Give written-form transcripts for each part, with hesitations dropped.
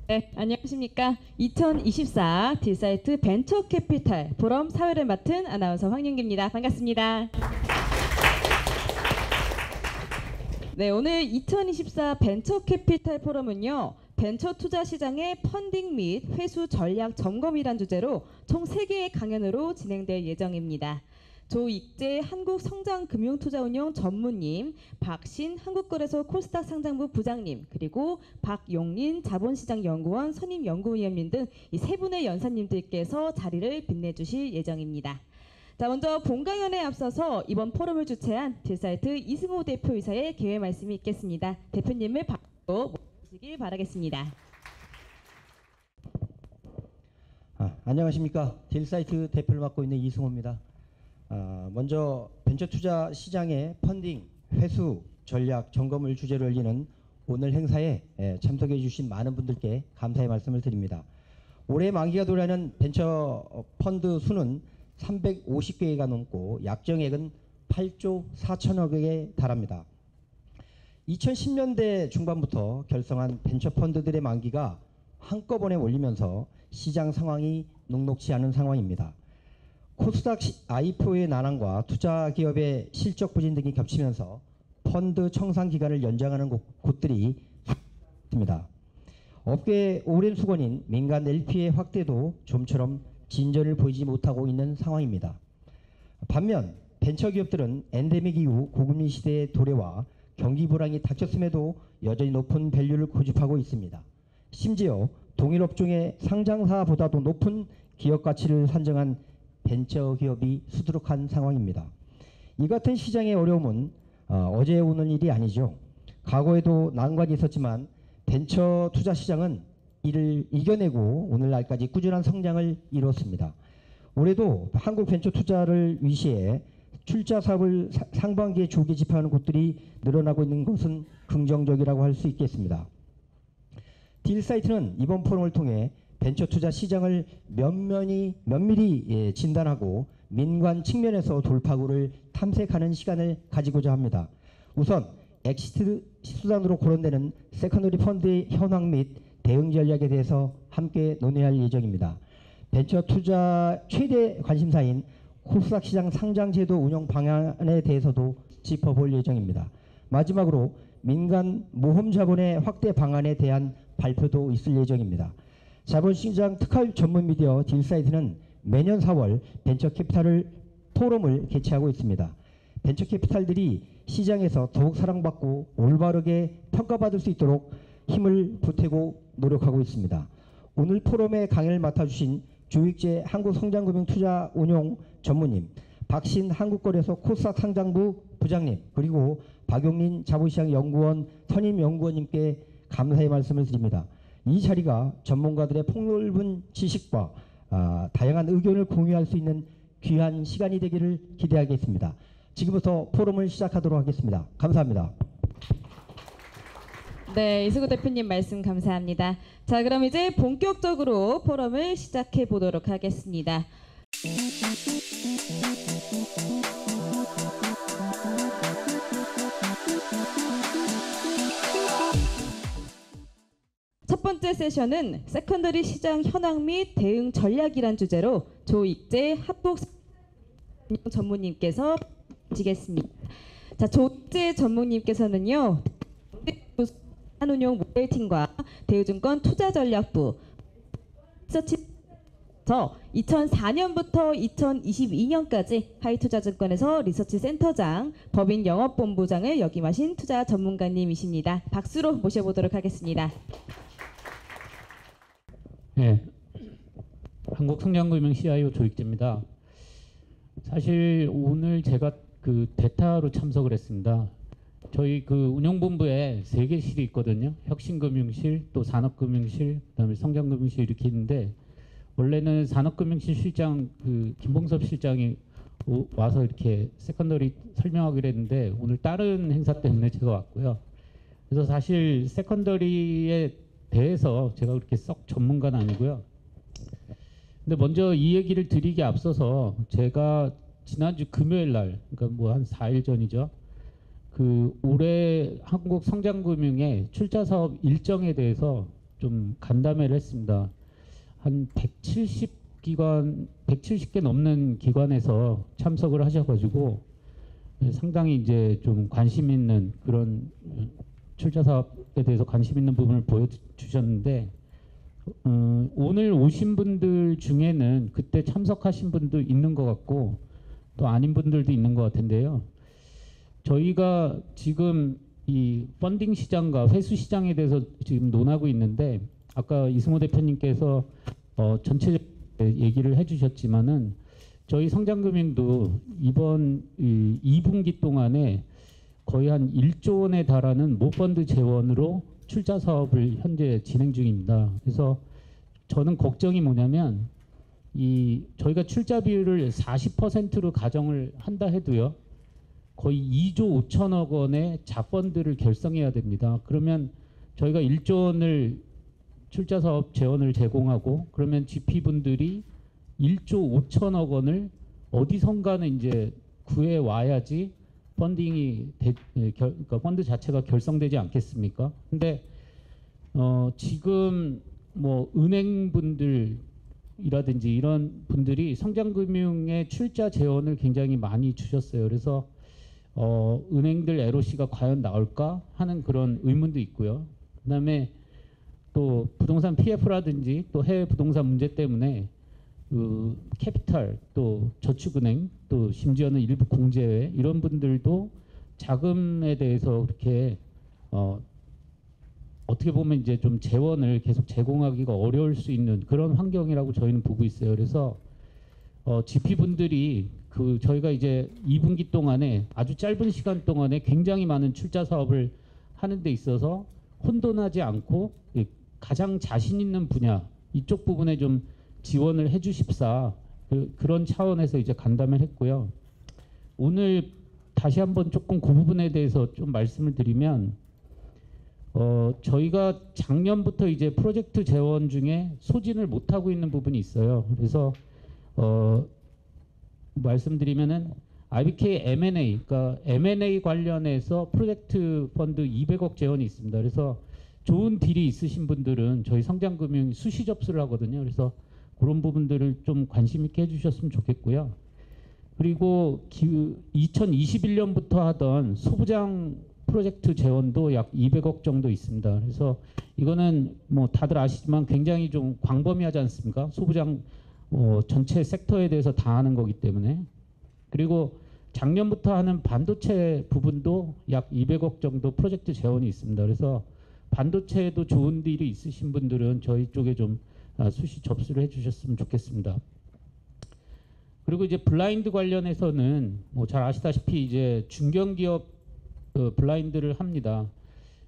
네, 안녕하십니까. 2024 딜사이트 벤처캐피탈 포럼 사회를 맡은 아나운서 황윤기입니다. 반갑습니다. 네, 오늘 2024 벤처캐피탈 포럼은요. 벤처 투자 시장의 펀딩 및 회수 전략 점검이란 주제로 총 3개의 강연으로 진행될 예정입니다. 조익재 한국성장금융투자운용 전무님, 박신 한국거래소 코스닥 상장부 부장님, 그리고 박용린 자본시장연구원 선임연구위원님 등 이 3분의 연사님들께서 자리를 빛내주실 예정입니다. 자, 먼저 본강연에 앞서서 이번 포럼을 주최한 딜사이트 이승호 대표이사의 개회 말씀이 있겠습니다. 대표님을 박수로 모시길 바라겠습니다. 안녕하십니까. 딜사이트 대표를 맡고 있는 이승호입니다. 먼저 벤처 투자 시장의 펀딩, 회수, 전략, 점검을 주제로 열리는 오늘 행사에 참석해 주신 많은 분들께 감사의 말씀을 드립니다. 올해 만기가 도래하는 벤처 펀드 수는 350개가 넘고 약정액은 8조 4천억에 달합니다. 2010년대 중반부터 결성한 벤처 펀드들의 만기가 한꺼번에 몰리면서 시장 상황이 녹록지 않은 상황입니다. 코스닥 IPO의 난항과 투자 기업의 실적 부진 등이 겹치면서 펀드 청산 기간을 연장하는 곳들이 있습니다. 업계의 오랜 수건인 민간 LP의 확대도 좀처럼 진전을 보이지 못하고 있는 상황입니다. 반면 벤처기업들은 엔데믹 이후 고금리 시대의 도래와 경기 불황이 닥쳤음에도 여전히 높은 밸류를 고집하고 있습니다. 심지어 동일 업종의 상장사보다도 높은 기업 가치를 산정한 벤처기업이 수두룩한 상황입니다. 이 같은 시장의 어려움은 어제 오는 일이 아니죠. 과거에도 난관이 있었지만 벤처 투자 시장은 이를 이겨내고 오늘날까지 꾸준한 성장을 이뤘습니다. 올해도 한국 벤처 투자를 위시해 출자 사업을 상반기에 조기 집행하는 곳들이 늘어나고 있는 것은 긍정적이라고 할 수 있겠습니다. 딜사이트는 이번 포럼을 통해 벤처 투자 시장을 면밀히 진단하고 민관 측면에서 돌파구를 탐색하는 시간을 가지고자 합니다. 우선 엑시트 수단으로 거론되는 세컨더리 펀드의 현황 및 대응 전략에 대해서 함께 논의할 예정입니다. 벤처 투자 최대 관심사인 코스닥 시장 상장 제도 운영 방안에 대해서도 짚어볼 예정입니다. 마지막으로 민간 모험 자본의 확대 방안에 대한 발표도 있을 예정입니다. 자본시장 특화 전문 미디어 딜사이트는 매년 4월 벤처캐피탈 포럼을 개최하고 있습니다. 벤처캐피탈들이 시장에서 더욱 사랑받고 올바르게 평가받을 수 있도록 힘을 보태고 노력하고 있습니다. 오늘 포럼의 강연을 맡아주신 조익재 한국성장금융투자운용 전무님, 박신 한국거래소 코스닥 상장부 부장님, 그리고 박용린 자본시장연구원 선임연구원님께 감사의 말씀을 드립니다. 이 자리가 전문가들의 폭넓은 지식과 다양한 의견을 공유할 수 있는 귀한 시간이 되기를 기대하겠습니다. 지금부터 포럼을 시작하도록 하겠습니다. 감사합니다. 네, 이승우 대표님 말씀 감사합니다. 자, 그럼 이제 본격적으로 포럼을 시작해 보도록 하겠습니다. 첫 번째 세션은 세컨더리 시장 현황 및 대응 전략이란 주제로 조익재 합북 전무님께서 지겠습니다. 자, 조익재 전무님께서는요, 한운용 모델팀과 대우증권 투자전략부 리서치서 2004년부터 2022년까지 하이투자증권에서 리서치 센터장, 법인 영업본부장을 역임하신 투자 전문가님이십니다. 박수로 모셔보도록 하겠습니다. 네, 한국성장금융 CIO 조익재입니다. 사실 오늘 제가 그 대타로 참석을 했습니다. 저희 그 운영본부에 3개 실이 있거든요. 혁신금융실, 또 산업금융실, 그다음에 성장금융실 이렇게 있는데, 원래는 산업금융실 실장 그 김봉섭 실장이 와서 이렇게 세컨더리 설명하기로 했는데 오늘 다른 행사 때문에 제가 왔고요. 그래서 사실 세컨더리에 대해서 제가 그렇게 썩 전문가는 아니고요. 근데 먼저 이 얘기를 드리기 앞서서 제가 지난주 금요일 날, 그러니까 뭐 한 4일 전이죠. 그 올해 한국성장금융의 출자 사업 일정에 대해서 좀 간담회를 했습니다. 한 170개 넘는 기관에서 참석을 하셔가지고 상당히 이제 좀 관심 있는 그런 출자 사업에 대해서 관심 있는 부분을 보여주셨는데 오늘 오신 분들 중에는 그때 참석하신 분도 있는 것 같고 또 아닌 분들도 있는 것 같은데요. 저희가 지금 이 펀딩 시장과 회수 시장에 대해서 지금 논하고 있는데 아까 이승호 대표님께서 전체적으로 얘기를 해주셨지만은 저희 성장금융도 이번 2분기 동안에 거의 한 1조 원에 달하는 모펀드 재원으로 출자 사업을 현재 진행 중입니다. 그래서 저는 걱정이 뭐냐면 저희가 출자 비율을 40%로 가정을 한다 해도요. 거의 2조 5천억 원의 자펀드를 결성해야 됩니다. 그러면 저희가 1조 원을 출자 사업 재원을 제공하고 그러면 GP분들이 1조 5천억 원을 어디선가는 이제 구해 와야지 펀딩이 그러니까 펀드 자체가 결성되지 않겠습니까? 근데 지금 뭐 은행분들이라든지 이런 분들이 성장금융의 출자 재원을 굉장히 많이 주셨어요. 그래서 은행들 LOC가 과연 나올까 하는 그런 의문도 있고요. 그다음에 또 부동산 PF라든지 또 해외 부동산 문제 때문에 캐피탈 또 저축은행 또 심지어는 일부 공제회 이런 분들도 자금에 대해서 그렇게 어떻게 보면 이제 좀 재원을 계속 제공하기가 어려울 수 있는 그런 환경이라고 저희는 보고 있어요. 그래서 GP분들이 저희가 이제 2분기 동안에 아주 짧은 시간 동안에 굉장히 많은 출자 사업을 하는 데 있어서 혼돈하지 않고 가장 자신 있는 분야 이쪽 부분에 좀 지원을 해주십사 그런 차원에서 이제 간담회를 했고요. 오늘 다시 한번 조금 그 부분에 대해서 좀 말씀을 드리면 저희가 작년부터 이제 프로젝트 재원 중에 소진을 못하고 있는 부분이 있어요. 그래서 말씀드리면은 IBK M&A, 그러니까 M&A 관련해서 프로젝트 펀드 200억 재원이 있습니다. 그래서 좋은 딜이 있으신 분들은 저희 성장금융 수시 접수를 하거든요. 그래서 그런 부분들을 좀 관심 있게 해주셨으면 좋겠고요. 그리고 2021년부터 하던 소부장 프로젝트 재원도 약 200억 정도 있습니다. 그래서 이거는 뭐 다들 아시지만 굉장히 좀 광범위하지 않습니까? 소부장 전체 섹터에 대해서 다 하는 거기 때문에. 그리고 작년부터 하는 반도체 부분도 약 200억 정도 프로젝트 재원이 있습니다. 그래서 반도체에도 좋은 딜이 있으신 분들은 저희 쪽에 좀 수시 접수를 해주셨으면 좋겠습니다. 그리고 이제 블라인드 관련해서는 뭐 잘 아시다시피 이제 중견기업 블라인드를 합니다.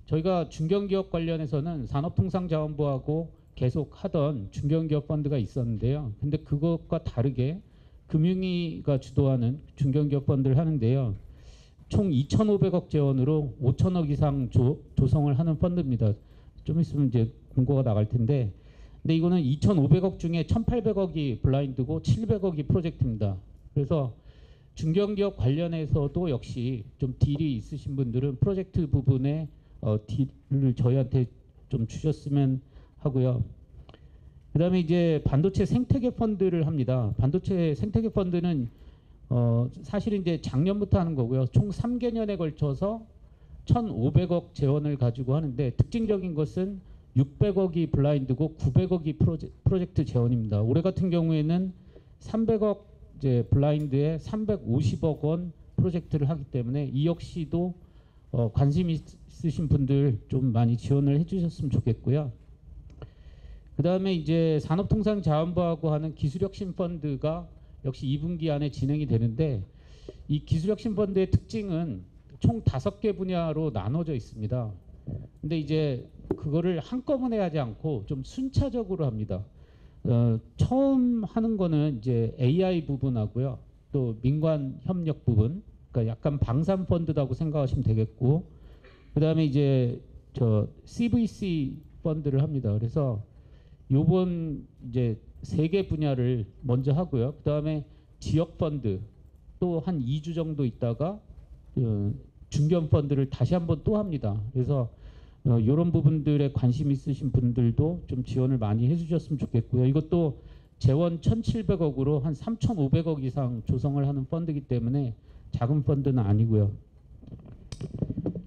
저희가 중견기업 관련해서는 산업통상자원부하고 계속 하던 중견기업 펀드가 있었는데요. 근데 그것과 다르게 금융위가 주도하는 중견기업 펀드를 하는데요. 총 2,500억 재원으로 5천억 이상 조성을 하는 펀드입니다. 좀 있으면 이제 공고가 나갈 텐데, 근데 이거는 2,500억 중에 1,800억이 블라인드고 700억이 프로젝트입니다. 그래서 중견기업 관련해서도 역시 좀 딜이 있으신 분들은 프로젝트 부분에 딜을 저희한테 좀 주셨으면 하고요. 그다음에 이제 반도체 생태계 펀드를 합니다. 반도체 생태계 펀드는 사실은 이제 작년부터 하는 거고요. 총 3개년에 걸쳐서 1,500억 재원을 가지고 하는데 특징적인 것은 600억이 블라인드고 900억이 프로젝트 재원입니다. 올해 같은 경우에는 300억 이제 블라인드에 350억 원 프로젝트를 하기 때문에 이 역시도 관심 있으신 분들 좀 많이 지원을 해주셨으면 좋겠고요. 그 다음에 이제 산업통상자원부하고 하는 기술혁신 펀드가 역시 2분기 안에 진행이 되는데 이 기술혁신 펀드의 특징은 총 5개 분야로 나눠져 있습니다. 근데 이제 그거를 한꺼번에 하지 않고 좀 순차적으로 합니다. 처음 하는 거는 이제 AI 부분하고요. 또 민관 협력 부분, 그러니까 약간 방산 펀드라고 생각하시면 되겠고, 그 다음에 이제 CVC 펀드를 합니다. 그래서 요번 이제 3개 분야를 먼저 하고요. 그 다음에 지역 펀드 또 한 2주 정도 있다가 중견 펀드를 다시 한번 또 합니다. 그래서 이런 부분들에 관심 있으신 분들도 좀 지원을 많이 해주셨으면 좋겠고요. 이것도 재원 1,700억으로 한 3,500억 이상 조성을 하는 펀드이기 때문에 작은 펀드는 아니고요.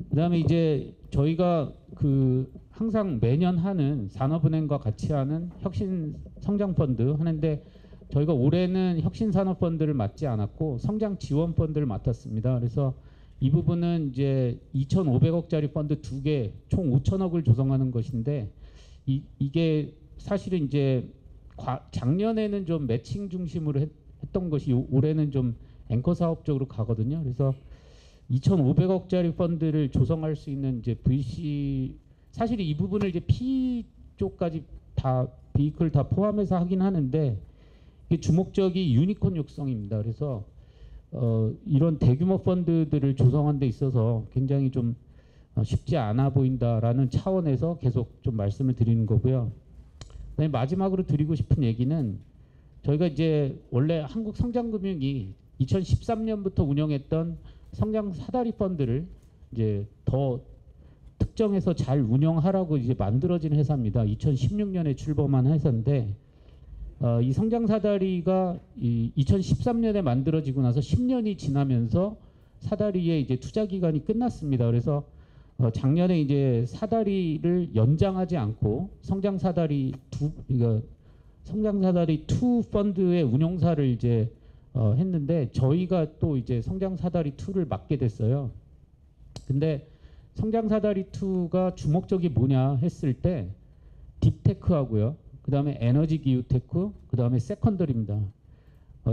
그다음에 이제 저희가 그 항상 매년 하는 산업은행과 같이 하는 혁신 성장 펀드 하는데 저희가 올해는 혁신 산업 펀드를 맡지 않았고 성장 지원 펀드를 맡았습니다. 그래서 이 부분은 이제 2,500억짜리 펀드 2개 총 5,000억을 조성하는 것인데 이게 사실은 이제 작년에는 좀 매칭 중심으로 했던 것이 올해는 좀 앵커 사업 쪽으로 가거든요. 그래서 2,500억짜리 펀드를 조성할 수 있는 이제 VC 사실 이 부분을 이제 P 쪽까지 다 비이클 다 포함해서 하긴 하는데 이게 주목적이 유니콘 육성입니다. 그래서 이런 대규모 펀드들을 조성한 데 있어서 굉장히 좀 쉽지 않아 보인다라는 차원에서 계속 좀 말씀을 드리는 거고요. 그다음에 마지막으로 드리고 싶은 얘기는 저희가 이제 원래 한국성장금융이 2013년부터 운영했던 성장 사다리 펀드를 이제 더 특정해서 잘 운영하라고 이제 만들어진 회사입니다. 2016년에 출범한 회사인데 이 성장 사다리가 2013년에 만들어지고 나서 10년이 지나면서 사다리의 이제 투자 기간이 끝났습니다. 그래서 작년에 이제 사다리를 연장하지 않고 성장 사다리 2 펀드의 운용사를 이제 했는데 저희가 또 이제 성장 사다리 2를 맡게 됐어요. 근데 성장 사다리 2가 주목적이 뭐냐 했을 때 딥테크하고요. 그다음에 에너지 기후 테크, 그다음에 세컨더리입니다.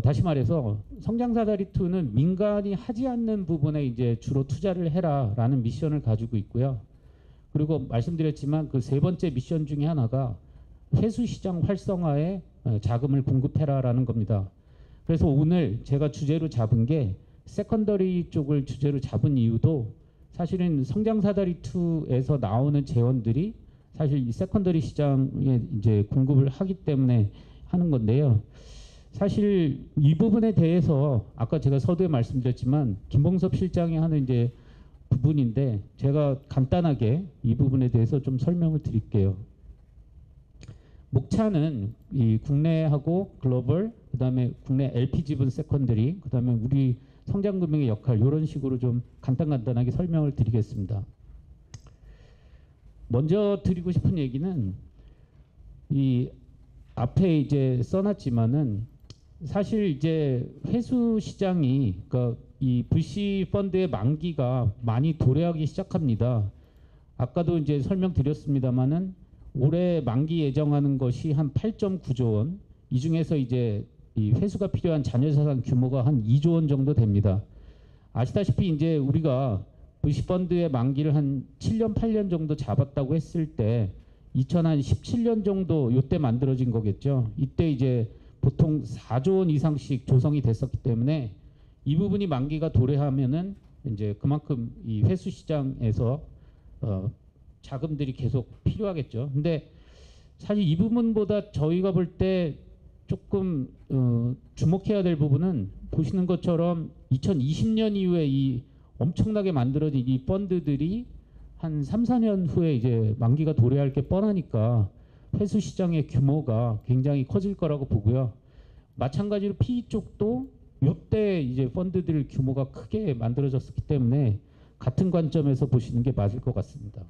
다시 말해서 성장 사다리 2는 민간이 하지 않는 부분에 이제 주로 투자를 해라라는 미션을 가지고 있고요. 그리고 말씀드렸지만 그 세 번째 미션 중에 하나가 회수 시장 활성화에 자금을 공급해라라는 겁니다. 그래서 오늘 제가 주제로 잡은 게 세컨더리 쪽을 주제로 잡은 이유도 사실은 성장 사다리 2에서 나오는 재원들이 사실 이 세컨더리 시장에 이제 공급을 하기 때문에 하는 건데요. 사실 이 부분에 대해서 아까 제가 서두에 말씀드렸지만 김봉섭 실장이 하는 이제 부분인데 제가 간단하게 이 부분에 대해서 좀 설명을 드릴게요. 목차는 이 국내하고 글로벌, 그다음에 국내 LP 지분 세컨더리, 그다음에 우리 성장금융의 역할 이런 식으로 좀 간단하게 설명을 드리겠습니다. 먼저 드리고 싶은 얘기는 이 앞에 이제 써놨지만은 사실 이제 회수 시장이 그러니까 이 VC 펀드의 만기가 많이 도래하기 시작합니다. 아까도 이제 설명드렸습니다만은 올해 만기 예정하는 것이 한 8.9조 원. 이 중에서 이제 이 회수가 필요한 잔여자산 규모가 한 2조 원 정도 됩니다. 아시다시피 이제 우리가 VC 펀드의 만기를 한 7년, 8년 정도 잡았다고 했을 때 2017년 정도 이때 만들어진 거겠죠. 이때 이제 보통 4조 원 이상씩 조성이 됐었기 때문에 이 부분이 만기가 도래하면은 이제 그만큼 이 회수 시장에서 자금들이 계속 필요하겠죠. 근데 사실 이 부분보다 저희가 볼 때 조금 주목해야 될 부분은 보시는 것처럼 2020년 이후에 이 엄청나게 만들어진 이 펀드들이 한 3, 4년 후에 이제 만기가 도래할 게 뻔하니까 회수 시장의 규모가 굉장히 커질 거라고 보고요. 마찬가지로 PE 쪽도 이때 이제 펀드들 규모가 크게 만들어졌기 때문에 같은 관점에서 보시는 게 맞을 것 같습니다.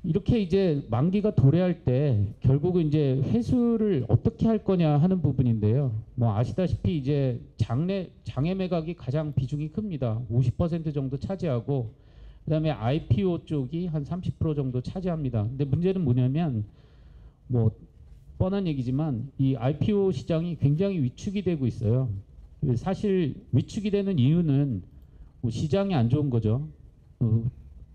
이렇게 이제 만기가 도래할 때 결국은 이제 회수를 어떻게 할 거냐 하는 부분인데요. 뭐 아시다시피 이제 장외 매각이 가장 비중이 큽니다. 50% 정도 차지하고 그다음에 IPO 쪽이 한 30% 정도 차지합니다. 근데 문제는 뭐냐면 뭐 뻔한 얘기지만 이 IPO 시장이 굉장히 위축이 되고 있어요. 사실 위축이 되는 이유는 뭐 시장이 안 좋은 거죠.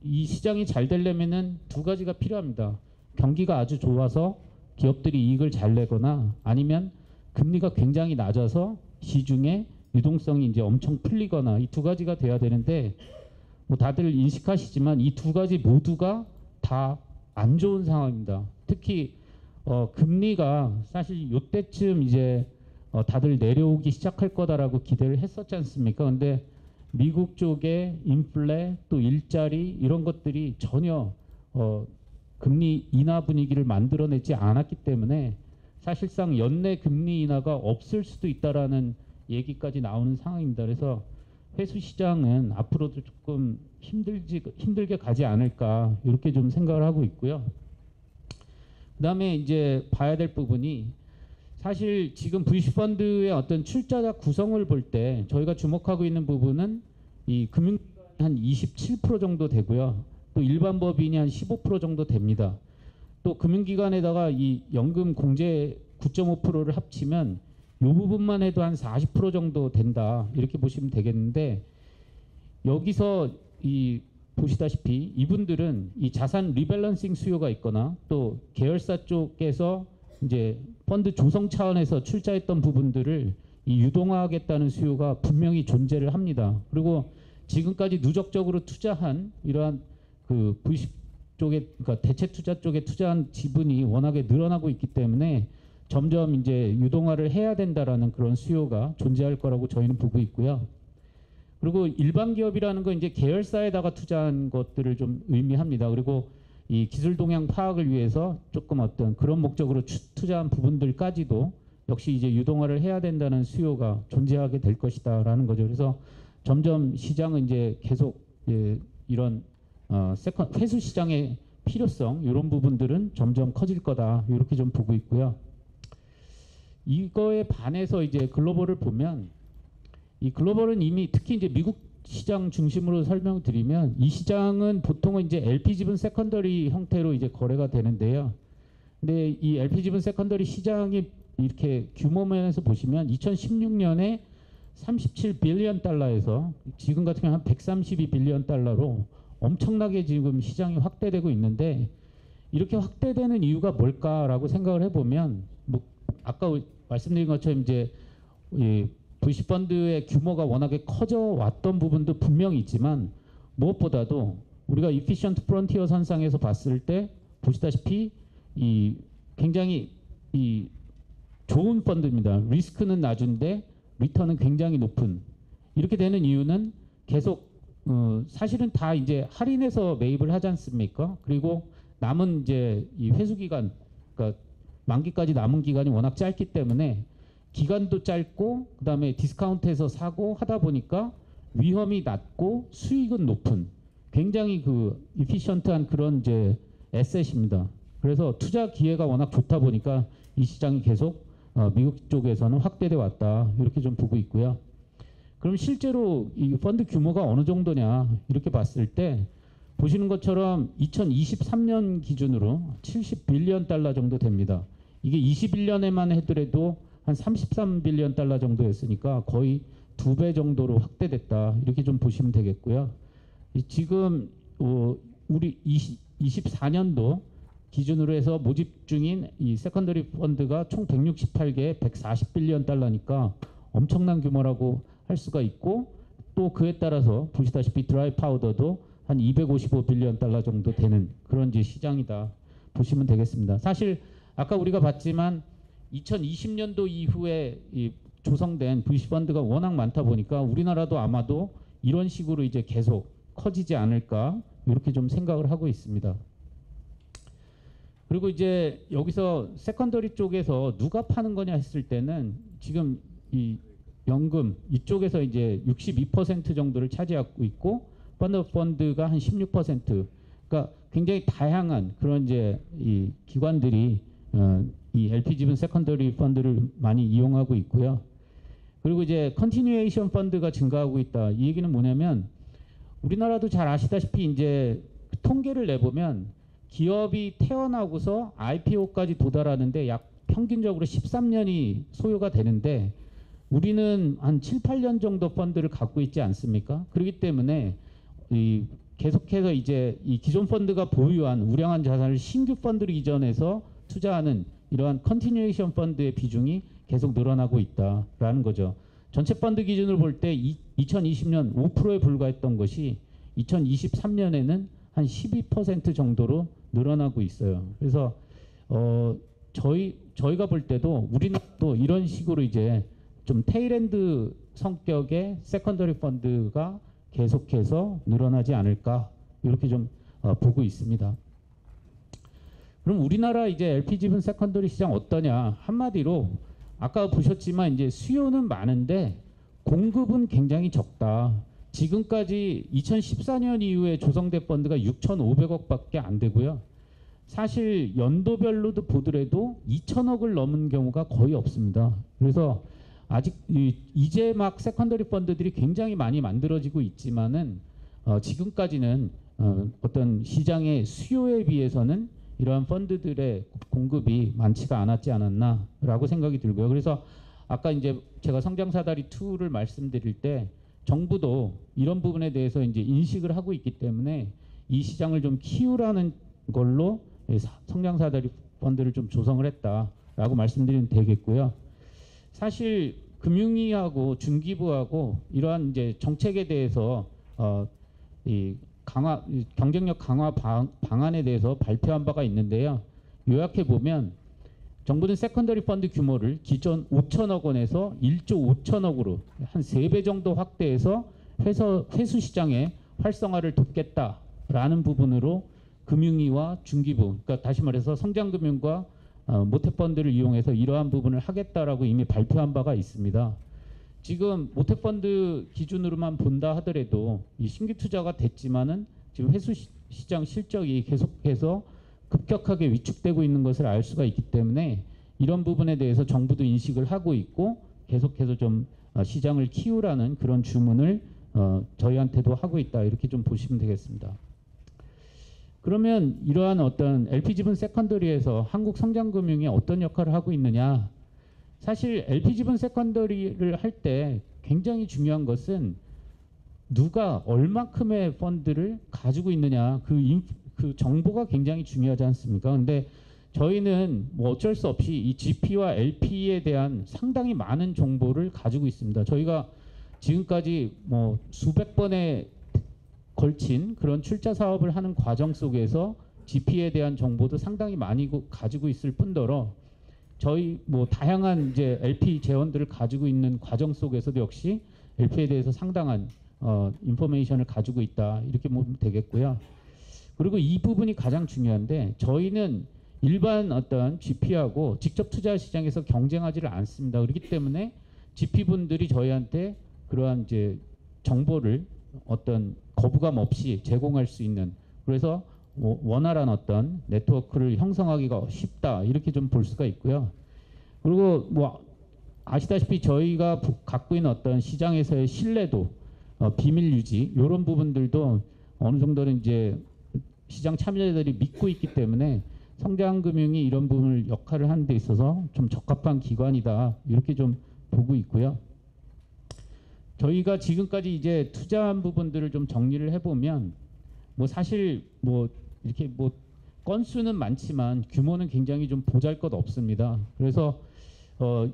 이 시장이 잘 되려면은 두 가지가 필요합니다. 경기가 아주 좋아서 기업들이 이익을 잘 내거나 아니면 금리가 굉장히 낮아서 시중에 유동성이 이제 엄청 풀리거나 이 두 가지가 돼야 되는데 뭐 다들 인식하시지만 이 두 가지 모두가 다 안 좋은 상황입니다. 특히 금리가 사실 이때쯤 이제 다들 내려오기 시작할 거다라고 기대를 했었지 않습니까? 근데 미국 쪽의 인플레 또 일자리 이런 것들이 전혀 금리 인하 분위기를 만들어내지 않았기 때문에 사실상 연내 금리 인하가 없을 수도 있다라는 얘기까지 나오는 상황입니다. 그래서 회수 시장은 앞으로도 조금 힘들게 가지 않을까 이렇게 좀 생각을 하고 있고요. 그다음에 이제 봐야 될 부분이 사실 지금 VC 펀드의 어떤 출자자 구성을 볼 때 저희가 주목하고 있는 부분은 이 금융기관이 한 27% 정도 되고요. 또 일반 법인이 한 15% 정도 됩니다. 또 금융기관에다가 이 연금 공제 9.5%를 합치면 이 부분만 해도 한 40% 정도 된다 이렇게 보시면 되겠는데 여기서 이 보시다시피 이분들은 이 자산 리밸런싱 수요가 있거나 또 계열사 쪽에서 이제 펀드 조성 차원에서 출자했던 부분들을 이 유동화하겠다는 수요가 분명히 존재를 합니다. 그리고 지금까지 누적적으로 투자한 이러한 그 VC 쪽에 그러니까 대체 투자 쪽에 투자한 지분이 워낙에 늘어나고 있기 때문에 점점 이제 유동화를 해야 된다라는 그런 수요가 존재할 거라고 저희는 보고 있고요. 그리고 일반 기업이라는 건 이제 계열사에다가 투자한 것들을 좀 의미합니다. 그리고 이 기술 동향 파악을 위해서 조금 어떤 그런 목적으로 투자한 부분들까지도 역시 이제 유동화를 해야 된다는 수요가 존재하게 될 것이다라는 거죠. 그래서 점점 시장은 이제 계속 이런 회수 시장의 필요성 이런 부분들은 점점 커질 거다 이렇게 좀 보고 있고요. 이거에 반해서 이제 글로벌을 보면 이 글로벌은 이미 특히 이제 미국 시장 중심으로 설명드리면 이 시장은 보통은 이제 LP 지분 세컨더리 형태로 이제 거래가 되는데요. 근데 이 LP 지분 세컨더리 시장이 이렇게 규모 면에서 보시면 2016년에 37빌리언 달러에서 지금 같은 경우 한 132빌리언 달러로 엄청나게 지금 시장이 확대되고 있는데 이렇게 확대되는 이유가 뭘까라고 생각을 해보면 뭐 아까 말씀드린 것처럼 이제 이 VC 펀드의 규모가 워낙에 커져 왔던 부분도 분명히 있지만 무엇보다도 우리가 이피션트 프론티어 선상에서 봤을 때 보시다시피 이 굉장히 이 좋은 펀드입니다. 리스크는 낮은데 리턴은 굉장히 높은 이렇게 되는 이유는 계속 사실은 다 이제 할인해서 매입을 하지 않습니까? 그리고 남은 이제 이 회수 기간 그러니까 만기까지 남은 기간이 워낙 짧기 때문에 기간도 짧고 그다음에 디스카운트해서 사고 하다 보니까 위험이 낮고 수익은 높은 굉장히 그 이피션트한 그런 이제 에셋입니다. 그래서 투자 기회가 워낙 좋다 보니까 이 시장이 계속 미국 쪽에서는 확대돼 왔다 이렇게 좀 보고 있고요. 그럼 실제로 이 펀드 규모가 어느 정도냐 이렇게 봤을 때 보시는 것처럼 2023년 기준으로 70빌리언 달러 정도 됩니다. 이게 21년에만 해더라도 한 33빌리언 달러 정도였으니까 거의 2배 정도로 확대됐다 이렇게 좀 보시면 되겠고요. 지금 우리 24년도 기준으로 해서 모집 중인 이 세컨더리 펀드가 총 168개 140빌리언 달러니까 엄청난 규모라고 할 수가 있고 또 그에 따라서 보시다시피 드라이 파우더도 한 255빌리언 달러 정도 되는 그런 이제 시장이다 보시면 되겠습니다. 사실 아까 우리가 봤지만 2020년도 이후에 이 조성된 VC 펀드가 워낙 많다 보니까 우리나라도 아마도 이런 식으로 이제 계속 커지지 않을까 이렇게 좀 생각을 하고 있습니다. 그리고 이제 여기서 세컨더리 쪽에서 누가 파는 거냐 했을 때는 지금 이 연금 이쪽에서 이제 62% 정도를 차지하고 있고 펀드가 한 16%. 그러니까 굉장히 다양한 그런 이제 이 기관들이 이 LP 지분 세컨더리 펀드를 많이 이용하고 있고요. 그리고 이제 컨티뉴에이션 펀드가 증가하고 있다. 이 얘기는 뭐냐면 우리나라도 잘 아시다시피 이제 통계를 내보면 기업이 태어나고서 IPO까지 도달하는데 약 평균적으로 13년이 소요가 되는데 우리는 한 7, 8년 정도 펀드를 갖고 있지 않습니까? 그렇기 때문에 이 계속해서 이제 이 기존 펀드가 보유한 우량한 자산을 신규 펀드로 이전해서 투자하는 이러한 컨티뉴에이션 펀드의 비중이 계속 늘어나고 있다라는 거죠. 전체 펀드 기준으로 볼 때 2020년 5%에 불과했던 것이 2023년에는 한 12% 정도로 늘어나고 있어요. 그래서 저희가 볼 때도 우리나라도 이런 식으로 이제 좀 테일엔드 성격의 세컨더리 펀드가 계속해서 늘어나지 않을까 이렇게 좀 보고 있습니다. 그럼 우리나라 이제 LP 지분 세컨더리 시장 어떠냐? 한마디로 아까 보셨지만 이제 수요는 많은데 공급은 굉장히 적다. 지금까지 2014년 이후에 조성된 펀드가 6,500억밖에 안 되고요. 사실 연도별로도 보더라도 2,000억을 넘은 경우가 거의 없습니다. 그래서 아직 이제 막 세컨더리 펀드들이 굉장히 많이 만들어지고 있지만은 지금까지는 어떤 시장의 수요에 비해서는 이러한 펀드들의 공급이 많지가 않았지 않았나라고 생각이 들고요. 그래서 아까 이제 제가 성장사다리 2를 말씀드릴 때 정부도 이런 부분에 대해서 이제 인식을 하고 있기 때문에 이 시장을 좀 키우라는 걸로 성장사다리 펀드를 좀 조성을 했다라고 말씀드리면 되겠고요. 사실 금융위하고 중기부하고 이러한 이제 정책에 대해서 이 경쟁력 강화 방안에 대해서 발표한 바가 있는데요. 요약해 보면 정부는 세컨더리 펀드 규모를 기존 5천억 원에서 1조 5천억으로 한 3배 정도 확대해서 회수 시장의 활성화를 돕겠다라는 부분으로 금융위와 중기부, 그러니까 다시 말해서 성장금융과 모태펀드를 이용해서 이러한 부분을 하겠다라고 이미 발표한 바가 있습니다. 지금 모태펀드 기준으로만 본다 하더라도 이 신규 투자가 됐지만은 지금 회수 시장 실적이 계속해서 급격하게 위축되고 있는 것을 알 수가 있기 때문에 이런 부분에 대해서 정부도 인식을 하고 있고 계속해서 좀 시장을 키우라는 그런 주문을 저희한테도 하고 있다 이렇게 좀 보시면 되겠습니다. 그러면 이러한 어떤 LP 지분 세컨더리에서 한국성장금융이 어떤 역할을 하고 있느냐? 사실 LP 지분 세컨더리를 할 때 굉장히 중요한 것은 누가 얼마큼의 펀드를 가지고 있느냐 그 정보가 굉장히 중요하지 않습니까? 근데 저희는 뭐 어쩔 수 없이 이 GP와 LP에 대한 상당히 많은 정보를 가지고 있습니다. 저희가 지금까지 뭐 수백 번에 걸친 그런 출자 사업을 하는 과정 속에서 GP에 대한 정보도 상당히 많이 가지고 있을 뿐더러 저희 뭐 다양한 이제 LP 재원들을 가지고 있는 과정 속에서도 역시 LP에 대해서 상당한 인포메이션을 가지고 있다 이렇게 보면 되겠고요. 그리고 이 부분이 가장 중요한데 저희는 일반 어떤 GP하고 직접 투자 시장에서 경쟁하지를 않습니다. 그렇기 때문에 GP분들이 저희한테 그러한 이제 정보를 어떤 거부감 없이 제공할 수 있는 그래서 원활한 어떤 네트워크를 형성하기가 쉽다 이렇게 좀 볼 수가 있고요. 그리고 뭐 아시다시피 저희가 갖고 있는 어떤 시장에서의 신뢰도, 비밀 유지 이런 부분들도 어느 정도는 이제 시장 참여자들이 믿고 있기 때문에 성장금융이 이런 부분을 역할을 하는 데 있어서 좀 적합한 기관이다 이렇게 좀 보고 있고요. 저희가 지금까지 이제 투자한 부분들을 좀 정리를 해보면 뭐 사실 뭐 이렇게 뭐 건수는 많지만 규모는 굉장히 좀 보잘것없습니다. 그래서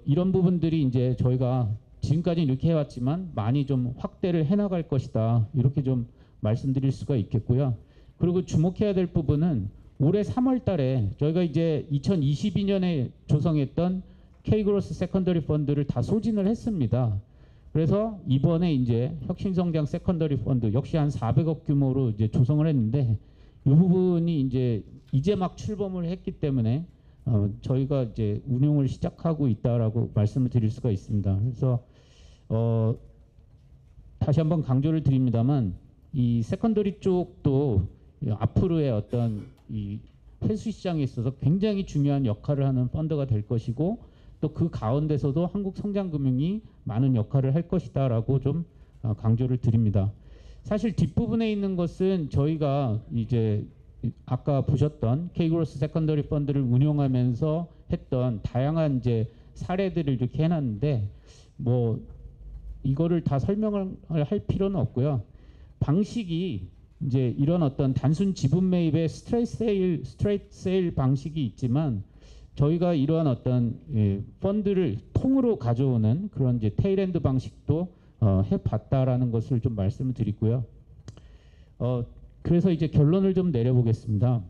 이런 부분들이 이제 저희가 지금까지 이렇게 해왔지만 많이 좀 확대를 해나갈 것이다 이렇게 좀 말씀드릴 수가 있겠고요. 그리고 주목해야 될 부분은 올해 3월 달에 저희가 이제 2022년에 조성했던 K그로스 세컨더리 펀드를 다 소진을 했습니다. 그래서 이번에 이제 혁신성장 세컨더리 펀드 역시 한 400억 규모로 이제 조성을 했는데 이 부분이 이제 막 출범을 했기 때문에 저희가 이제 운용을 시작하고 있다라고 말씀을 드릴 수가 있습니다. 그래서 다시 한번 강조를 드립니다만 이 세컨더리 쪽도 앞으로의 어떤 이 회수 시장에 있어서 굉장히 중요한 역할을 하는 펀드가 될 것이고 또 그 가운데서도 한국성장금융이 많은 역할을 할 것이다라고 좀 강조를 드립니다. 사실 뒷부분에 있는 것은 저희가 이제 아까 보셨던 K그로스 세컨더리 펀드를 운용하면서 했던 다양한 이제 사례들을 이렇게 해놨는데 뭐 이거를 다 설명을 할 필요는 없고요. 방식이 이제 이런 어떤 단순 지분 매입의 스트레이트 세일 방식이 있지만 저희가 이러한 어떤 펀드를 통으로 가져오는 그런 이제 테일엔드 방식도 해봤다라는 것을 좀 말씀을 드리고요. 그래서 이제 결론을 좀 내려보겠습니다.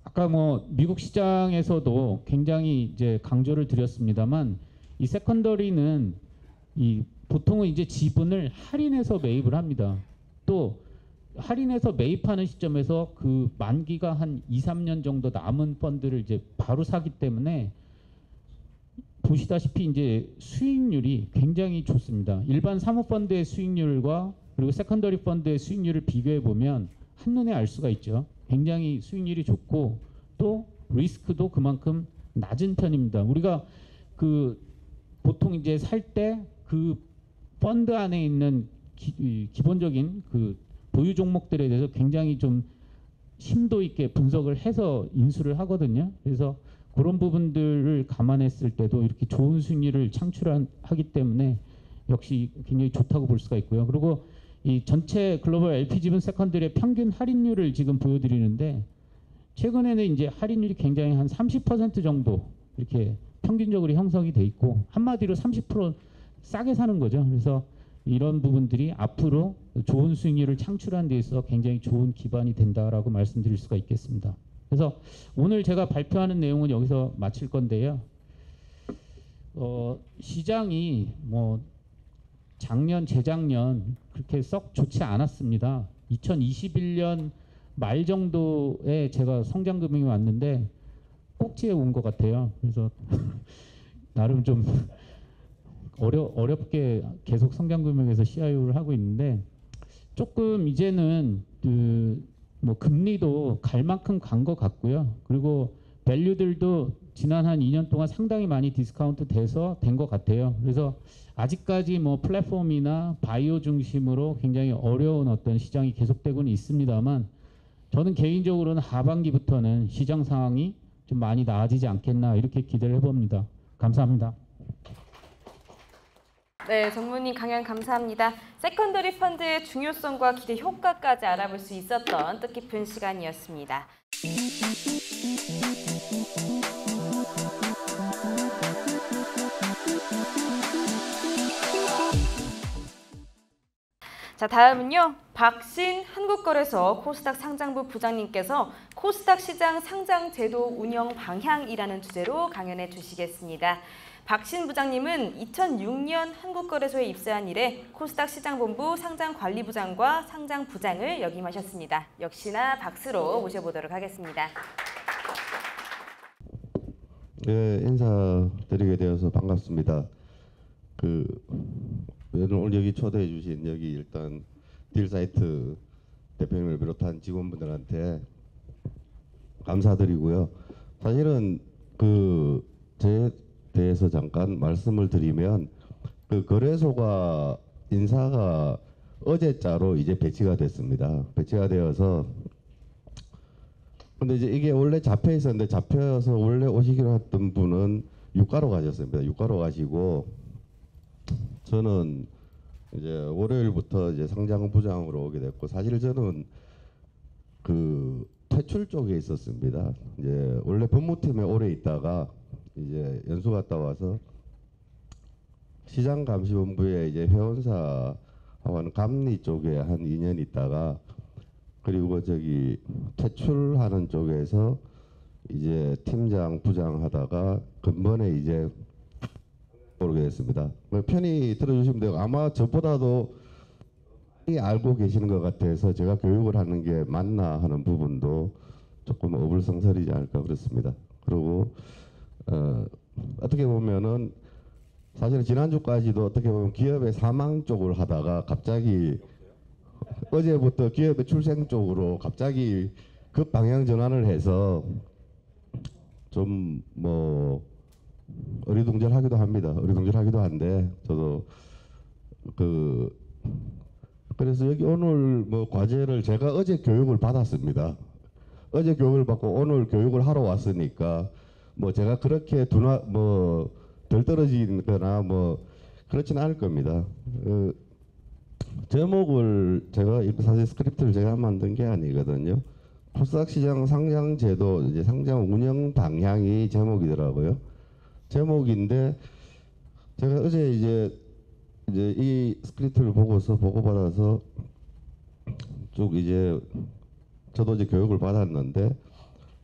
아까 뭐 미국 시장에서도 굉장히 이제 강조를 드렸습니다만 이 세컨더리는 이 보통은 이제 지분을 할인해서 매입을 합니다. 또 할인해서 매입하는 시점에서 그 만기가 한 2, 3년 정도 남은 펀드를 이제 바로 사기 때문에 보시다시피 이제 수익률이 굉장히 좋습니다. 일반 사모펀드의 수익률과 그리고 세컨더리 펀드의 수익률을 비교해 보면 한눈에 알 수가 있죠. 굉장히 수익률이 좋고 또 리스크도 그만큼 낮은 편입니다. 우리가 그 보통 이제 살 때 그 펀드 안에 있는 기본적인 그 보유 종목들에 대해서 굉장히 좀 심도 있게 분석을 해서 인수를 하거든요. 그래서 그런 부분들을 감안했을 때도 이렇게 좋은 수익률을 창출하기 때문에 역시 굉장히 좋다고 볼 수가 있고요. 그리고 이 전체 글로벌 LP 지분 세컨드의 평균 할인율을 지금 보여드리는데 최근에는 이제 할인율이 굉장히 한 30% 정도 이렇게 평균적으로 형성이 돼 있고 한마디로 30% 싸게 사는 거죠. 그래서 이런 부분들이 앞으로 좋은 수익률을 창출하는 데 있어서 굉장히 좋은 기반이 된다라고 말씀드릴 수가 있겠습니다. 그래서 오늘 제가 발표하는 내용은 여기서 마칠 건데요. 시장이 뭐 작년, 재작년 그렇게 썩 좋지 않았습니다. 2021년 말 정도에 제가 성장금융이 왔는데 꼭지에 온 것 같아요. 그래서 나름 좀 어렵게 계속 성장금융에서 CIO를 하고 있는데 조금 이제는 그 뭐 금리도 갈 만큼 간 것 같고요. 그리고 밸류들도 지난 한 2년 동안 상당히 많이 디스카운트 돼서 된 것 같아요. 그래서 아직까지 뭐 플랫폼이나 바이오 중심으로 굉장히 어려운 어떤 시장이 계속되고는 있습니다만 저는 개인적으로는 하반기부터는 시장 상황이 좀 많이 나아지지 않겠나 이렇게 기대를 해봅니다. 감사합니다. 네, 정무님 강연 감사합니다. 세컨더리 펀드의 중요성과 기대 효과까지 알아볼 수 있었던 뜻깊은 시간이었습니다. 자, 다음은요. 박신 한국거래소 코스닥 상장부 부장님께서 코스닥 시장 상장 제도 운영 방향이라는 주제로 강연해 주시겠습니다. 박신 부장님은 2006년 한국거래소에 입사한 이래 코스닥 시장본부 상장관리부장과 상장부장을 역임하셨습니다. 역시나 박수로 모셔보도록 하겠습니다. 네, 인사드리게 되어서 반갑습니다. 오늘 여기 초대해 주신 여기 일단 딜사이트 대표님을 비롯한 직원분들한테 감사드리고요. 사실은 제 대해서 잠깐 말씀을 드리면 거래소가 인사가 어제자로 이제 배치가 됐습니다. 배치가 되어서 근데 이제 이게 원래 잡혀 있었는데 잡혀서 원래 오시기로 했던 분은 유가로 가셨습니다. 유가로 가시고 저는 이제 월요일부터 이제 상장부장으로 오게 됐고 사실 저는 퇴출 쪽에 있었습니다. 이제 원래 법무팀에 오래 있다가 이제 연수 갔다 와서 시장감시본부에 이제 회원사하고 하는 감리 쪽에 한 2년 있다가 그리고 저기 퇴출하는 쪽에서 이제 팀장 부장 하다가 근본에 이제 오르게 됐습니다. 편히 들어주시면 돼요. 아마 저보다도 많이 알고 계시는 것 같아서 제가 교육을 하는 게 맞나 하는 부분도 조금 어불성설이지 않을까 그렇습니다. 그리고 어떻게 보면은 사실 지난주까지도 어떻게 보면 기업의 사망 쪽을 하다가 갑자기 어제부터 기업의 출생 쪽으로 갑자기 급 방향 전환을 해서 좀 뭐 어리둥절하기도 합니다. 어리둥절하기도 한데 저도 그래서 여기 오늘 뭐 과제를 제가 어제 교육을 받았습니다. 어제 교육을 받고 오늘 교육을 하러 왔으니까 뭐 제가 그렇게 덜 떨어지거나 뭐 그렇지는 않을 겁니다. 제목을 제가 사실 스크립트를 제가 만든 게 아니거든요. 코스닥 시장 상장 제도 이제 상장 운영 방향이 제목이더라고요. 제목인데 제가 어제 이제 이 스크립트를 보고받아서 쭉 이제 저도 이제 교육을 받았는데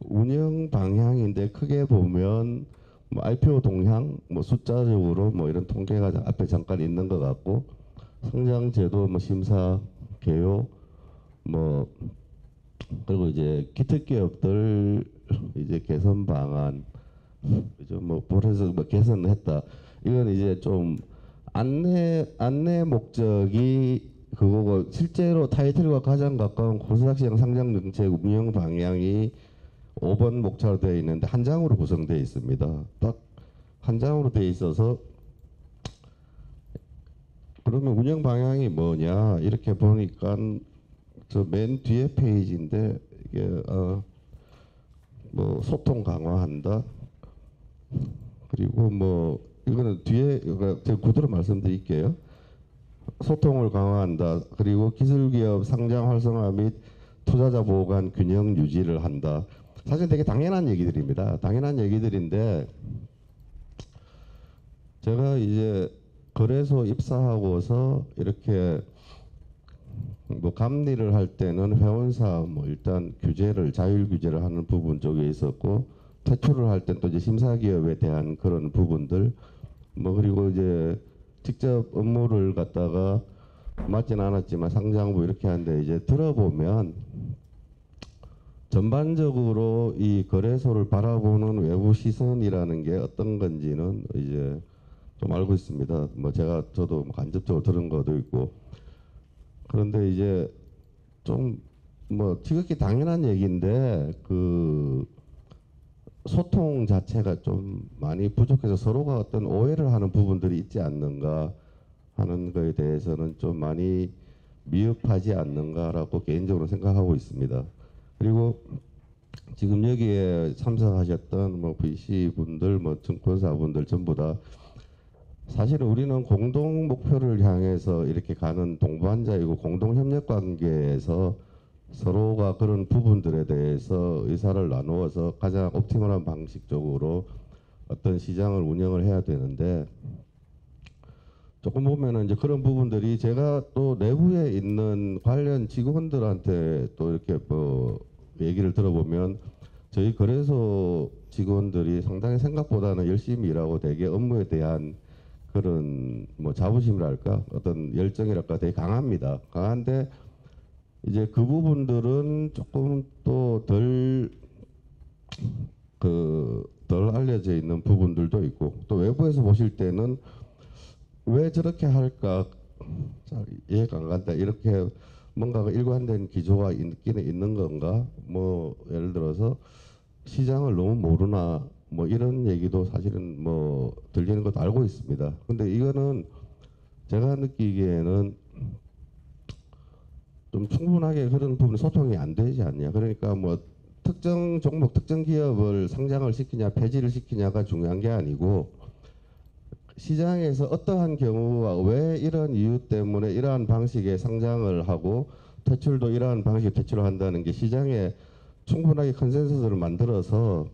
운영 방향인데 크게 보면 뭐 IPO 동향, 뭐 숫자적으로 뭐 이런 통계가 앞에 잠깐 있는 것 같고, 성장 제도 뭐 심사 개요 뭐 그리고 이제 기특 기업들 이제 개선 방안, 그죠? 뭐 그래서 뭐 개선했다. 이건 이제 좀 안내 목적이 그거고, 실제로 타이틀과 가장 가까운 코스닥시장 상장 정책 운영 방향이 5번 목차로 되어 있는데 한 장으로 구성되어 있습니다. 딱 한 장으로 되어 있어서, 그러면 운영 방향이 뭐냐 이렇게 보니까 저 맨 뒤에 페이지인데, 이게 뭐 소통 강화한다. 그리고 뭐 이거는 뒤에 제가 구도로 말씀드릴게요. 소통을 강화한다. 그리고 기술기업 상장 활성화 및 투자자 보호 간 균형 유지를 한다. 사실 되게 당연한 얘기들입니다. 당연한 얘기들인데, 제가 이제 거래소 입사하고서 이렇게 뭐 감리를 할 때는 회원사 뭐 일단 규제를 자율 규제를 하는 부분 쪽에 있었고, 퇴출을 할 때 또 이제 심사기업에 대한 그런 부분들, 뭐 그리고 이제 직접 업무를 갖다가 맞지는 않았지만 상장부 이렇게 하는데, 이제 들어보면 전반적으로 이 거래소를 바라보는 외부 시선이라는 게 어떤 건지는 이제 좀 알고 있습니다. 뭐 저도 간접적으로 들은 것도 있고. 그런데 이제 좀 뭐 지극히 당연한 얘기인데, 그 소통 자체가 좀 많이 부족해서 서로가 어떤 오해를 하는 부분들이 있지 않는가 하는 거에 대해서는 좀 많이 미흡하지 않는가라고 개인적으로 생각하고 있습니다. 그리고 지금 여기에 참석하셨던 뭐 VC 분들, 뭐 증권사 분들 전부 다 사실은 우리는 공동 목표를 향해서 이렇게 가는 동반자이고, 공동 협력 관계에서 서로가 그런 부분들에 대해서 의사를 나누어서 가장 옵티멀한 방식적으로 어떤 시장을 운영을 해야 되는데, 조금 보면은 이제 그런 부분들이 제가 또 내부에 있는 관련 직원들한테 또 이렇게 뭐 얘기를 들어보면, 저희 거래소 직원들이 상당히 생각보다는 열심히 일하고 되게 업무에 대한 그런 뭐 자부심이랄까, 어떤 열정이랄까 되게 강합니다. 강한데 이제 그 부분들은 조금 또 덜 알려져 있는 부분들도 있고, 또 외부에서 보실 때는 왜 저렇게 할까 잘 이해가 안 간다, 이렇게 뭔가 일관된 기조가 있기는 있는 건가, 뭐 예를 들어서 시장을 너무 모르나, 뭐 이런 얘기도 사실은 뭐 들리는 것도 알고 있습니다. 근데 이거는 제가 느끼기에는 좀 충분하게 그런 부분 소통이 안 되지 않냐. 그러니까 뭐 특정 종목, 특정 기업을 상장을 시키냐 폐지를 시키냐가 중요한 게 아니고, 시장에서 어떠한 경우와 왜 이런 이유 때문에 이러한 방식의 상장을 하고 퇴출도 이러한 방식의 퇴출을 한다는 게 시장에 충분하게 컨센서스를 만들어서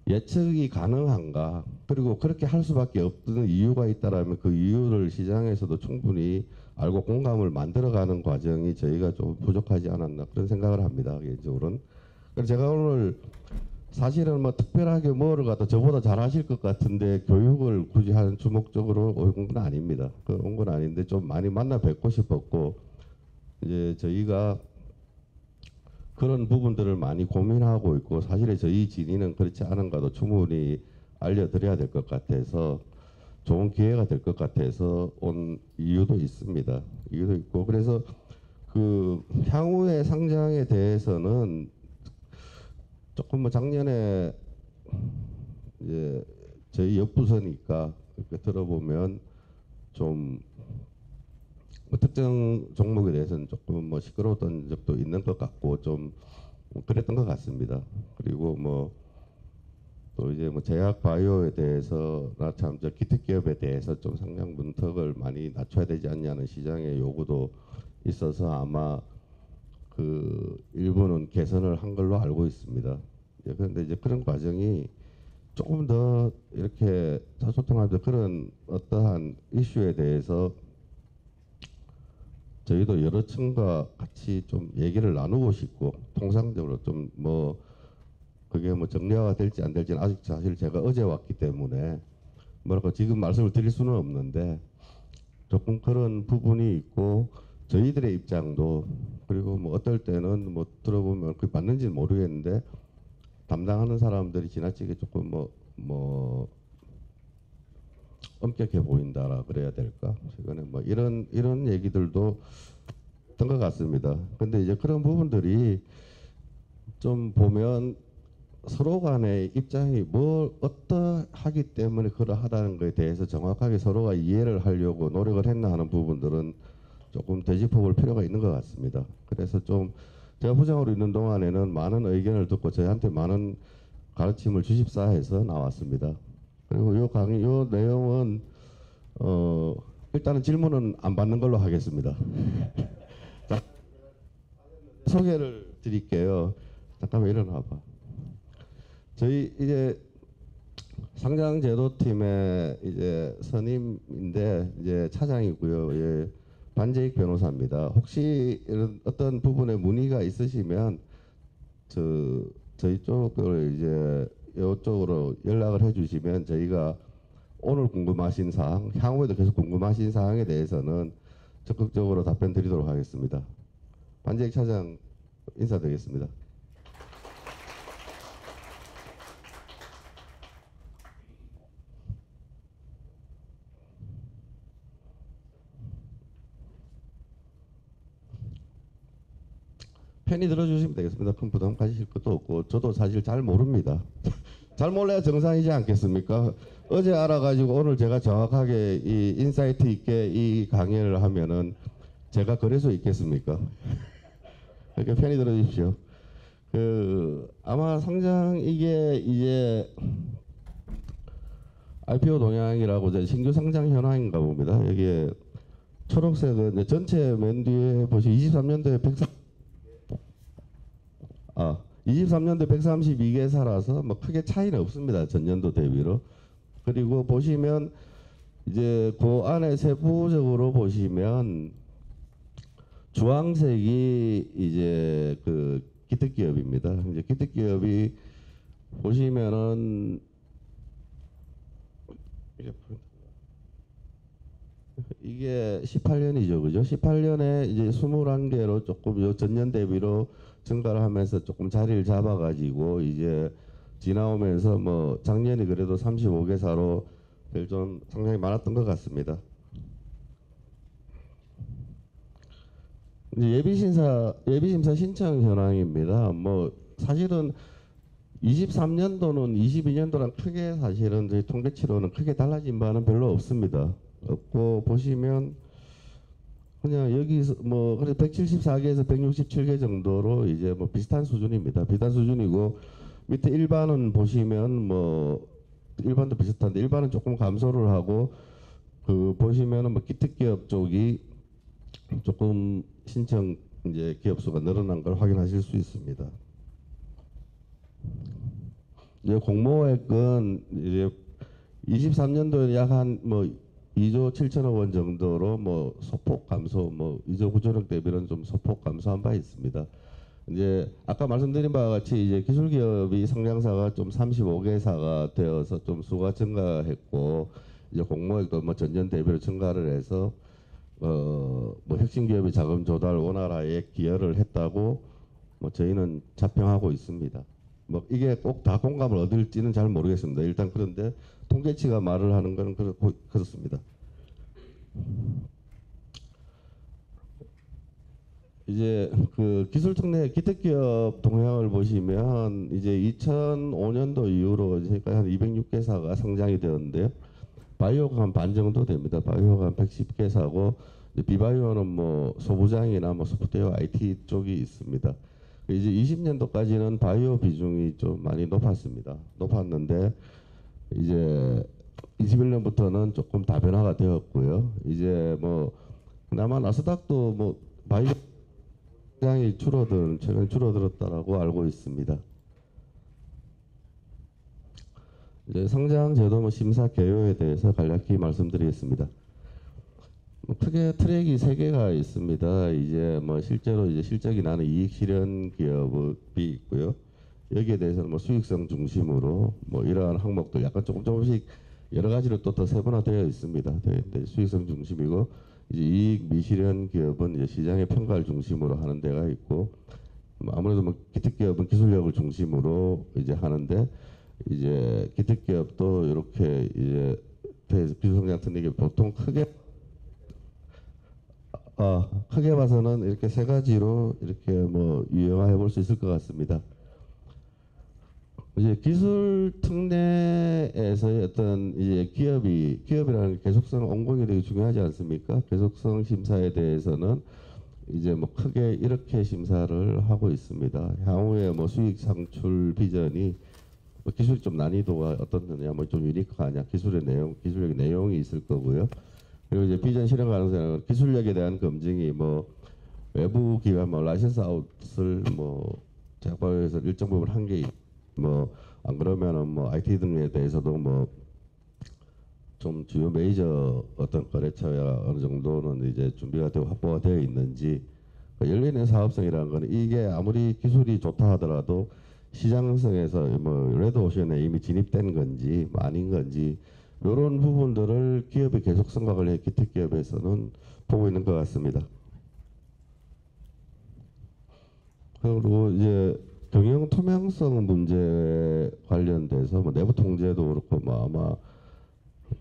예측이 가능한가, 그리고 그렇게 할 수밖에 없는 이유가 있다라면 그 이유를 시장에서도 충분히 알고 공감을 만들어가는 과정이 저희가 좀 부족하지 않았나, 그런 생각을 합니다, 개인적으로는. 그래서 제가 오늘 사실은 뭐 특별하게 뭐를 갖다 저보다 잘하실 것 같은데 교육을 굳이 하는 주목적으로 온 건 아닙니다. 온 건 아닌데 좀 많이 만나 뵙고 싶었고, 이제 저희가 그런 부분들을 많이 고민하고 있고, 사실은 저희 진위는 그렇지 않은가도 충분히 알려드려야 될 것 같아서, 좋은 기회가 될 것 같아서 온 이유도 있습니다. 이유도 있고, 그래서 그 향후의 상장에 대해서는 조금 뭐 작년에 이제 저희 옆부서니까 이렇게 들어보면 좀 뭐 특정 종목에 대해서는 조금 뭐 시끄러웠던 적도 있는 것 같고, 좀 그랬던 것 같습니다. 그리고 뭐 또 이제 뭐 제약 바이오에 대해서나 참 저 기특 기업에 대해서 좀 상장 문턱을 많이 낮춰야 되지 않냐는 시장의 요구도 있어서 아마 그 일부는 개선을 한 걸로 알고 있습니다. 그런데 이제 그런 과정이 조금 더 이렇게 소통하면서 그런 어떠한 이슈에 대해서 저희도 여러 층과 같이 좀 얘기를 나누고 싶고, 통상적으로 좀 뭐 그게 뭐 정리화가 될지 안 될지는 아직 사실 제가 어제 왔기 때문에 뭐랄까 지금 말씀을 드릴 수는 없는데 조금 그런 부분이 있고 저희들의 입장도 그리고 뭐 어떨 때는 뭐 들어보면 그게 맞는지는 모르겠는데 담당하는 사람들이 지나치게 조금 뭐 엄격해 보인다라 그래야 될까? 최근에 뭐 이런 얘기들도 있던 것 같습니다. 근데 이제 그런 부분들이 좀 보면 서로 간의 입장이 뭘 어떠하기 때문에 그러하다는 것에 대해서 정확하게 서로가 이해를 하려고 노력을 했나 하는 부분들은 조금 되짚어 볼 필요가 있는 것 같습니다. 그래서 좀 제가 부장으로 있는 동안에는 많은 의견을 듣고 저희한테 많은 가르침을 주십사 해서 나왔습니다. 그리고 요 내용은 일단은 질문은 안 받는 걸로 하겠습니다. 자, 소개를 드릴게요. 잠깐만 일어나봐. 저희 이제 상장제도팀의 이제 선임인데 이제 차장이고요. 예, 반재익 변호사입니다. 혹시 이런 어떤 부분에 문의가 있으시면 저희 쪽을 이제 이쪽으로 연락을 해주시면 저희가 오늘 궁금하신 사항, 향후에도 계속 궁금하신 사항에 대해서는 적극적으로 답변 드리도록 하겠습니다. 반재익 차장 인사드리겠습니다. 편히 들어주시면 되겠습니다. 큰 부담 가지실 것도 없고 저도 사실 잘 모릅니다. 잘 몰라야 정상이지 않겠습니까? 어제 알아가지고 오늘 제가 정확하게 이 인사이트 있게 이 강의를 하면은 제가 그래서 있겠습니까? 그러니까 편히 들어주십시오. 아마 상장 이게 이제 IPO 동향이라고 이제 신규 상장 현황인가 봅니다. 여기에 초록색은 이제 전체 맨 뒤에 보시 23년도에 23년도 132개사라서 뭐 크게 차이는 없습니다. 전년도 대비로. 그리고 보시면 이제 그 안에 세부적으로 보시면 주황색이 이제 그 기특기업입니다. 이제 기특기업이 보시면은 이게 18년이죠, 그죠? 18년에 이제 21개로 조금 요 전년 대비로 증가를 하면서 조금 자리를 잡아가지고 이제 지나오면서 뭐 작년이 그래도 35개사로 좀 상당히 많았던 것 같습니다. 이제 예비심사 신청 현황입니다. 뭐 사실은 23년도는 22년도랑 크게 사실은 저희 통계치로는 크게 달라진 바는 별로 없습니다. 없고 보시면 그냥 여기서 뭐 그래서 174개에서 167개 정도로 이제 뭐 비슷한 수준입니다. 비슷한 수준이고 밑에 일반은 보시면 뭐 일반도 비슷한데 일반은 조금 감소를 하고 그 보시면은 뭐 기특기업 쪽이 조금 신청 이제 기업 수가 늘어난 걸 확인하실 수 있습니다. 이제 공모액은 이제 23년도에 약 한 뭐 2조 7천억 원 정도로 뭐 소폭 감소, 뭐 2조 9천억 대비는 좀 소폭 감소한 바 있습니다. 이제 아까 말씀드린 바와 같이 이제 기술기업이 상장사가 좀 35개사가 되어서 좀 수가 증가했고 이제 공모액도 뭐 전년 대비로 증가를 해서 뭐 혁신기업의 자금 조달 원활화에 기여를 했다고 뭐 저희는 자평하고 있습니다. 뭐 이게 꼭 다 공감을 얻을지는 잘 모르겠습니다. 일단 그런데 통계치가 말을 하는 건 그렇습니다. 이제 그 기술특례 기특기업 동향을 보시면 이제 2005년도 이후로 저희가 한 206개사가 상장이 되었는데요. 바이오가 한 반 정도 됩니다. 바이오가 한 110개사고 비바이오는 뭐 소부장이나 뭐 소프트웨어 IT 쪽이 있습니다. 이제 20년도까지는 바이오 비중이 좀 많이 높았는데 이제 21년부터는 조금 다변화가 되었고요. 이제 뭐 그나마 나스닥도 뭐 바이오 시장이 최근 줄어들었다라고 알고 있습니다. 이제 상장 제도 뭐 심사 개요에 대해서 간략히 말씀드리겠습니다. 크게 트랙이 3개가 있습니다. 이제 뭐 실제로 이제 실적이 나는 이익 실현 기업이 있고요. 여기에 대해서는 뭐 수익성 중심으로 뭐 이러한 항목들 약간 조금씩 여러 가지로 또 더 세분화되어 있습니다. 수익성 중심이고 이제 이익 미실현 기업은 이제 시장의 평가를 중심으로 하는 데가 있고 뭐 아무래도 뭐 기특기업은 기술력을 중심으로 이제 하는데 이제 기특기업도 이렇게 이제 기술성장 특례기 보통 크게 봐서는 이렇게 세 가지로 이렇게 뭐 유형화해 볼 수 있을 것 같습니다. 이제 기술 특례에서의 어떤 이제 기업이라는 게 계속성 온공이 되게 중요하지 않습니까? 계속성 심사에 대해서는 이제 뭐 크게 이렇게 심사를 하고 있습니다. 향후에 뭐 수익 창출 비전이 뭐 기술이 좀 난이도가 어떻느냐, 뭐 좀 유니크하냐, 기술력의 내용이 있을 거고요. 그리고 이제 비전 실현 가능성은 기술력에 대한 검증이 뭐 외부 기관 뭐 라이센스 아웃을 뭐 제약바에서 일정 부분 한 게 뭐 안 그러면은 뭐 IT 등에 대해서도 뭐 좀 주요 메이저 어떤 거래처야 어느 정도는 이제 준비가 되고 확보가 되어 있는지 열리는 사업성이라는 거는 이게 아무리 기술이 좋다 하더라도 시장성에서 뭐 레드오션에 이미 진입된 건지 뭐 아닌 건지 이런 부분들을 기업의 계속성과 관련해 기특기업에서는 보고 있는 것 같습니다. 그리고 이제 경영 투명성 문제 관련돼서 뭐 내부 통제도 그렇고 뭐 아마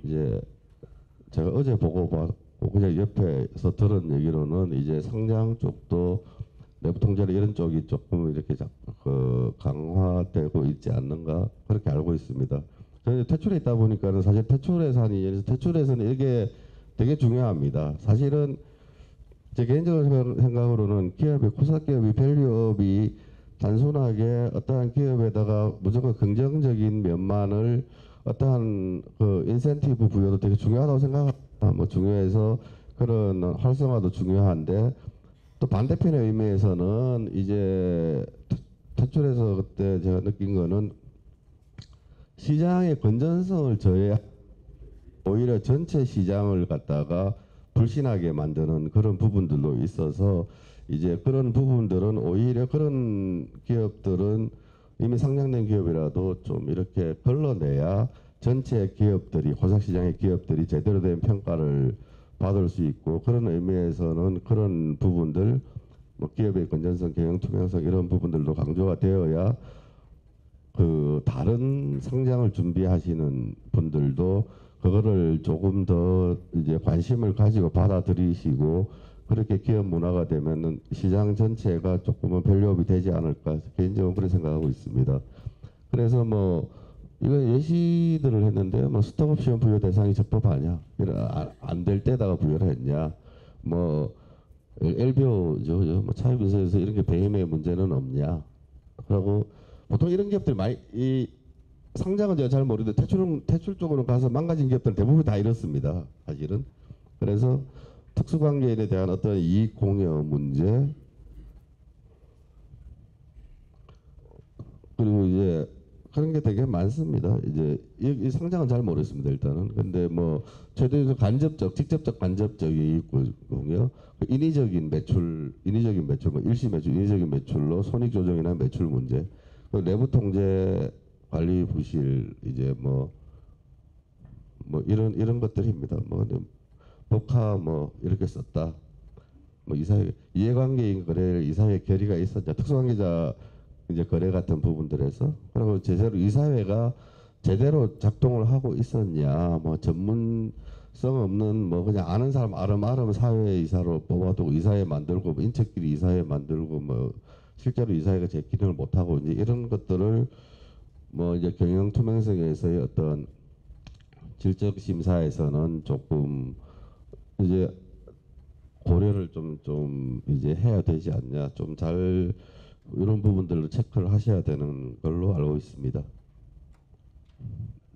이제 제가 어제 보고 그냥 옆에서 들은 얘기로는 이제 상장 쪽도 내부 통제나 이런 쪽이 조금 이렇게 강화되고 있지 않는가 그렇게 알고 있습니다. 저는 퇴출에 있다 보니까는 사실 퇴출에서는 이게 되게 중요합니다. 사실은 제 개인적인 생각으로는 코스닥 기업이 밸류업이 단순하게 어떠한 기업에다가 무조건 긍정적인 면만을 어떠한 그 인센티브 부여도 되게 중요하다고 생각합니다. 뭐 중요해서 그런 활성화도 중요한데 또 반대편의 의미에서는 이제 퇴출에서 그때 제가 느낀 거는 시장의 건전성을 오히려 전체 시장을 갖다가 불신하게 만드는 그런 부분들도 있어서 이제 그런 부분들은 오히려 그런 기업들은 이미 상장된 기업이라도 좀 이렇게 걸러내야 전체 기업들이 코스닥시장의 기업들이 제대로 된 평가를 받을 수 있고 그런 의미에서는 그런 부분들 뭐 기업의 건전성, 경영 투명성 이런 부분들도 강조가 되어야 그 다른 상장을 준비하시는 분들도 그거를 조금 더 이제 관심을 가지고 받아들이시고 그렇게 기업 문화가 되면은 시장 전체가 조금은 밸류업이 되지 않을까 개인적으로 그렇게 생각하고 있습니다. 그래서 뭐 이거 예시들을 했는데 뭐 스톡옵션 부여 대상이 적법하냐, 안 될 때다가 부여를 했냐, 뭐 LBO죠, 뭐 차입에서 이런 게 배임의 문제는 없냐, 그리고 보통 이런 기업들 많이 이 상장은 제가 잘 모르는데 퇴출 쪽으로 가서 망가진 기업들 대부분 다 이렇습니다. 사실은. 그래서 특수관계인에 대한 어떤 이익 공여 문제 그리고 이제 그런 게 되게 많습니다. 이제 이 상장은 잘 모르겠습니다. 일단은. 근데 뭐 최대에서 직접적 간접적 이익 공여, 인위적인 매출, 뭐 일시 매출, 인위적인 매출로 손익 조정이나 매출 문제, 내부 통제 관리 부실 이제 뭐 이런 것들입니다. 뭐 법카 뭐 이렇게 썼다. 뭐 이사회 이해관계인 거래를 이사회 결의가 있었냐, 특수관계자 이제 거래 같은 부분들에서 그리고 제대로 이사회가 제대로 작동을 하고 있었냐, 뭐 전문성 없는 뭐 그냥 아는 사람 아름아름 사회 이사로 뽑아두고 이사회 만들고 뭐 인척끼리 이사회 만들고 뭐 실제로 이사회가 제 기능을 못 하고 이제 이런 것들을 뭐 이제 경영 투명성에서의 어떤 질적 심사에서는 조금 이제 고려를 좀 이제 해야 되지 않냐, 좀 잘 이런 부분들로 체크를 하셔야 되는 걸로 알고 있습니다.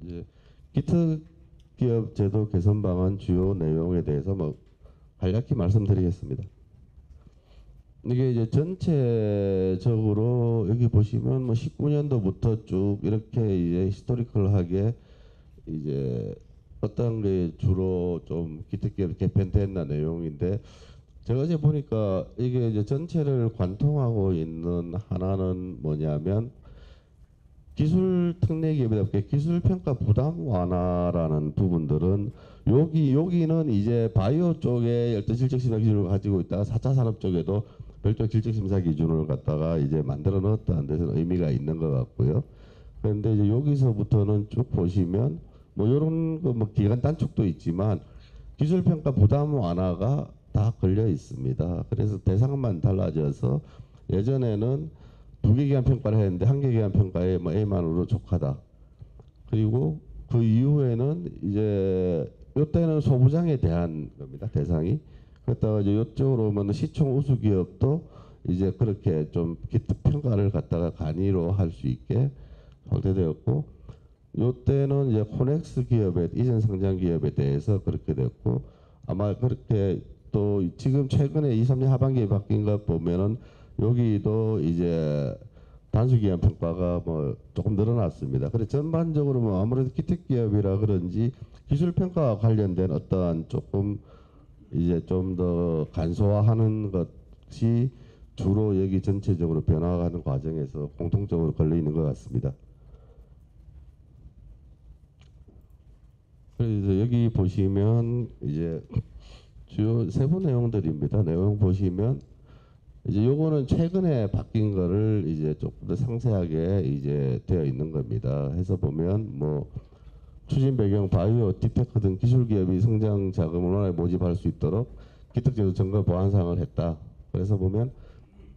이제 기특기업 제도 개선 방안 주요 내용에 대해서 뭐 간략히 말씀드리겠습니다. 이게 이제 전체적으로 여기 보시면 뭐 19년도부터 쭉 이렇게 이제 히스토리컬하게 이제 어떤 게 주로 좀 기특기업 개편됐나 내용인데 제가 어제 보니까 이게 이제 전체를 관통하고 있는 하나는 뭐냐면 기술 특례 기업이답게 기술 평가 부담 완화라는 부분들은 여기는 이제 바이오 쪽에 열대 질적 심사 기준을 가지고 있다가 4차 산업 쪽에도 별도 질적 심사 기준을 갖다가 이제 만들어 넣었다는 데서 의미가 있는 것 같고요. 그런데 이제 여기서부터는 쭉 보시면 뭐 이런 거 뭐 기간 단축도 있지만 기술 평가 부담 완화가 다 걸려 있습니다. 그래서 대상만 달라져서 예전에는 2개 기간 평가를 했는데 1개 기간 평가에 뭐 A만으로 족하다. 그리고 그 이후에는 이제 이때는 소부장에 대한 겁니다. 대상이. 그랬다가 이제 이쪽으로 오면 시총 우수 기업도 이제 그렇게 좀 기특 평가를 갖다가 간이로 할 수 있게 설계되었고, 이때는 이제 코넥스 기업의 이전 상장 기업에 대해서 그렇게 됐고, 아마 그렇게 또 지금 최근에 2, 3년 하반기에 바뀐 것 보면은 여기도 이제 단수기간 평가가 뭐 조금 늘어났습니다. 그래서 전반적으로 뭐 아무래도 기특 기업이라 그런지 기술 평가와 관련된 어떠한 조금 이제 좀 더 간소화하는 것이 주로 여기 전체적으로 변화하는 과정에서 공통적으로 걸려 있는 것 같습니다. 그래서 여기 보시면 이제 주요 세부 내용들입니다. 내용 보시면 이제 요거는 최근에 바뀐 거를 이제 조금 더 상세하게 이제 되어 있는 겁니다. 해서 보면 뭐 추진 배경 바이오, 딥테크 등 기술 기업이 성장 자금을 원활히 모집할 수 있도록 기특제도 점검 보완 사항을 했다. 그래서 보면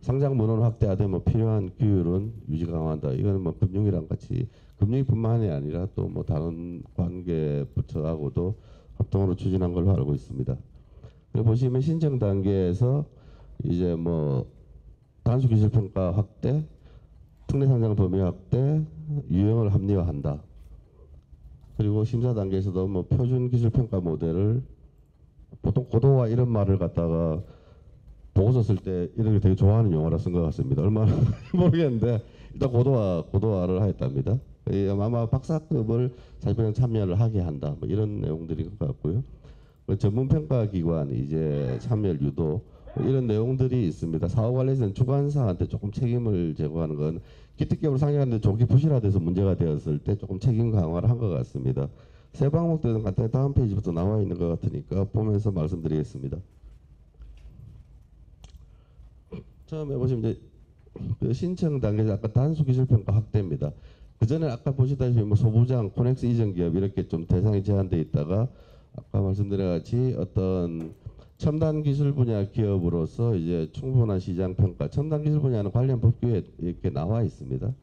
상장 문헌 확대하되 뭐 필요한 규율은 유지 강화한다. 이거는 뭐 금융이랑 같이 금융뿐만이 아니라 또 뭐 다른 관계 부처하고도 합동으로 추진한 걸로 알고 있습니다. 그리고 보시면 신청 단계에서 이제 뭐 단수 기술 평가 확대, 특례 상장 범위 확대, 유형을 합리화한다. 그리고 심사 단계에서도 뭐 표준 기술 평가 모델을 보통 고도화 이런 말을 갖다가 보고서 쓸 때 이런 게 되게 좋아하는 용어라 쓴 것 같습니다. 얼마나 모르겠는데 일단 고도화를 하였답니다. 아마 박사급을 사실상 참여를 하게 한다. 뭐 이런 내용들인 것 같고요. 전문 평가 기관 이제 참여 유도 뭐 이런 내용들이 있습니다. 사업 관련해서는 주관사한테 조금 책임을 제고하는 건 기특기업을 상장하는데 조기 부실화돼서 문제가 되었을 때 조금 책임 강화를 한 것 같습니다. 세 방목들은 간단히 다음 페이지부터 나와 있는 것 같으니까 보면서 말씀드리겠습니다. 처음에 보시면 이제 그 신청 단계에서 아까 단수 기술 평가 확대입니다. 그 전에 아까 보시다시피 뭐 소부장, 코넥스 이전 기업 이렇게 좀 대상이 제한돼 있다가 아까 말씀드린 같이 어떤 첨단 기술 분야 기업으로서 이제 충분한 시장 평가, 첨단 기술 분야는 관련 법규에 이렇게 나와 있습니다.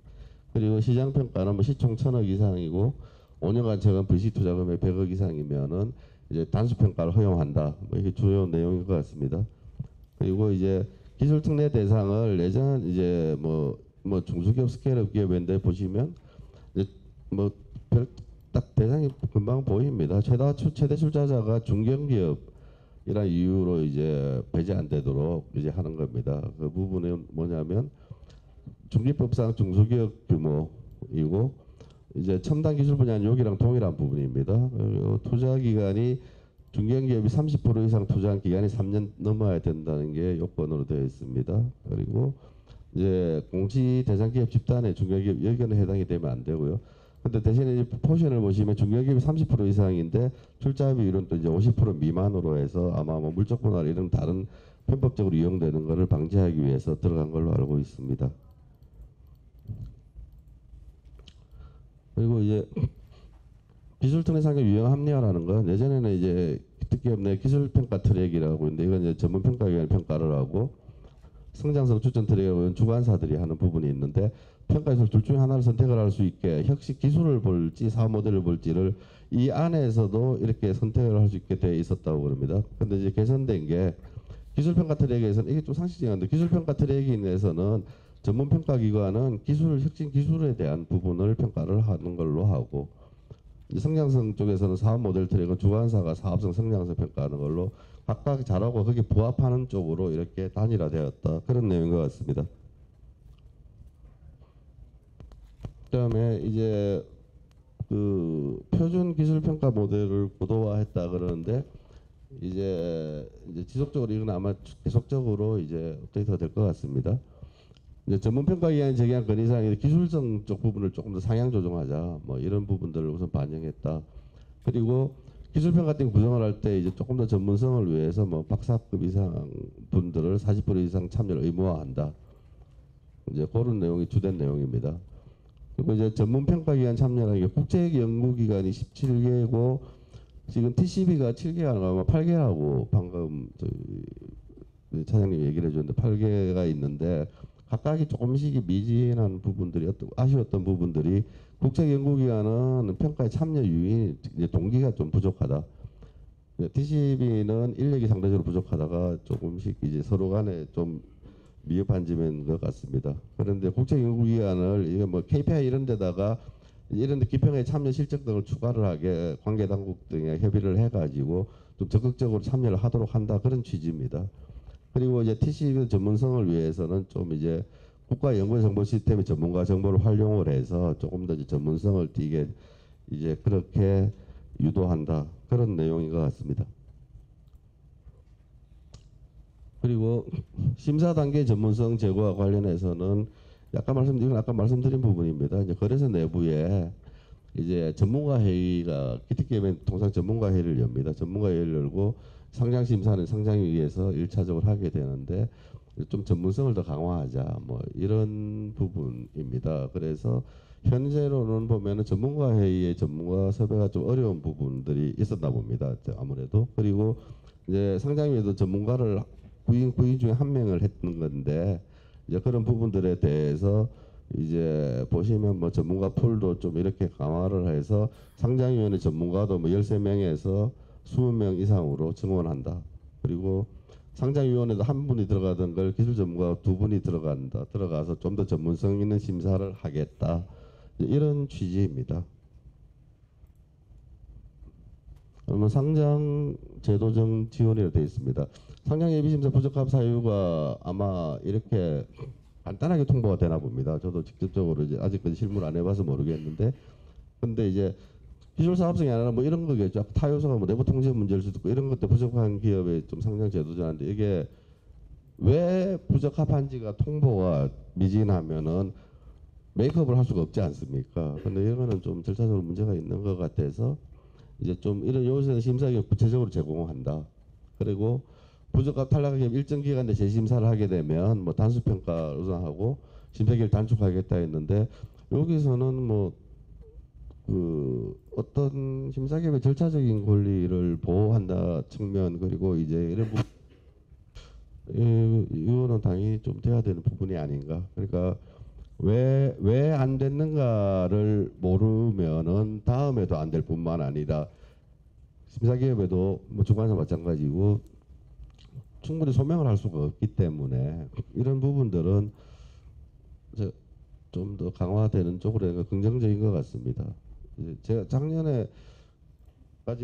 그리고 시장 평가는 뭐 시총 1,000억 이상이고 5년간 적은 VC 투자금액 100억 이상이면은 이제 단수 평가를 허용한다. 뭐 이게 주요 내용인 것 같습니다. 그리고 이제 기술 특례 대상을 예전 이제 뭐 중소기업 스케일업 기업인데 보시면 이제 뭐 딱 대상이 금방 보입니다. 최대 출자자가 중견기업이란 이유로 이제 배제 안 되도록 이제 하는 겁니다. 그 부분은 뭐냐면 중기법상 중소기업 규모이고 이제 첨단 기술 분야는 여기랑 동일한 부분입니다. 투자 기간이 중견기업이 30% 이상 투자한 기간이 3년 넘어야 된다는 게 요건으로 되어 있습니다. 그리고 이제 공시 대상 기업 집단의 중견기업 여기는 해당이 되면 안 되고요. 근데 대신에 이제 포션을 보시면 중견기업이 30% 이상인데 출자 비율은 또 이제 50% 미만으로 해서 아마 뭐 물적 분할 이런 다른 편법적으로 이용되는 것을 방지하기 위해서 들어간 걸로 알고 있습니다. 그리고 이제 기술 특례 상장 유형 합리화라는 건 예전에는 이제 기특기업 내 기술 평가 트랙이라고 있는데 이건 이제 전문 평가기관이 평가를 하고 성장성 추천 트랙은 주관사들이 하는 부분이 있는데 평가에서 둘 중에 하나를 선택을 할 수 있게 혁신 기술을 볼지 사업 모델을 볼지를 이 안에서도 이렇게 선택을 할 수 있게 되어 있었다고 그럽니다. 근데 이제 개선된 게 기술 평가 트랙에서는 이게 좀 상식적인데 기술 평가 트랙에 내에서는 전문 평가 기관은 혁신 기술에 대한 부분을 평가를 하는 걸로 하고 성장성 쪽에서는 사업 모델 트랙은 주관사가 사업성 성장성 평가하는 걸로 각각 잘하고 거기에 부합하는 쪽으로 이렇게 단일화되었다. 그런 내용인 것 같습니다. 그다음에 이제 그 표준 기술 평가 모델을 고도화했다 그러는데 이제 지속적으로 이건 아마 계속적으로 이제 업데이트가 될 것 같습니다. 이제 전문평가기관이 제기한 건의사항에 기술성 쪽 부분을 조금 더 상향 조정하자, 뭐 이런 부분들을 우선 반영했다. 그리고 기술평가 같은 거 구성을 할 때 이제 조금 더 전문성을 위해서 뭐 박사급 이상 분들을 40% 이상 참여를 의무화한다. 이제 그런 내용이 주된 내용입니다. 그리고 이제 전문평가기관 참여라는 게 국제연구기관이 17개고 지금 TCB가 7개가 아니라 8개라고 방금 저희 차장님 얘기를 해줬는데 8개가 있는데 각각이 조금씩 미진한 부분들이 아쉬웠던 부분들이 국제연구기관은 평가에 참여 유인 이제 동기가 좀 부족하다. TCB는 인력이 상대적으로 부족하다가 조금씩 이제 서로 간에 좀 미흡한 점인 것 같습니다. 그런데 국제연구기관을 이게 뭐 KPI 이런 데다가 이런 데 기평에 참여 실적 등을 추가를 하게 관계 당국 등에 협의를 해가지고 좀 적극적으로 참여를 하도록 한다 그런 취지입니다. 그리고 이제 TCB 전문성을 위해서는 좀 이제 국가연구정보 시스템의 전문가 정보를 활용을 해서 조금 더 이제 전문성을 띠게 이제 그렇게 유도한다 그런 내용인 것 같습니다. 그리고 심사 단계 전문성 제고와 관련해서는 이건 아까 말씀드린 부분입니다. 이제 거래소 내부에 이제 전문가 회의가 기특기업은 통상 전문가 회의를 엽니다. 전문가 회의를 열고 상장 심사는 상장위에서 1차적으로 하게 되는데 좀 전문성을 더 강화하자 뭐 이런 부분입니다. 그래서 현재로는 보면은 전문가 회의의 전문가 섭외가 좀 어려운 부분들이 있었나 봅니다. 아무래도 그리고 이제 상장위에도 전문가를 구인 중에 한 명을 했는 건데 이제 그런 부분들에 대해서 이제 보시면 뭐 전문가 풀도 좀 이렇게 강화를 해서 상장위원회 전문가도 뭐 13명에서 20명 이상으로 증원한다. 그리고 상장위원회도 한 분이 들어가던 걸 기술 전문가 2분이 들어가서 좀 더 전문성 있는 심사를 하겠다. 이런 취지입니다. 그러면 상장 제도정 지원이라 되어 있습니다. 상장 예비심사 부적합 사유가 아마 이렇게 간단하게 통보가 되나 봅니다. 저도 직접적으로 이제 아직까지 실무를 안 해봐서 모르겠는데, 근데 이제 기술 사업성이 아니라 뭐 이런 거겠죠. 타요소가 뭐 내부 통제 문제일 수도 있고 이런 것들 부적합한 기업의 좀 상장 제도전인데 이게 왜 부적합한지가 통보가 미진하면은 메이크업을 할 수가 없지 않습니까? 근데 이거는 좀 절차적으로 문제가 있는 것 같아서 이제 좀 이런 요소에는 심사기관 구체적으로 제공한다. 그리고 부적합 탈락한 기업 일정 기간 내 재심사를 하게 되면 뭐 단수평가 우선하고 심사기를 단축하겠다 했는데 여기서는 뭐 그 어떤 심사기업의 절차적인 권리를 보호한다 측면 그리고 이제 이런 이거는 당연히 좀 돼야 되는 부분이 아닌가. 그러니까 왜 안 됐는가를 모르면은 다음에도 안 될 뿐만 아니라 심사기업에도 뭐 주관사 마찬가지고 충분히 소명을 할 수가 없기 때문에 이런 부분들은 좀 더 강화되는 쪽으로 긍정적인 것 같습니다. 제가 작년에까지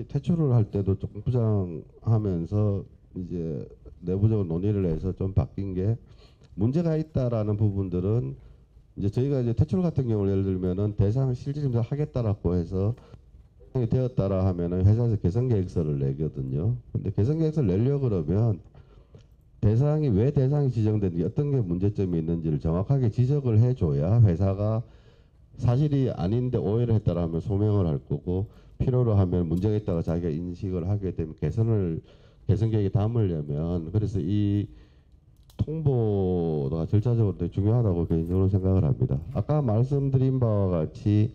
퇴출을 할 때도 조금 부장하면서 이제 내부적으로 논의를 해서 좀 바뀐 게 문제가 있다라는 부분들은 이제 저희가 이제 퇴출 같은 경우를 예를 들면은 대상 실질 심사 하겠다라고 해서 되었다라 하면은 회사에서 개선 계획서를 내거든요. 근데 개선 계획서를 내려 그러면 대상이 왜 대상이 지정됐는지 어떤 게 문제점이 있는지를 정확하게 지적을 해줘야 회사가 사실이 아닌데 오해를 했다라 하면 소명을 할 거고 필요로 하면 문제가 있다고 자기가 인식을 하게 되면 개선 계획에 담으려면 그래서 이 통보가 절차적으로 되게 중요하다고 개인적으로 생각을 합니다. 아까 말씀드린 바와 같이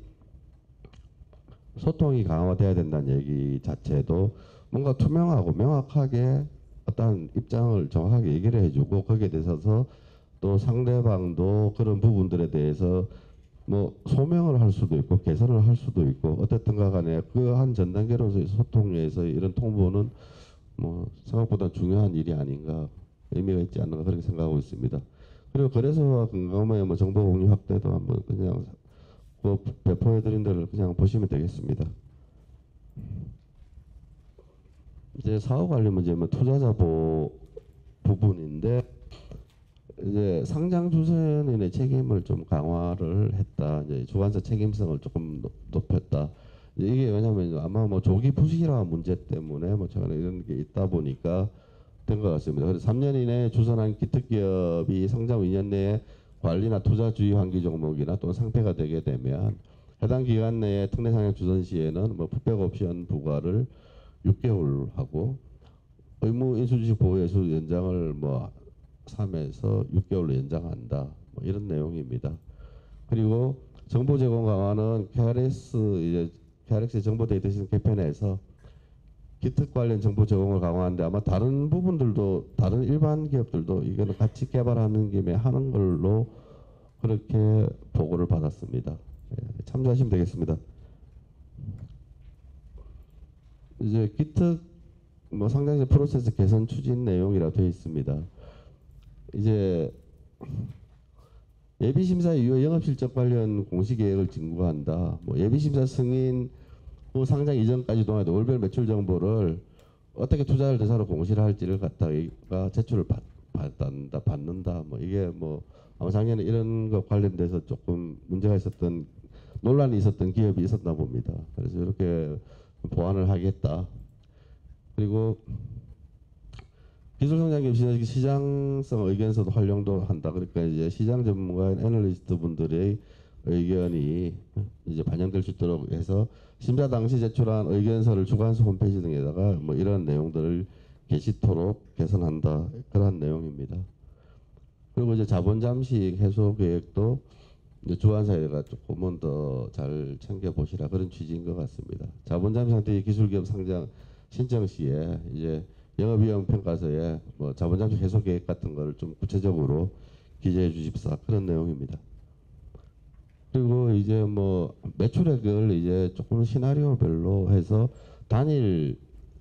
소통이 강화돼야 된다는 얘기 자체도 뭔가 투명하고 명확하게 어떤 입장을 정확하게 얘기를 해주고 거기에 대해서 또 상대방도 그런 부분들에 대해서 뭐 소명을 할 수도 있고 개선을 할 수도 있고 어쨌든가 간에 그 한 전 단계로서의 소통에서 이런 통보는 뭐 생각보다 중요한 일이 아닌가 의미가 있지 않는가 그렇게 생각하고 있습니다. 그리고 거래소와 금감원의 뭐 정보 공유 확대도 한번 그냥 그 배포해드린 데를 그냥 보시면 되겠습니다. 이제 사후 관리 문제 뭐 투자자 보호 부분인데 이제 상장 주선인의 책임을 좀 강화를 했다. 이제 주관사 책임성을 조금 높였다. 이게 왜냐하면 아마 뭐 조기 부실화 문제 때문에 뭐 최근에 이런 게 있다 보니까 된 것 같습니다. 그래서 3년 이내에 주선한 기특기업이 상장 2년 내에 관리나 투자 주의 환기 종목이나 또는 상폐가 되게 되면 해당 기간 내에 특례 상향 주선 시에는 뭐 풋백 옵션 부과를 6개월 하고 의무 인수주식 보호 예수 연장을 뭐 3에서 6개월로 연장한다. 뭐 이런 내용입니다. 그리고 정보 제공 강화는 KRX의 정보 데이터 시스템 개편에서 기특 관련 정보 제공을 강화하는데 아마 다른 부분들도 다른 일반 기업들도 이거는 같이 개발하는 김에 하는 걸로 그렇게 보고를 받았습니다. 예, 참조하시면 되겠습니다. 이제 기특 뭐 상장시 프로세스 개선 추진 내용이라 되어 있습니다. 이제 예비심사 이후 영업실적 관련 공시계획을 진구한다. 뭐 예비심사 승인 후 상장 이전까지 동안에 월별 매출 정보를 어떻게 투자를 대상으로 공시를 할지를 갖다가 제출을 받는다. 뭐 이게 뭐 아마 작년에 이런 것 관련돼서 조금 문제가 있었던 논란이 있었던 기업이 있었나 봅니다. 그래서 이렇게 보완을 하겠다. 그리고 기술성장기업 시장성 의견서도 활용도 한다. 그러니까 이제 시장 전문가인 애널리스트 분들의 의견이 이제 반영될 수 있도록 해서 심사 당시 제출한 의견서를 주관서 홈페이지 등에다가 뭐 이런 내용들을 게시토록 개선한다. 그런 내용입니다. 그리고 이제 자본 잠식 해소 계획도 이제 주관사회가 조금은 더 잘 챙겨 보시라 그런 취지인 것 같습니다. 자본 잠식 상태의 기술기업 상장 신청 시에 이제 영업위험 평가서에 뭐 자본 잠식 해소 계획 같은 거를 좀 구체적으로 기재해 주십사 그런 내용입니다. 그리고 이제 뭐 매출액을 이제 조금 시나리오별로 해서 단일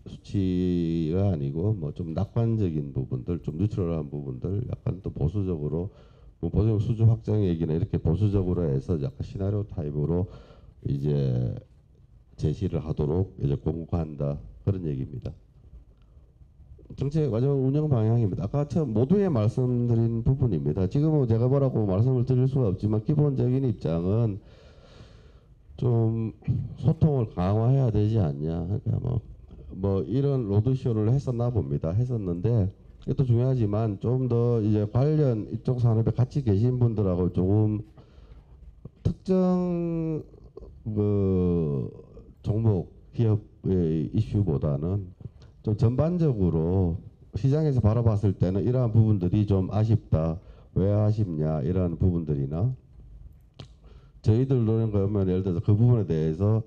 수치가 아니고 뭐 좀 낙관적인 부분들, 좀 뉴트럴한 부분들, 약간 또 보수적으로 뭐 보수 수주 확장 얘기나 이렇게 보수적으로 해서 약간 시나리오 타입으로 이제 제시를 하도록 이제 공고한다 그런 얘기입니다. 정책 마지막 운영 방향입니다. 아까 처음 모두에 말씀드린 부분입니다. 지금은 제가 뭐라고 말씀을 드릴 수가 없지만 기본적인 입장은 좀 소통을 강화해야 되지 않냐. 그러니까 뭐 이런 로드쇼를 했었나 봅니다. 했었는데 이것도 중요하지만 좀 더 이제 관련 이쪽 산업에 같이 계신 분들하고 조금 특정 그 종목 기업의 이슈보다는 좀 전반적으로 시장에서 바라봤을 때는 이러한 부분들이 좀 아쉽다. 왜 아쉽냐 이러한 부분들이나 저희들로는 그러면 예를 들어서 그 부분에 대해서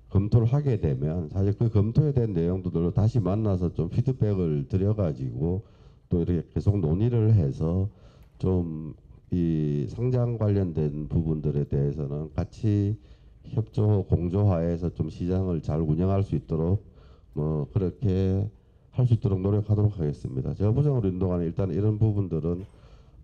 검토를 하게 되면 사실 그 검토에 대한 내용들로 다시 만나서 좀 피드백을 드려가지고 또 이렇게 계속 논의를 해서 좀 이 상장 관련된 부분들에 대해서는 같이 협조 공조하에서 좀 시장을 잘 운영할 수 있도록 뭐 그렇게 할 수 있도록 노력하도록 하겠습니다. 제가 부장으로 인도하는 일단 이런 부분들은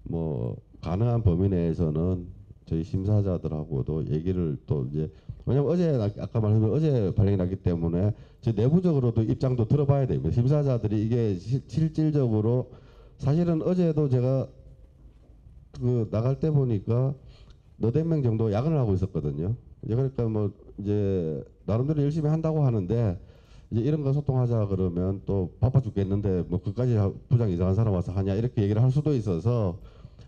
뭐 가능한 범위 내에서는 저희 심사자들하고도 얘기를 또 이제 왜냐면 어제 아까 말씀드린 어제 발령이 났기 때문에 저 내부적으로도 입장도 들어봐야 됩니다. 심사자들이 이게 실질적으로 사실은 어제도 제가 그 나갈 때 보니까 너댓 명 정도 야근을 하고 있었거든요. 그러니까 뭐 이제 나름대로 열심히 한다고 하는데 이제 이런 거 소통하자 그러면 또 바빠 죽겠는데 뭐 그까지 부장 이상한 사람 와서 하냐 이렇게 얘기를 할 수도 있어서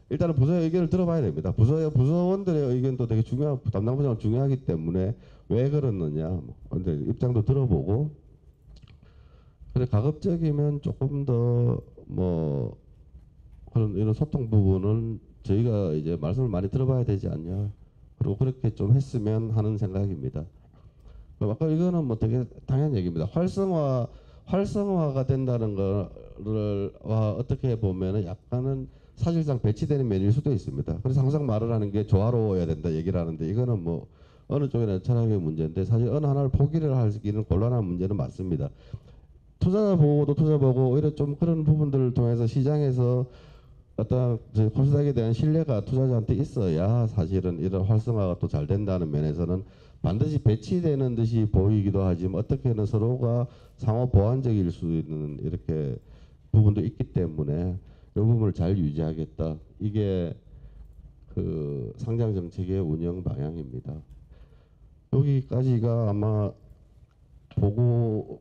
일단은 부서의 의견을 들어봐야 됩니다. 부서원들의 의견도 되게 담당 부장은 중요하기 때문에 왜 그러느냐 근데 입장도 들어보고 근데 가급적이면 조금 더 뭐 그런 이런 소통 부분은 저희가 이제 말씀을 많이 들어봐야 되지 않냐 그리고 그렇게 좀 했으면 하는 생각입니다. 아까 이거는 뭐 되게 당연한 얘기입니다. 활성화가 된다는 거를 어떻게 보면은 약간은 사실상 배치되는 면일 수도 있습니다. 그래서 항상 말을 하는 게 조화로워야 된다 얘기를 하는데 이거는 뭐 어느 쪽이나 철학의 문제인데 사실 어느 하나를 포기를 하기는 곤란한 문제는 맞습니다. 투자자 보고도 투자보고 오히려 좀 그런 부분들을 통해서 시장에서 어떤 코스닥에 대한 신뢰가 투자자한테 있어야 사실은 이런 활성화가 또 잘 된다는 면에서는 반드시 배치되는 듯이 보이기도 하지만 어떻게는 서로가 상호 보완적일 수 있는 이렇게 부분도 있기 때문에 이 부분을 잘 유지하겠다. 이게 그 상장 정책의 운영 방향입니다. 여기까지가 아마 보고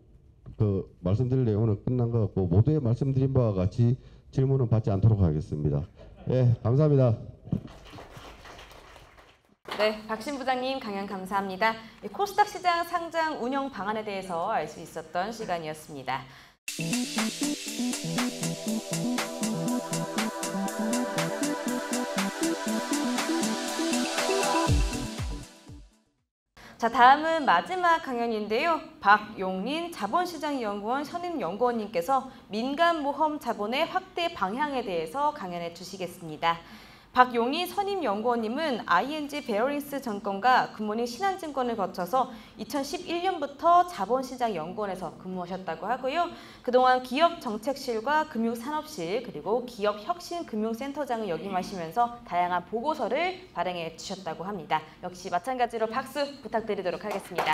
그 말씀드릴 내용은 끝난 것 같고 모두의 말씀드린 바와 같이 질문은 받지 않도록 하겠습니다. 예, 감사합니다. 네, 박신 부장님 강연 감사합니다. 코스닥 시장 상장 운영 방안에 대해서 알 수 있었던 시간이었습니다. 자, 다음은 마지막 강연인데요. 박용린 자본시장연구원 선임연구원님께서 민간모험 자본의 확대 방향에 대해서 강연해 주시겠습니다. 박용희 선임연구원님은 ING 베어링스 증권과 굿모닝 신한증권을 거쳐서 2011년부터 자본시장연구원에서 근무하셨다고 하고요. 그동안 기업정책실과 금융산업실 그리고 기업혁신금융센터장을 역임하시면서 다양한 보고서를 발행해 주셨다고 합니다. 역시 마찬가지로 박수 부탁드리도록 하겠습니다.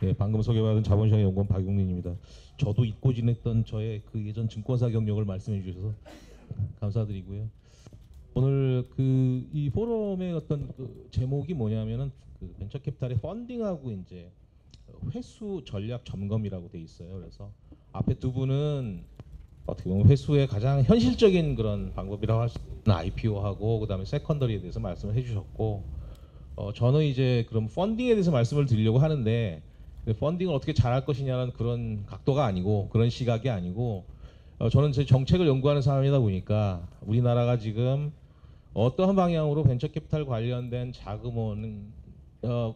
네, 방금 소개받은 자본시장연구원 박용린입니다. 저도 잊고 지냈던 저의 그 예전 증권사 경력을 말씀해 주셔서 감사드리고요. 오늘 이 포럼의 어떤 제목이 뭐냐면은 벤처캐피탈의 펀딩하고 이제 회수 전략 점검이라고 돼 있어요. 그래서 앞에 두 분은 어떻게 보면 회수의 가장 현실적인 그런 방법이라고 할 수 있는 IPO하고 그다음에 세컨더리에 대해서 말씀을 해주셨고, 저는 이제 그럼 펀딩에 대해서 말씀을 드리려고 하는데 펀딩을 어떻게 잘할 것이냐는 그런 각도가 아니고 그런 시각이 아니고. 저는 제 정책을 연구하는 사람이다 보니까 우리나라가 지금 어떠한 방향으로 벤처캐피탈 관련된 자금원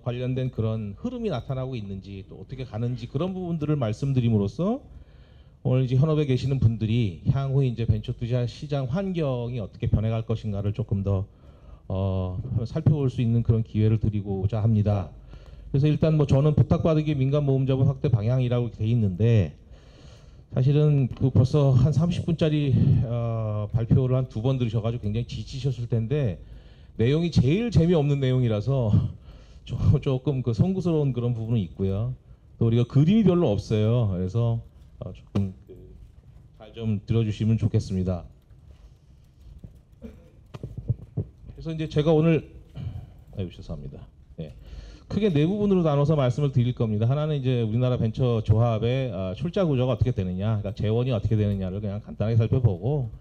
관련된 그런 흐름이 나타나고 있는지 또 어떻게 가는지 그런 부분들을 말씀드림으로써 오늘 이제 현업에 계시는 분들이 향후 이제 벤처 투자 시장 환경이 어떻게 변해갈 것인가를 조금 더 살펴볼 수 있는 그런 기회를 드리고자 합니다. 그래서 일단 뭐 저는 부탁받은 게 민간 모금 자본 확대 방향이라고 돼 있는데. 사실은 벌써 한 30분짜리 발표를 한 2번 들으셔가지고 굉장히 지치셨을 텐데 내용이 제일 재미없는 내용이라서 조금 송구스러운 그런 부분은 있고요. 또 우리가 그림이 별로 없어요. 그래서 조금 잘 좀 들어주시면 좋겠습니다. 그래서 이제 제가 오늘 죄송합니다. 네. 크게 네 부분으로 나눠서 말씀을 드릴 겁니다. 하나는 이제 우리나라 벤처 조합의 출자 구조가 어떻게 되느냐, 그러니까 재원이 어떻게 되느냐를 그냥 간단하게 살펴보고,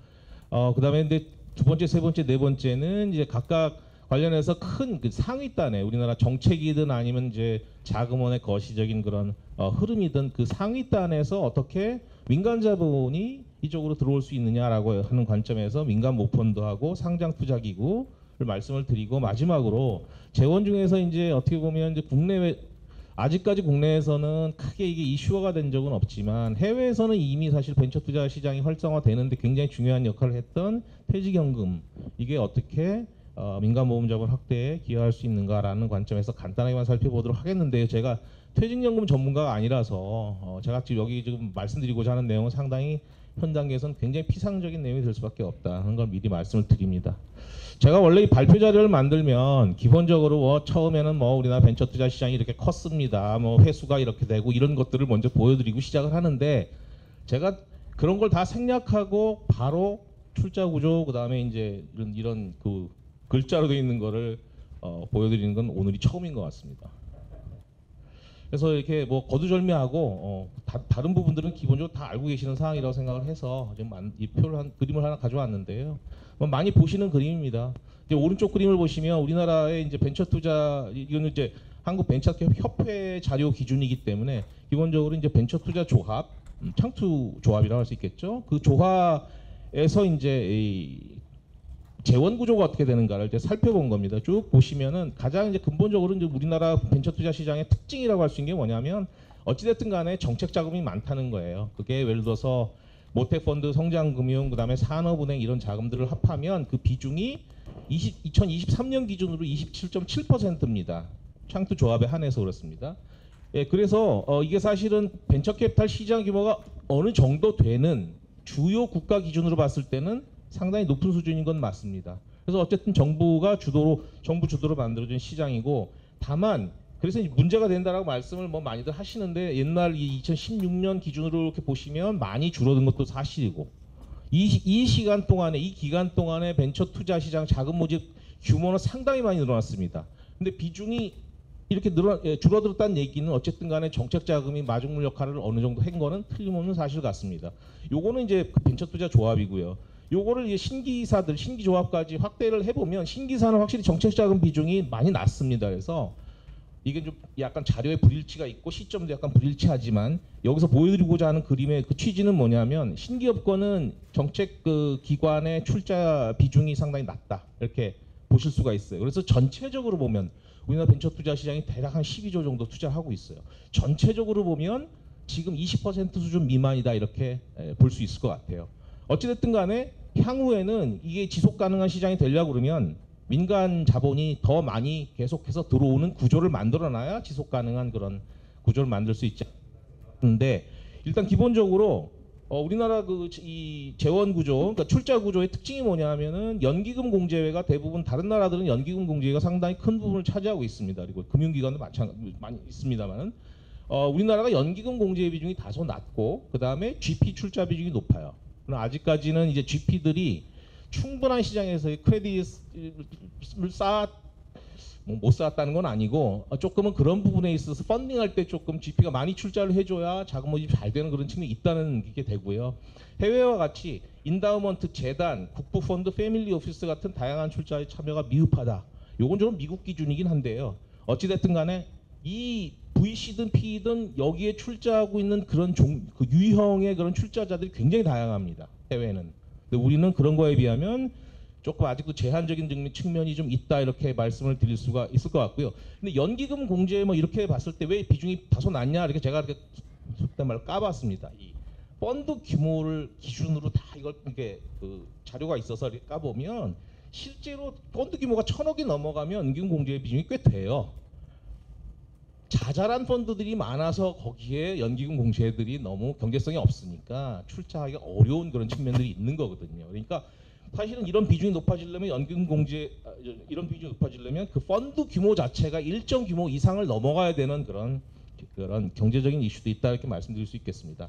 그다음에 이제 두 번째, 세 번째, 네 번째는 이제 각각 관련해서 큰 상위단에 우리나라 정책이든 아니면 이제 자금원의 거시적인 그런 흐름이든 그 상위단에서 어떻게 민간 자본이 이쪽으로 들어올 수 있느냐라고 하는 관점에서 민간 모펀드하고 상장 투자기구 말씀을 드리고, 마지막으로 재원 중에서 이제 어떻게 보면 이제 국내외 아직까지 국내에서는 크게 이게 이슈화가 된 적은 없지만 해외에서는 이미 사실 벤처 투자 시장이 활성화되는데 굉장히 중요한 역할을 했던 퇴직연금, 이게 어떻게 민간 모금 자본 확대에 기여할 수 있는가라는 관점에서 간단하게만 살펴보도록 하겠는데요. 제가 퇴직연금 전문가가 아니라서 제가 지금 여기 지금 말씀드리고자 하는 내용은 상당히 현 단계에서는 굉장히 피상적인 내용이 될 수밖에 없다는 걸 미리 말씀을 드립니다. 제가 원래 이 발표 자료를 만들면 기본적으로 처음에는 우리나라 벤처 투자 시장이 이렇게 컸습니다. 회수가 이렇게 되고 이런 것들을 먼저 보여드리고 시작을 하는데, 제가 그런 걸 다 생략하고 바로 출자 구조 그다음에 이제 이런 그 글자로 되어 있는 거를 보여드리는 건 오늘이 처음인 것 같습니다. 그래서 이렇게 거두절미하고 다른 부분들은 기본적으로 다 알고 계시는 사항이라고 생각을 해서 지금 이 그림을 하나 가져왔는데요. 많이 보시는 그림입니다. 이제 오른쪽 그림을 보시면 우리나라의 이제 벤처 투자, 이거는 이제 한국 벤처협회 자료 기준이기 때문에 기본적으로 이제 벤처 투자 조합, 창투 조합이라고 할 수 있겠죠. 그 조합에서 이제 이 재원 구조가 어떻게 되는가를 이제 살펴본 겁니다. 쭉 보시면은 가장 이제 근본적으로 이제 우리나라 벤처 투자 시장의 특징이라고 할 수 있는 게 뭐냐면 어찌됐든 간에 정책 자금이 많다는 거예요. 그게 예를 들어서 모태펀드, 성장금융, 그다음에 산업은행 이런 자금들을 합하면 그 비중이 2023년 기준으로 27.7%입니다. 창투 조합에 한해서 그렇습니다. 예, 그래서 이게 사실은 벤처캐피탈 시장 규모가 어느 정도 되는 주요 국가 기준으로 봤을 때는 상당히 높은 수준인 건 맞습니다. 그래서 어쨌든 정부 주도로 만들어진 시장이고, 다만 그래서 문제가 된다라고 말씀을 많이들 하시는데, 옛날 2016년 기준으로 이렇게 보시면 많이 줄어든 것도 사실이고, 이 기간 동안에 벤처 투자 시장 자금 모집 규모는 상당히 많이 늘어났습니다. 근데 비중이 이렇게 줄어들었다는 얘기는 어쨌든 간에 정책 자금이 마중물 역할을 어느 정도 한 거는 틀림없는 사실 같습니다. 요거는 이제 벤처 투자 조합이고요. 요거를 이제 신기사들, 신기조합까지 확대를 해보면 신기사는 확실히 정책자금 비중이 많이 낮습니다. 그래서 이게 좀 약간 자료에 불일치가 있고 시점도 약간 불일치하지만 여기서 보여드리고자 하는 그림의 그 취지는 뭐냐면 신기업권은 정책 그 기관의 출자 비중이 상당히 낮다 이렇게 보실 수가 있어요. 그래서 전체적으로 보면 우리나라 벤처 투자 시장이 대략 한 12조 정도 투자를 하고 있어요. 전체적으로 보면 지금 20% 수준 미만이다 이렇게 볼 수 있을 것 같아요. 어찌됐든 간에 향후에는 이게 지속 가능한 시장이 되려고 그러면 민간 자본이 더 많이 계속해서 들어오는 구조를 만들어놔야 지속 가능한 그런 구조를 만들 수 있지 않는데 일단 기본적으로 우리나라 이 재원 구조, 그러니까 출자 구조의 특징이 뭐냐면은 연기금 공제회가 대부분 다른 나라들은 연기금 공제회가 상당히 큰 부분을 차지하고 있습니다. 그리고 금융기관도 많이 있습니다만은 우리나라가 연기금 공제 비중이 다소 낮고 그 다음에 GP 출자 비중이 높아요. 그럼 아직까지는 이제 GP들이 충분한 시장에서의 크레딧을 못 쌓았다는 건 아니고 조금은 그런 부분에 있어서 펀딩할 때 조금 GP가 많이 출자를 해줘야 자금 모집이 잘 되는 그런 측면이 있다는 게 되고요. 해외와 같이 인다우먼트, 재단, 국부펀드, 패밀리 오피스 같은 다양한 출자에 참여가 미흡하다. 요건 좀 미국 기준이긴 한데요. 어찌됐든 간에 이 VC든 PE든 여기에 출자하고 있는 그런 그 유형의 그런 출자자들이 굉장히 다양합니다. 해외는. 근데 우리는 그런 거에 비하면 조금 아직도 제한적인 측면이 좀 있다 이렇게 말씀을 드릴 수가 있을 것 같고요. 근데 연기금 공제 뭐 이렇게 봤을 때 왜 비중이 다소 낮냐 이렇게 제가 이렇게 속된 말로 까봤습니다. 이 펀드 규모를 기준으로 다 이걸 이게 그 자료가 있어서 이렇게 까보면 실제로 펀드 규모가 1,000억이 넘어가면 연기금 공제의 비중이 꽤 돼요. 자잘한 펀드들이 많아서 거기에 연기금 공제들이 너무 경제성이 없으니까 출자하기 어려운 그런 측면들이 있는 거거든요. 그러니까 사실은 이런 비중이 높아지려면 연기금 공제 이런 비중이 높아지려면 그 펀드 규모 자체가 일정 규모 이상을 넘어가야 되는 그런 경제적인 이슈도 있다 이렇게 말씀드릴 수 있겠습니다.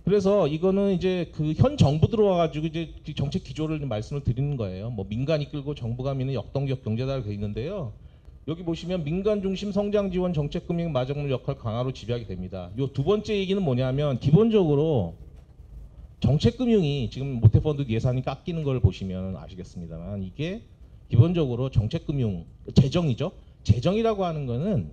그래서 이거는 이제 그 현 정부 들어와가지고 이제 정책 기조를 말씀을 드리는 거예요. 뭐 민간이 끌고 정부가 미는 역동적 경제다라고 되어 있는데요. 여기 보시면 민간 중심 성장 지원 정책 금융 마정물 역할 강화로 집약이 됩니다. 요 두 번째 얘기는 뭐냐면 기본적으로 정책 금융이 지금 모태펀드 예산이 깎이는 걸 보시면 아시겠습니다만 이게 기본적으로 정책 금융 재정이죠. 재정이라고 하는 거는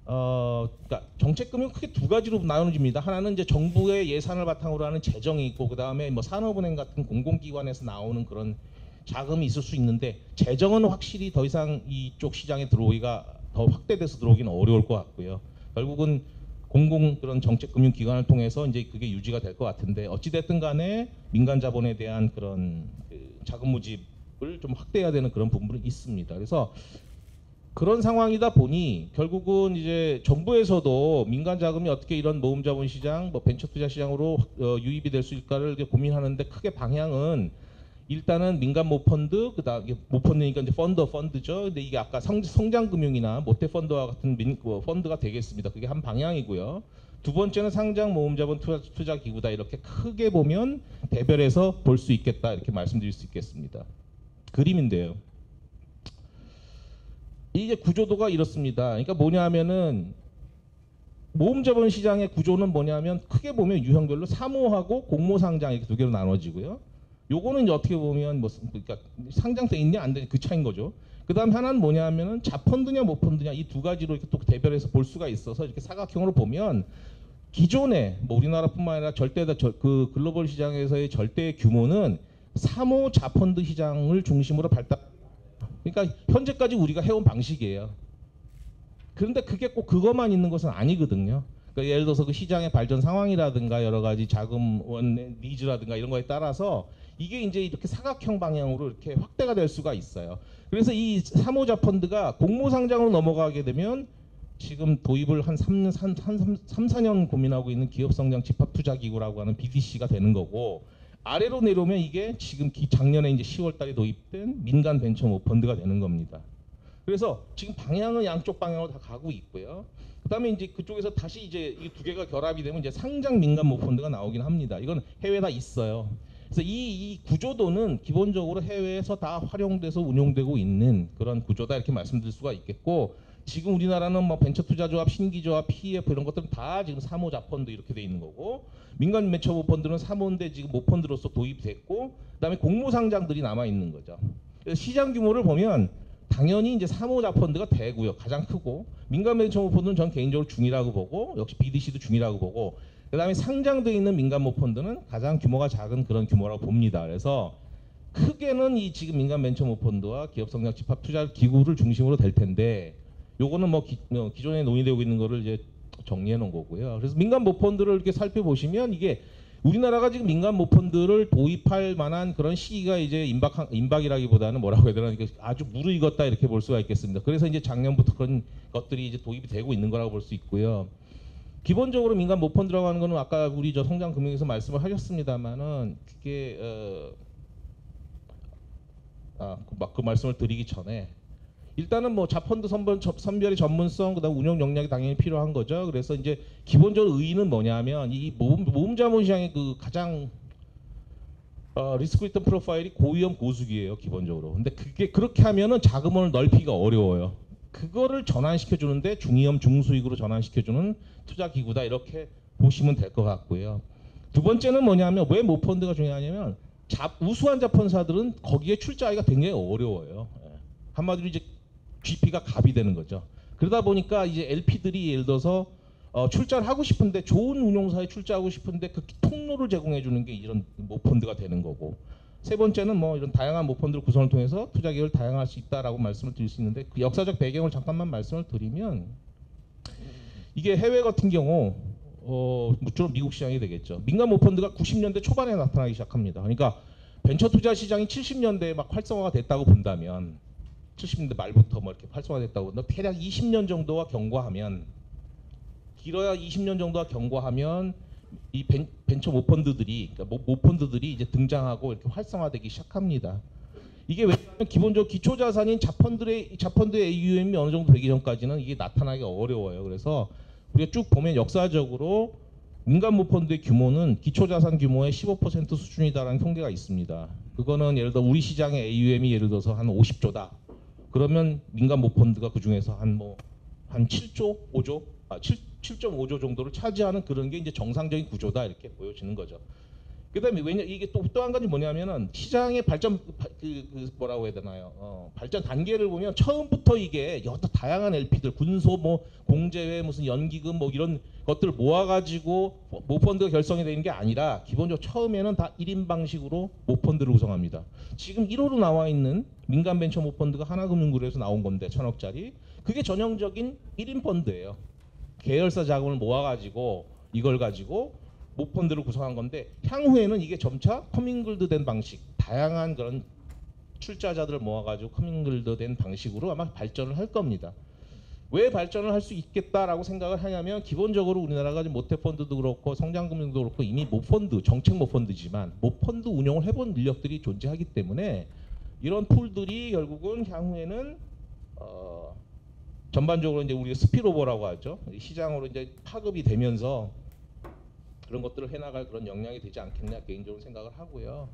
그러니까 정책 금융 크게 두 가지로 나눠집니다. 하나는 이제 정부의 예산을 바탕으로 하는 재정이 있고 그다음에 뭐 산업은행 같은 공공기관에서 나오는 그런 자금이 있을 수 있는데 재정은 확실히 더 이상 이쪽 시장에 들어오기가 더 확대돼서 들어오기는 어려울 것 같고요. 결국은 공공 그런 정책 금융 기관을 통해서 이제 그게 유지가 될 것 같은데 어찌 됐든 간에 민간 자본에 대한 그런 자금 모집을 좀 확대해야 되는 그런 부분이 있습니다. 그래서 그런 상황이다 보니 결국은 이제 정부에서도 민간 자금이 어떻게 이런 모금 자본 시장, 뭐 벤처 투자 시장으로 유입이 될 수 있을까를 고민하는데 크게 방향은 일단은 민간 모펀드, 그다음에 모펀드니까 이제 펀드죠. 근데 이게 아까 성장금융이나 모태펀드와 같은 펀드가 되겠습니다. 그게 한 방향이고요. 두 번째는 상장 모금자본 투자 기구다. 이렇게 크게 보면 대별해서 볼 수 있겠다. 이렇게 말씀드릴 수 있겠습니다. 그림인데요. 이게 구조도가 이렇습니다. 그러니까 뭐냐면은 모금자본 시장의 구조는 뭐냐면 크게 보면 유형별로 사모하고 공모상장 이렇게 두 개로 나눠지고요. 요거는 이제 어떻게 보면 뭐 그러니까 상장돼 있냐 안 되냐 그 차이인 거죠. 그다음 하나는 뭐냐면은 자펀드냐 모펀드냐 이 두 가지로 이렇게 또 대별해서 볼 수가 있어서 이렇게 사각형으로 보면 기존에 뭐 우리나라뿐만 아니라 그 글로벌 시장에서의 절대 규모는 사모 자펀드 시장을 중심으로 발달. 그러니까 현재까지 우리가 해온 방식이에요. 그런데 그게 꼭 그것만 있는 것은 아니거든요. 그러니까 예를 들어서 그 시장의 발전 상황이라든가 여러 가지 자금원의 니즈라든가 이런 거에 따라서 이게 이제 이렇게 사각형 방향으로 이렇게 확대가 될 수가 있어요. 그래서 이 사모자 펀드가 공모상장으로 넘어가게 되면 지금 도입을 한 3, 4년 고민하고 있는 기업성장 집합투자기구라고 하는 BDC가 되는 거고 아래로 내려오면 이게 지금 작년에 이제 10월 달에 도입된 민간 벤처 모펀드가 되는 겁니다. 그래서 지금 방향은 양쪽 방향으로 다 가고 있고요. 그다음에 이제 그쪽에서 다시 이제 이 두 개가 결합이 되면 이제 상장 민간 모펀드가 나오긴 합니다. 이건 해외에 다 있어요. 그래서 이 구조도는 기본적으로 해외에서 다 활용돼서 운용되고 있는 그런 구조다 이렇게 말씀드릴 수가 있겠고 지금 우리나라는 뭐 벤처투자조합, 신기조합, PEF 이런 것들은 다 지금 사모자펀드 이렇게 돼 있는 거고, 민간 벤처펀드는 사모인데 지금 모펀드로서 도입됐고, 그다음에 공모상장들이 남아 있는 거죠. 그래서 시장 규모를 보면 당연히 이제 사모자펀드가 대고요, 가장 크고, 민간 벤처펀드는 전 개인적으로 중이라고 보고, 역시 BDC도 중이라고 보고, 그다음에 상장돼 있는 민간 모펀드는 가장 규모가 작은 그런 규모라고 봅니다. 그래서 크게는 이 지금 민간 벤처모펀드와 기업성장 집합투자기구를 중심으로 될 텐데, 요거는 뭐 기존에 논의되고 있는 거를 이제 정리해 놓은 거고요. 그래서 민간 모펀드를 이렇게 살펴보시면 이게 우리나라가 지금 민간 모펀드를 도입할 만한 그런 시기가 이제 임박이라기보다는 뭐라고 해야 되나, 이게 아주 무르익었다 이렇게 볼 수가 있겠습니다. 그래서 이제 작년부터 그런 것들이 이제 도입이 되고 있는 거라고 볼 수 있고요. 기본적으로 민간 모펀드라고 하는 거는 아까 우리 저 성장금융에서 말씀을 하셨습니다만은 그게 그 말씀을 드리기 전에 일단은 뭐 자펀드 선별의 전문성, 그다음 운영 역량이 당연히 필요한 거죠. 그래서 이제 기본적으로 의의는 뭐냐면 이 모금 자본 시장의 그 가장 리스크 리턴 프로파일이 고위험 고수기예요, 기본적으로. 근데 그게 그렇게 하면은 자금원을 넓히기가 어려워요. 그거를 전환시켜 주는데 중위험 중수익으로 전환시켜 주는 투자 기구다, 이렇게 보시면 될 것 같고요. 두 번째는 뭐냐면 왜 모펀드가 중요하냐면 우수한 자본사들은 거기에 출자하기가 굉장히 어려워요. 한마디로 이제 GP가 갑이 되는 거죠. 그러다 보니까 이제 LP들이 예를 들어서 출자를 하고 싶은데, 좋은 운용사에 출자하고 싶은데 그 통로를 제공해 주는 게 이런 모펀드가 되는 거고, 세 번째는 뭐 이런 다양한 모펀드 구성을 통해서 투자 기회를 다양할 수 있다라고 말씀을 드릴 수 있는데, 그 역사적 배경을 잠깐만 말씀을 드리면 이게 해외 같은 경우 주로 미국 시장이 되겠죠. 민간 모펀드가 90년대 초반에 나타나기 시작합니다. 그러니까 벤처 투자 시장이 70년대에 막 활성화가 됐다고 본다면, 70년대 말부터 뭐 이렇게 활성화됐다고 본다면 대략 20년 정도와 경과하면, 길어야 20년 정도와 경과하면 이 벤처 모펀드들이, 그러니까 모펀드들이 이제 등장하고 이렇게 활성화되기 시작합니다. 이게 왜냐하면 기본적으로 기초 자산인 자펀드의 AUM이 어느 정도 되기 전까지는 이게 나타나기가 어려워요. 그래서 우리가 쭉 보면 역사적으로 민간 모펀드의 규모는 기초 자산 규모의 15% 수준이다라는 통계가 있습니다. 그거는 예를 들어 우리 시장의 AUM이 예를 들어서 한 50조다. 그러면 민간 모펀드가 그 중에서 한 7조, 5조, 7.5조 정도를 차지하는 그런 게 이제 정상적인 구조다, 이렇게 보여지는 거죠. 그다음에 이게 또 한 가지 뭐냐면은 시장의 발전 뭐라고 해야 되나요? 발전 단계를 보면 처음부터 이게 여러 다양한 LP들, 군소, 뭐 공제회, 무슨 연기금 뭐 이런 것들을 모아가지고 모펀드가 결성이 되는 게 아니라 기본적으로 처음에는 다 1인 방식으로 모펀드를 구성합니다. 지금 1호로 나와 있는 민간 벤처 모펀드가 하나금융그룹에서 나온 건데 1,000억짜리, 그게 전형적인 1인 펀드예요. 계열사 자금을 모아가지고 이걸 가지고 모펀드를 구성한 건데, 향후에는 이게 점차 커밍글드 된 방식, 다양한 그런 출자자들을 모아가지고 커밍글드 된 방식으로 아마 발전을 할 겁니다. 왜 발전을 할 수 있겠다라고 생각을 하냐면, 기본적으로 우리나라가 모태펀드도 그렇고 성장금융도 그렇고 이미 모펀드, 정책 모펀드지만 모펀드 운영을 해본 인력들이 존재하기 때문에 이런 풀들이 결국은 향후에는 전반적으로 이제 우리가 스피로버라고 하죠. 시장으로 이제 파급이 되면서 그런 것들을 해나갈 그런 역량이 되지 않겠냐, 개인적으로 생각을 하고요.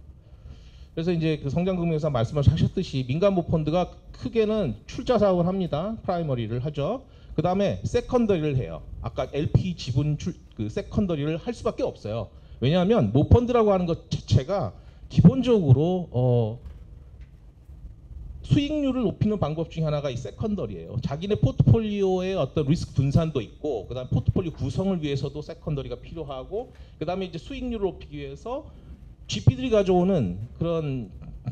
그래서 이제 그 성장금융에서 말씀하셨듯이 민간 모펀드가 크게는 출자 사업을 합니다. 프라이머리를 하죠. 그 다음에 세컨더리를 해요. 아까 LP 지분 그 세컨더리를 할 수밖에 없어요. 왜냐하면 모펀드라고 하는 것 자체가 기본적으로 수익률을 높이는 방법 중에 하나가 이 세컨더리예요. 자기네 포트폴리오의 어떤 리스크 분산도 있고, 그다음 포트폴리오 구성을 위해서도 세컨더리가 필요하고, 그다음에 이제 수익률을 높이기 위해서 GP들이 가져오는 그런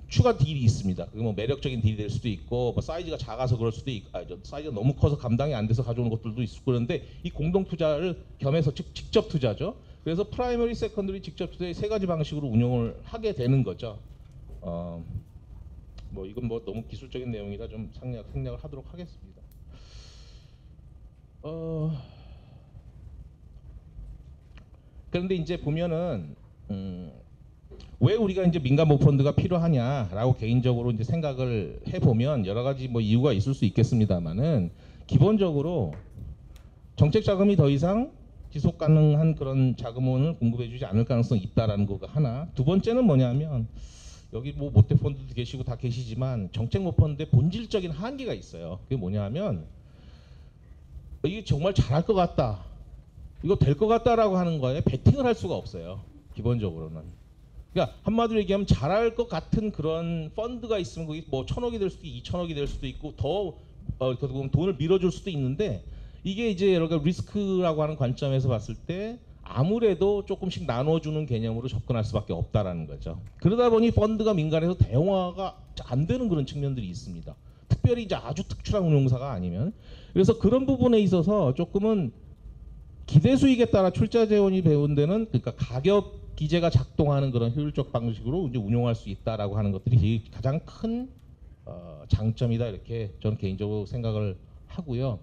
추가 딜이 있습니다. 그게 뭐 매력적인 딜이 될 수도 있고, 뭐 사이즈가 작아서 그럴 수도 있고, 사이즈가 너무 커서 감당이 안 돼서 가져오는 것들도 있고, 그런데 이 공동 투자를 겸해서 직접 투자죠. 그래서 프라이머리, 세컨더리, 직접 투자의 세 가지 방식으로 운영을 하게 되는 거죠. 뭐 이건 뭐 너무 기술적인 내용이라 좀 생략을 하도록 하겠습니다. 그런데 이제 보면은 왜 우리가 이제 민간 모펀드가 필요하냐라고 개인적으로 이제 생각을 해보면 여러 가지 뭐 이유가 있을 수 있겠습니다만은, 기본적으로 정책 자금이 더 이상 지속 가능한 그런 자금원을 공급해주지 않을 가능성이 있다라는 거가 하나. 두 번째는 뭐냐면, 여기 뭐 모태펀드도 계시고 다 계시지만 정책 모펀드의 본질적인 한계가 있어요. 그게 뭐냐면 이게 정말 잘할 것 같다, 이거 될 것 같다라고 하는 거에 베팅을 할 수가 없어요. 기본적으로는. 그러니까 한마디로 얘기하면 잘할 것 같은 그런 펀드가 있으면 그게 뭐 1,000억이 될 수도 있고 2,000억이 될 수도 있고 더 돈을 밀어줄 수도 있는데, 이게 이제 여러 가지 리스크라고 하는 관점에서 봤을 때 아무래도 조금씩 나눠주는 개념으로 접근할 수밖에 없다라는 거죠. 그러다 보니 펀드가 민간에서 대형화가 안 되는 그런 측면들이 있습니다. 특별히 이제 아주 특출한 운용사가 아니면. 그래서 그런 부분에 있어서 조금은 기대 수익에 따라 출자 재원이 배운 데는, 그러니까 가격 기제가 작동하는 그런 효율적 방식으로 이제 운용할 수 있다라고 하는 것들이 가장 큰 장점이다, 이렇게 저는 개인적으로 생각을 하고요.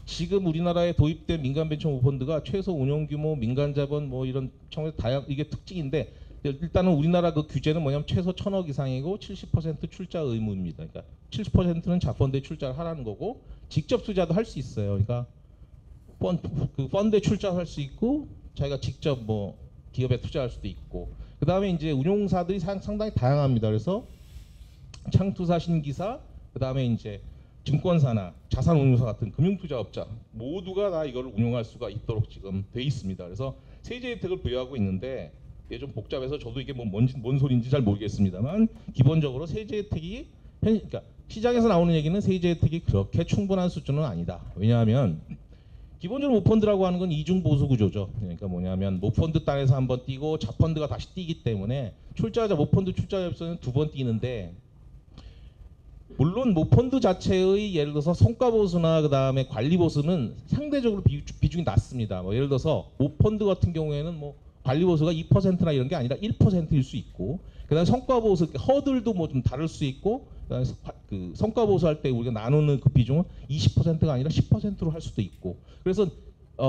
지금 우리나라에 도입된 민간 벤처 펀드가 최소 운용 규모, 민간 자본 뭐 이런 다양, 이게 특징인데, 일단은 우리나라 그 규제는 뭐냐면 최소 1,000억 이상이고 70% 출자 의무입니다. 그러니까 70%는 자펀드에 출자를 하라는 거고, 직접 투자도 할 수 있어요. 그러니까 그 펀드에 출자할 수 있고, 자기가 직접 뭐 기업에 투자할 수도 있고, 그 다음에 이제 운용사들이 상당히 다양합니다. 그래서 창투사, 신기사, 그 다음에 이제 증권사나 자산운용사 같은 금융투자업자 모두가 다 이걸 운용할 수가 있도록 지금 돼 있습니다. 그래서 세제 혜택을 부여하고 있는데, 이게 좀 복잡해서 저도 이게 뭔 소리인지 잘 모르겠습니다만, 기본적으로 세제 혜택이 그러니까 시장에서 나오는 얘기는 세제 혜택이 그렇게 충분한 수준은 아니다. 왜냐하면 기본적으로 모펀드라고 하는 건 이중 보수 구조죠. 그러니까 뭐냐면 모펀드 단에서 한번 뛰고 자펀드가 다시 뛰기 때문에 출자자 모펀드 출자자에서는 2번 뛰는데, 물론 모펀드 자체의 예를 들어서 성과 보수나 그 다음에 관리 보수는 상대적으로 비중이 낮습니다. 뭐 예를 들어서 모펀드 같은 경우에는 뭐 관리 보수가 2%나 이런 게 아니라 1%일 수 있고, 그다음에 성과 보수 허들도 뭐 좀 다를 수 있고, 그다음에 그 성과 보수할 때 우리가 나누는 그 비중은 20%가 아니라 10%로 할 수도 있고, 그래서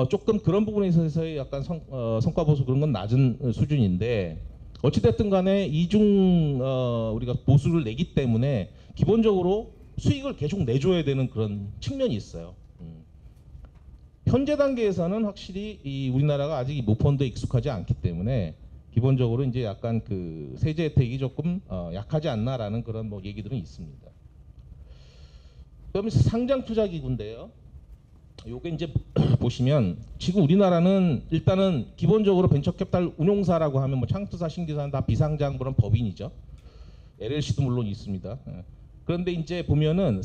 조금 그런 부분에 있어서의 약간 성과 보수 그런 건 낮은 수준인데, 어찌됐든 간에 이중 우리가 보수를 내기 때문에 기본적으로 수익을 계속 내줘야 되는 그런 측면이 있어요. 현재 단계에서는 확실히 이 우리나라가 아직 모펀드에 익숙하지 않기 때문에 기본적으로 이제 약간 그 세제 혜택이 조금 약하지 않나라는 그런 뭐 얘기들은 있습니다. 그러면 상장 투자 기구인데요. 요게 이제 보시면 지금 우리나라는 일단은 기본적으로 벤처캐피탈 운용사라고 하면 뭐 창투사, 신기사는 다 비상장 그런 법인이죠. LLC도 물론 있습니다. 그런데 이제 보면은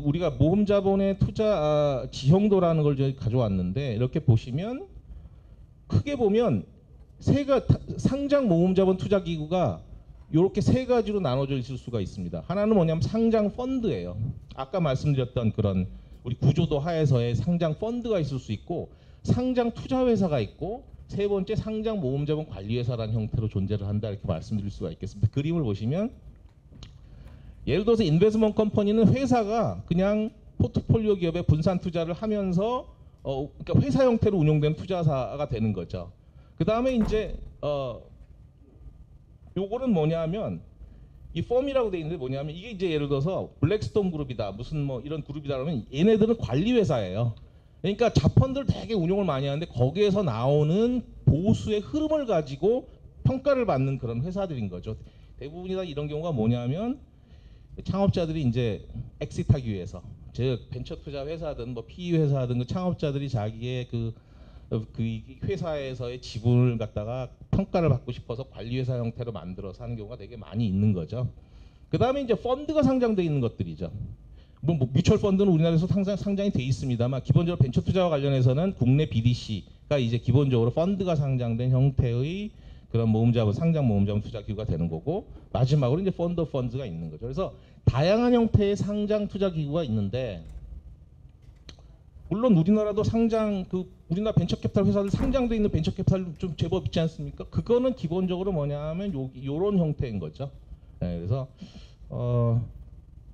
우리가 모험자본의 투자 지형도라는 걸 저희 가져왔는데, 이렇게 보시면 크게 보면 상장 모험자본 투자 기구가 이렇게 세 가지로 나눠져 있을 수가 있습니다. 하나는 뭐냐면 상장 펀드예요. 아까 말씀드렸던 그런 우리 구조도 하에서의 상장 펀드가 있을 수 있고, 상장 투자 회사가 있고, 세 번째 상장 모험자본 관리회사라는 형태로 존재를 한다, 이렇게 말씀드릴 수가 있겠습니다. 그림을 보시면 예를 들어서 인베스트먼트 컴퍼니는 회사가 그냥 포트폴리오 기업에 분산 투자를 하면서 그러니까 회사 형태로 운영되는 투자사가 되는 거죠. 그 다음에 이제 요거는 뭐냐면 이 펌이라고 돼 있는데, 뭐냐면 이게 이제 예를 들어서 블랙스톤 그룹이다, 무슨 뭐 이런 그룹이다 그러면 얘네들은 관리 회사예요. 그러니까 자펀드를 되게 운용을 많이 하는데 거기에서 나오는 보수의 흐름을 가지고 평가를 받는 그런 회사들인 거죠. 대부분이 다 이런 경우가 뭐냐면 창업자들이 이제 엑시트하기 위해서, 즉 벤처 투자 회사든 뭐 PE 회사든 그 창업자들이 자기의 그 회사에서의 지분을 갖다가 평가를 받고 싶어서 관리회사 형태로 만들어서 하는 경우가 되게 많이 있는 거죠. 그 다음에 이제 펀드가 상장돼 있는 것들이죠. 뭐 뮤추얼 펀드는 우리나라에서 상장이 돼 있습니다만, 기본적으로 벤처 투자와 관련해서는 국내 BDC가 이제 기본적으로 펀드가 상장된 형태의 그런 모험자본, 상장 모험자본 투자 기구가 되는 거고, 마지막으로 이제 펀드 오브 펀드가 있는 거죠. 그래서 다양한 형태의 상장 투자 기구가 있는데, 물론 우리나라도 우리나라 벤처캐피탈 회사들 상장돼 있는 벤처캐피탈 좀 제법 있지 않습니까? 그거는 기본적으로 뭐냐면 요런 형태인 거죠. 네, 그래서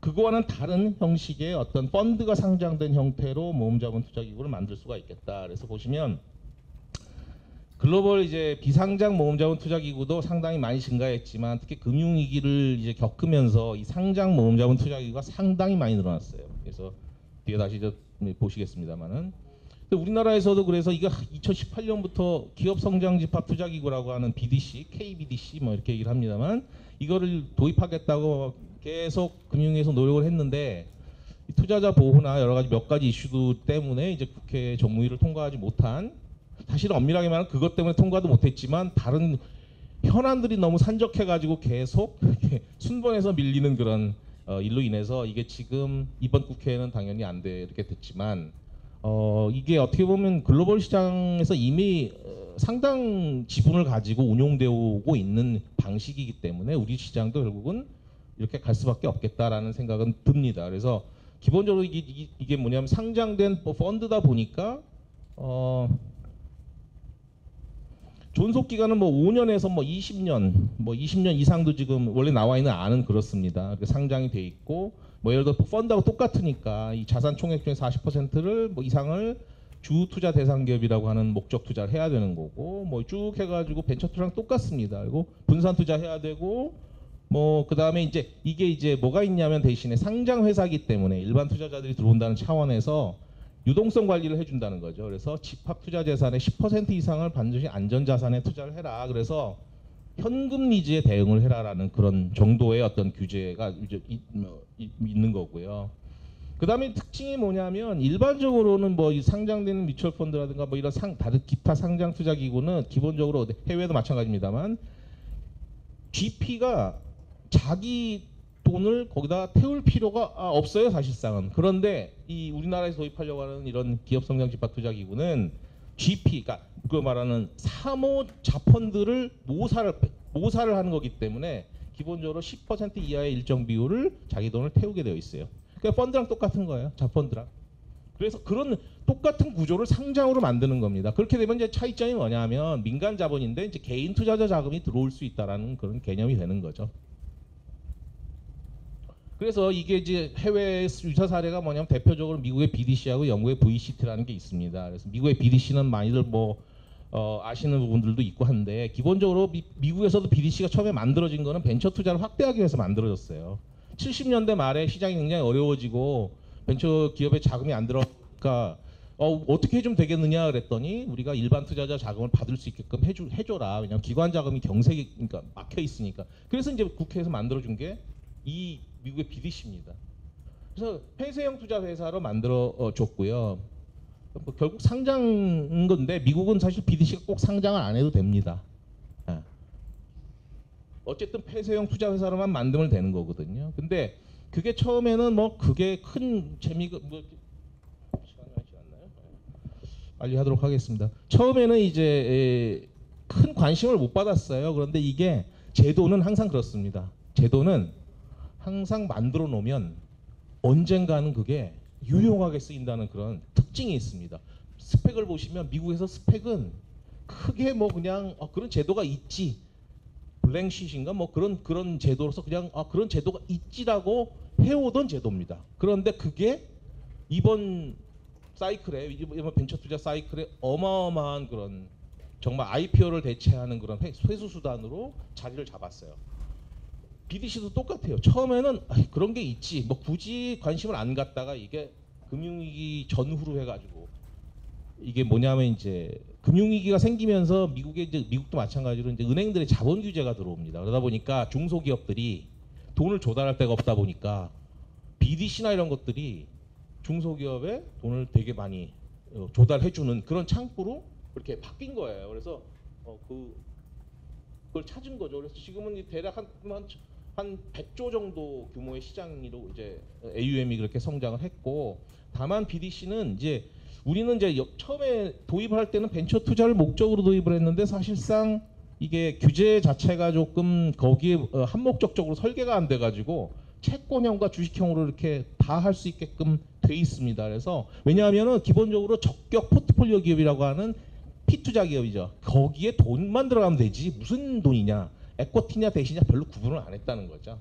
그거와는 다른 형식의 어떤 펀드가 상장된 형태로 모험자본 투자 기구를 만들 수가 있겠다. 그래서 보시면 글로벌 이제 비상장 모험자본 투자 기구도 상당히 많이 증가했지만, 특히 금융위기를 이제 겪으면서 이 상장 모험자본 투자 기구가 상당히 많이 늘어났어요. 그래서 뒤에 다시 보시겠습니다만은, 우리나라에서도 그래서 이거 2018년부터 기업 성장 집합 투자 기구라고 하는 BDC, KBDC 뭐 이렇게 얘기를 합니다만, 이거를 도입하겠다고 계속 금융위에서 노력을 했는데 투자자 보호나 여러 가지 몇 가지 이슈 때문에 이제 국회 정무위를 통과하지 못한, 사실은 엄밀하게 말하면 그것 때문에 통과도 못했지만 다른 현안들이 너무 산적해가지고 계속 순번에서 밀리는 그런 일로 인해서 이게 지금 이번 국회에는 당연히 안 되게 됐지만 이게 어떻게 보면 글로벌 시장에서 이미 상당 지분을 가지고 운용되고 있는 방식이기 때문에 우리 시장도 결국은 이렇게 갈 수밖에 없겠다라는 생각은 듭니다. 그래서 기본적으로 이게 뭐냐면 상장된 펀드다 보니까 존속 기간은 뭐 5년에서 뭐 20년 이상도 지금 원래 나와 있는 안은 그렇습니다. 상장이 돼 있고 뭐 예를 들어 펀드하고 똑같으니까 이 자산 총액 중에 40%를 뭐 이상을 주 투자 대상 기업이라고 하는 목적 투자를 해야 되는 거고, 뭐 쭉 해가지고 벤처 투자랑 똑같습니다. 그리고 분산 투자해야 되고, 뭐 그다음에 이제 이게 이제 뭐가 있냐면 대신에 상장 회사기 때문에 일반 투자자들이 들어온다는 차원에서 유동성 관리를 해준다는 거죠. 그래서 집합 투자 재산의 10% 이상을 반드시 안전 자산에 투자를 해라. 그래서 현금 리즈에 대응을 해라라는 그런 정도의 어떤 규제가 이제 있는 거고요. 그다음에 특징이 뭐냐면 일반적으로는 뭐 이 상장되는 뮤추얼 펀드라든가 뭐 이런 다른 기타 상장 투자 기구는 기본적으로 해외도 마찬가지입니다만 GP가 자기 돈을 거기다 태울 필요가 없어요, 사실상은. 그런데 이 우리나라에서 도입하려고 하는 이런 기업 성장 집합 투자 기구는 GP, 그러니까 그 말하는 사모 자펀드를 모사를 하는 거기 때문에 기본적으로 10% 이하의 일정 비율을 자기 돈을 태우게 되어 있어요. 그러니까 펀드랑 똑같은 거예요, 자펀드랑. 그래서 그런 똑같은 구조를 상장으로 만드는 겁니다. 그렇게 되면 이제 차이점이 뭐냐면 민간 자본인데 이제 개인 투자자 자금이 들어올 수 있다라는 그런 개념이 되는 거죠. 그래서 이게 이제 해외 유사 사례가 뭐냐면 대표적으로 미국의 BDC하고 영국의 VCT라는 게 있습니다. 그래서 미국의 BDC는 많이들 뭐 아시는 부분들도 있고 한데 기본적으로 미국에서도 BDC가 처음에 만들어진 거는 벤처 투자를 확대하기 위해서 만들어졌어요. 70년대 말에 시장이 굉장히 어려워지고 벤처 기업에 자금이 안 들어가니까 어떻게 해주면 되겠느냐 그랬더니 우리가 일반 투자자 자금을 받을 수 있게끔 해줘라. 왜냐하면 기관 자금이 그러니까 막혀 있으니까. 그래서 이제 국회에서 만들어준 게 이 미국의 BDC입니다. 그래서 폐쇄형 투자 회사로 만들어 줬고요. 뭐 결국 상장인 건데 미국은 사실 BDC가 꼭 상장을 안 해도 됩니다. 어쨌든 폐쇄형 투자 회사로만 만들면 되는 거거든요. 근데 그게 처음에는 뭐 그게 큰 재미가 뭐 시간이 많이 지났나요? 빨리 하도록 하겠습니다. 처음에는 이제 큰 관심을 못 받았어요. 그런데 이게 제도는 항상 그렇습니다. 제도는 항상 만들어 놓으면 언젠가는 그게 유용하게 쓰인다는 그런 특징이 있습니다. 스펙을 보시면 미국에서 스펙은 크게 뭐 그냥 그런 제도가 있지, 블랭시트인가 뭐 그런 제도로서 그냥 그런 제도가 있지라고 해오던 제도입니다. 그런데 그게 이번 사이클에 이번 벤처 투자 사이클에 어마어마한 그런 정말 IPO를 대체하는 그런 회수 수단으로 자리를 잡았어요. BDC도 똑같아요. 처음에는 그런 게 있지 뭐 굳이 관심을 안 갖다가 이게 금융위기 전후로 해가지고 이게 뭐냐면 이제 금융위기가 생기면서 미국도 마찬가지로 이제 은행들의 자본 규제가 들어옵니다. 그러다 보니까 중소기업들이 돈을 조달할 데가 없다 보니까 BDC나 이런 것들이 중소기업에 돈을 되게 많이 조달해주는 그런 창구로 이렇게 바뀐 거예요. 그래서 그걸 찾은 거죠. 그래서 지금은 대략 한 100조 정도 규모의 시장으로 이제 AUM이 그렇게 성장을 했고, 다만 BDC는 이제 우리는 이제 처음에 도입을 할 때는 벤처 투자를 목적으로 도입을 했는데 사실상 이게 규제 자체가 조금 거기에 한목적적으로 설계가 안 돼가지고 채권형과 주식형으로 이렇게 다 할 수 있게끔 돼 있습니다. 그래서 왜냐하면은 기본적으로 적격 포트폴리오 기업이라고 하는 피투자 기업이죠. 거기에 돈만 들어가면 되지 무슨 돈이냐, 에쿼티냐 대시냐 별로 구분을 안 했다는 거죠.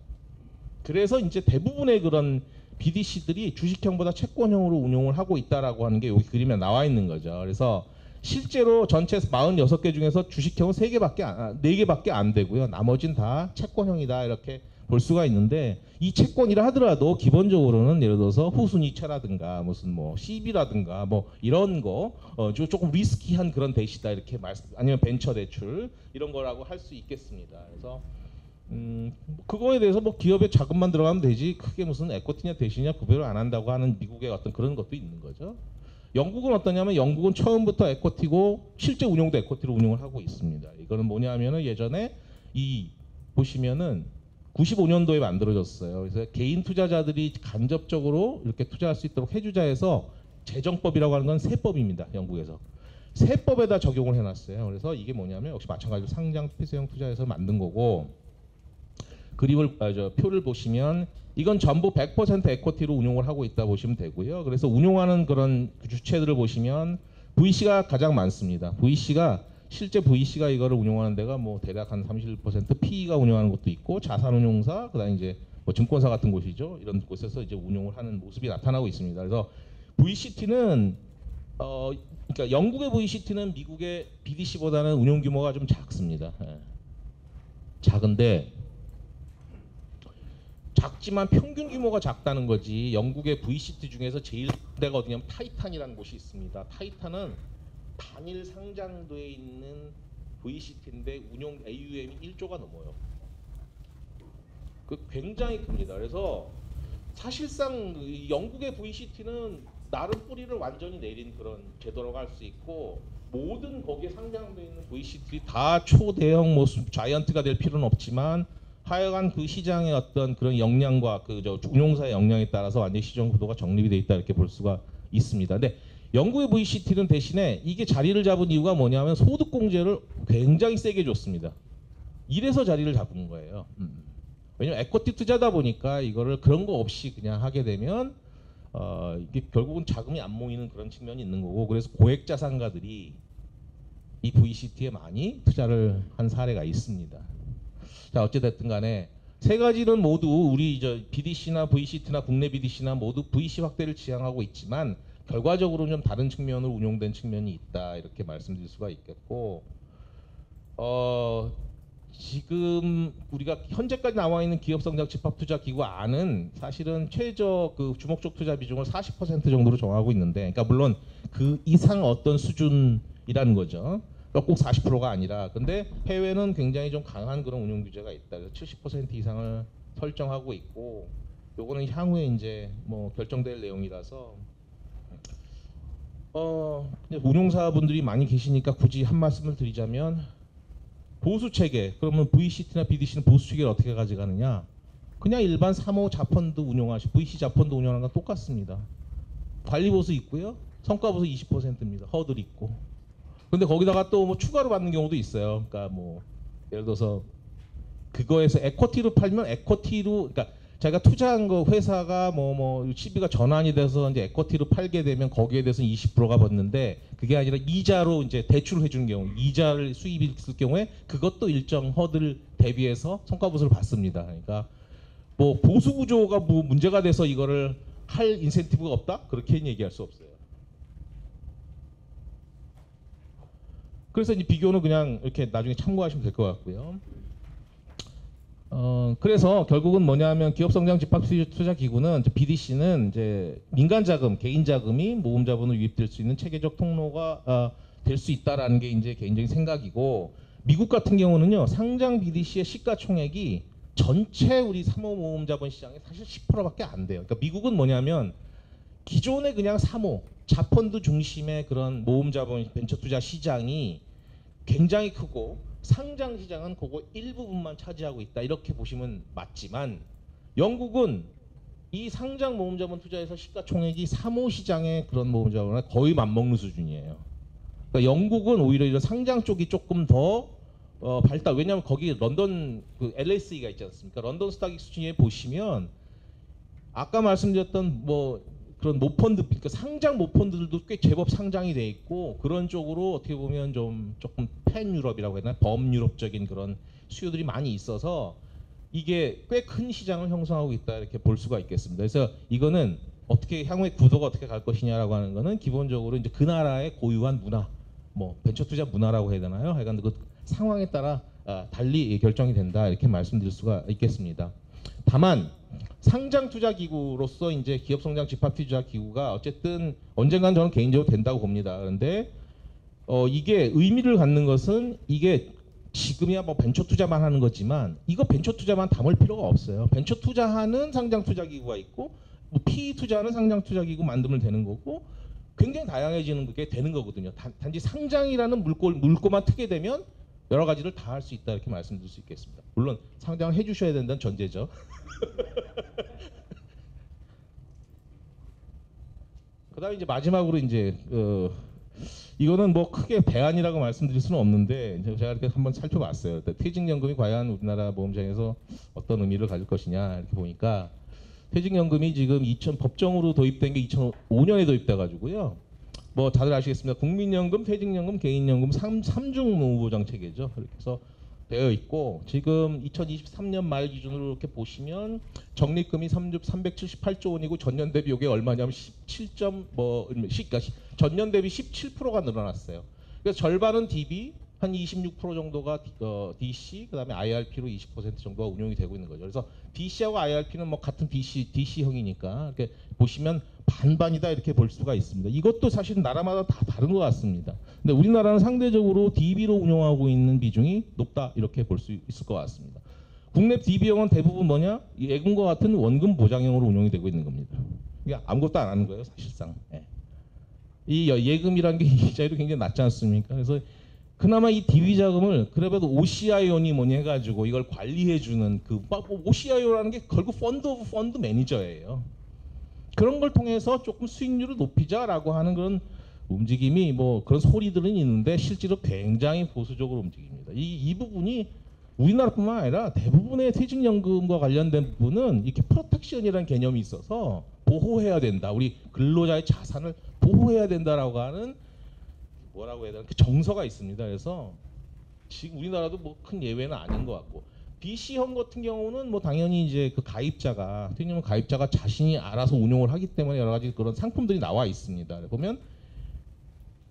그래서 이제 대부분의 그런 BDC들이 주식형보다 채권형으로 운용을 하고 있다라고 하는 게 여기 그림에 나와 있는 거죠. 그래서 실제로 전체 46개 중에서 주식형은 4개밖에 안 되고요. 나머지는 다 채권형이다 이렇게 볼 수가 있는데, 이 채권이라 하더라도 기본적으로는 예를 들어서 후순위채라든가 무슨 뭐 CB라든가 뭐 이런 거 조금 리스키한 그런 대시다 이렇게 아니면 벤처 대출 이런 거라고 할 수 있겠습니다. 그래서 그거에 대해서 뭐 기업의 자금만 들어가면 되지 크게 무슨 에코티냐 대시냐 구별을 안 한다고 하는 미국의 어떤 그런 것도 있는 거죠. 영국은 어떠냐면 영국은 처음부터 에코티고 실제 운용도 에코티로 운용을 하고 있습니다. 이거는 뭐냐면은 예전에 이 보시면은 95년도에 만들어졌어요. 그래서 개인 투자자들이 간접적으로 이렇게 투자할 수 있도록 해주자 해서 재정법이라고 하는 건 세법입니다. 영국에서. 세법에다 적용을 해놨어요. 그래서 이게 뭐냐면 역시 마찬가지로 상장 폐쇄형 투자에서 만든 거고 표를 보시면 이건 전부 100% 에코티로 운용을 하고 있다 보시면 되고요. 그래서 운용하는 그런 주체들을 보시면 VC가 가장 많습니다. 실제 VC가 이거를 운용하는 데가 뭐 대략 한 31% PE가 운영하는 것도 있고 자산운용사 그다음에 이제 뭐 증권사 같은 곳이죠. 이런 곳에서 이제 운용을 하는 모습이 나타나고 있습니다. 그래서 VCT는 그러니까 영국의 VCT는 미국의 BDC보다는 운용 규모가 좀 작습니다. 작은데 작지만 평균 규모가 작다는 거지. 영국의 VCT 중에서 제일 큰 데가 어디냐면 타이탄이라는 곳이 있습니다. 타이탄은 단일 상장돼 있는 VCT인데 운용 AUM이 1조가 넘어요. 그 굉장히 큽니다. 그래서 사실상 영국의 VCT는 나름 뿌리를 완전히 내린 그런 제도라고 할 수 있고 모든 거기에 상장돼 있는 VCT들이 다 초대형 뭐 자이언트가 될 필요는 없지만 하여간 그 시장의 어떤 그런 역량과 운용사의 역량에 따라서 완전히 시장 구도가 정립이 돼 있다 이렇게 볼 수가 있습니다. 근데 영국의 VCT는 대신에 이게 자리를 잡은 이유가 뭐냐면 소득공제를 굉장히 세게 줬습니다. 이래서 자리를 잡은 거예요. 왜냐면 에코티 투자다 보니까 이거를 그런 거 없이 그냥 하게 되면 이게 결국은 자금이 안 모이는 그런 측면이 있는 거고 그래서 고액 자산가들이 이 VCT에 많이 투자를 한 사례가 있습니다. 자 어찌됐든 간에 세 가지는 모두 우리 BDC나 VCT나 국내 BDC나 모두 VC 확대를 지향하고 있지만 결과적으로는 좀 다른 측면으로 운용된 측면이 있다 이렇게 말씀드릴 수가 있겠고 지금 우리가 현재까지 나와 있는 기업성장 집합투자기구 안은 사실은 최저 그 주목적 투자 비중을 40% 정도로 정하고 있는데 그러니까 물론 그 이상 어떤 수준이라는 거죠. 그러니까 꼭 40%가 아니라 근데 해외는 굉장히 좀 강한 그런 운용 규제가 있다. 그래서 70% 이상을 설정하고 있고 요거는 향후에 이제 뭐 결정될 내용이라서 운용사분들이 많이 계시니까 굳이 한 말씀을 드리자면 보수 체계 그러면 VCT나 BDC는 보수 체계를 어떻게 가져가느냐 그냥 일반 3호 자펀드 VC 자펀드 운영하는 건 똑같습니다. 관리 보수 있고요 성과 보수 20%입니다. 허들 있고 근데 거기다가 또 뭐 추가로 받는 경우도 있어요. 그러니까 뭐 예를 들어서 그거에서 에코티로 팔면 에코티로 그러니까 자기가 투자한 거 회사가 시비가 전환이 돼서 이제 에코티로 팔게 되면 거기에 대해서 20%가 받는데 그게 아니라 이자로 이제 대출을 해주는 경우 이자를 수입이 있을 경우에 그것도 일정 허들 대비해서 성과보수를 받습니다. 그러니까 뭐 보수 구조가 뭐 문제가 돼서 이거를 할 인센티브가 없다 그렇게는 얘기할 수 없어요. 그래서 이제 비교는 그냥 이렇게 나중에 참고하시면 될 것 같고요. 그래서 결국은 뭐냐면 기업성장 집합투자기구는 BDC는 이제 민간 자금, 개인 자금이 모금 자본으로 유입될 수 있는 체계적 통로가 될 수 있다라는 게 이제 개인적인 생각이고 미국 같은 경우는요 상장 BDC의 시가총액이 전체 우리 3호 모금 자본 시장의 사실 10%밖에 안 돼요. 그러니까 미국은 뭐냐면 기존의 그냥 3호 자펀드 중심의 그런 모금 자본 벤처 투자 시장이 굉장히 크고 상장 시장은 그거 일부분만 차지하고 있다 이렇게 보시면 맞지만 영국은 이 상장 모금 자본 투자에서 시가총액이 3호 시장의 그런 모금 자본과 거의 맞먹는 수준이에요. 그러니까 영국은 오히려 이런 상장 쪽이 조금 더 발달. 왜냐하면 거기 런던 그 LSE가 있지 않습니까? 런던 스탁 익스체인지에 보시면 아까 말씀드렸던 뭐 그런 모펀드, 그러니까 상장 모펀드들도 꽤 제법 상장이 돼 있고 그런 쪽으로 어떻게 보면 좀 조금 팬 유럽이라고 해야 되나 범유럽적인 그런 수요들이 많이 있어서 이게 꽤 큰 시장을 형성하고 있다 이렇게 볼 수가 있겠습니다. 그래서 이거는 어떻게 향후의 구도가 어떻게 갈 것이냐라고 하는 거는 기본적으로 이제 그 나라의 고유한 문화, 뭐 벤처 투자 문화라고 해야 되나요? 하여간 그 상황에 따라 달리 결정이 된다 이렇게 말씀드릴 수가 있겠습니다. 다만 상장 투자 기구로서 이제 기업 성장 집합 투자 기구가 어쨌든 언젠간 저는 개인적으로 된다고 봅니다. 그런데 이게 의미를 갖는 것은 이게 지금이야 뭐 벤처 투자만 하는 거지만 이거 벤처 투자만 담을 필요가 없어요. 벤처 투자하는 상장 투자 기구가 있고 뭐 PE 투자하는 상장 투자 기구 만들면 되는 거고 굉장히 다양해지는 게 되는 거거든요. 단지 상장이라는 물꼬만 트게 되면 여러 가지를 다 할 수 있다 이렇게 말씀드릴 수 있겠습니다. 물론 상장을 해주셔야 된다는 전제죠. 그다음에 이제 마지막으로 이제 이거는 뭐 크게 대안이라고 말씀드릴 수는 없는데 제가 이렇게 한번 살펴봤어요. 퇴직연금이 과연 우리나라 보험장에서 어떤 의미를 가질 것이냐 이렇게 보니까 퇴직연금이 지금 법정으로 도입된 게 2005년에 도입돼 가지고요. 뭐 다들 아시겠습니다. 국민연금, 퇴직연금, 개인연금 삼중 노후보장 체계죠. 이렇게 해서 되어 있고 지금 2023년 말 기준으로 이렇게 보시면 적립금이 378조 원이고 전년 대비 이게 얼마냐면 17. 전년 대비 17%가 늘어났어요. 그래서 절반은 DB, 한 26% 정도가 DC, 그다음에 IRP로 20% 정도가 운용이 되고 있는 거죠. 그래서 DC하고 IRP는 뭐 같은 DC형이니까 이렇게 보시면 반반이다 이렇게 볼 수가 있습니다. 이것도 사실 나라마다 다 다른 것 같습니다. 근데 우리나라는 상대적으로 DB로 운용하고 있는 비중이 높다 이렇게 볼 수 있을 것 같습니다. 국내 DB형은 대부분 뭐냐? 이 예금과 같은 원금 보장형으로 운용이 되고 있는 겁니다. 이게 아무것도 안 하는 거예요, 사실상. 예. 이 예금이라는 게 이자율이 굉장히 낮지 않습니까? 그래서 그나마 이 DB 자금을 그래도 OCIO니 뭐니 해가지고 이걸 관리해주는 그 OCIO라는 게 결국 펀드 매니저예요. 그런 걸 통해서 조금 수익률을 높이자라고 하는 그런 움직임이 뭐 그런 소리들은 있는데 실제로 굉장히 보수적으로 움직입니다. 이 부분이 우리나라뿐만 아니라 대부분의 퇴직연금과 관련된 부분은 이렇게 프로텍션이라는 개념이 있어서 보호해야 된다. 우리 근로자의 자산을 보호해야 된다라고 하는 뭐라고 해야 되나 그 정서가 있습니다. 그래서 지금 우리나라도 뭐 큰 예외는 아닌 것 같고 BC형 같은 경우는 뭐 당연히 이제 그 가입자가 퇴직연금 가입자가 자신이 알아서 운용을 하기 때문에 여러 가지 그런 상품들이 나와 있습니다. 보면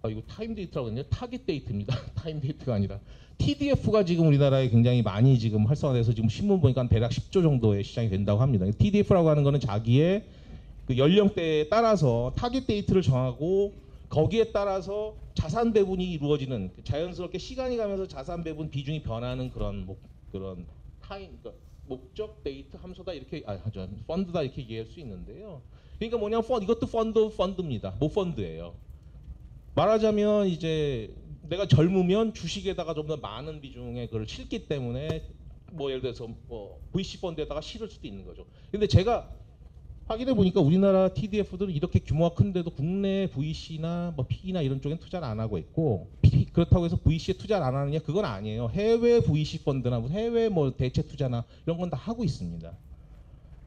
이거 타임 데이트라고 했는데 타깃 데이트입니다. 타임 데이트가 아니라 TDF가 지금 우리나라에 굉장히 많이 지금 활성화돼서 지금 신문 보니까 대략 10조 정도의 시장이 된다고 합니다. TDF라고 하는 거는 자기의 그 연령대에 따라서 타깃 데이트를 정하고 거기에 따라서 자산 배분이 이루어지는 자연스럽게 시간이 가면서 자산 배분 비중이 변하는 그런 타임 그러니까 목적 데이트 함수다 이렇게 펀드다 이렇게 이해할 수 있는데요. 그러니까 뭐냐면 이것도 펀드입니다. 펀드예요. 말하자면 이제 내가 젊으면 주식에다가 좀 더 많은 비중의 그걸 싣기 때문에 뭐 예를 들어서 뭐 VC 펀드에다가 실을 수도 있는 거죠. 근데 제가 확인해 보니까 우리나라 TDF들은 이렇게 규모가 큰데도 국내 VC나 뭐 PE나 이런 쪽엔 투자를 안 하고 있고 그렇다고 해서 VC에 투자를 안 하느냐 그건 아니에요. 해외 VC 펀드나 해외 뭐 대체 투자나 이런 건 다 하고 있습니다.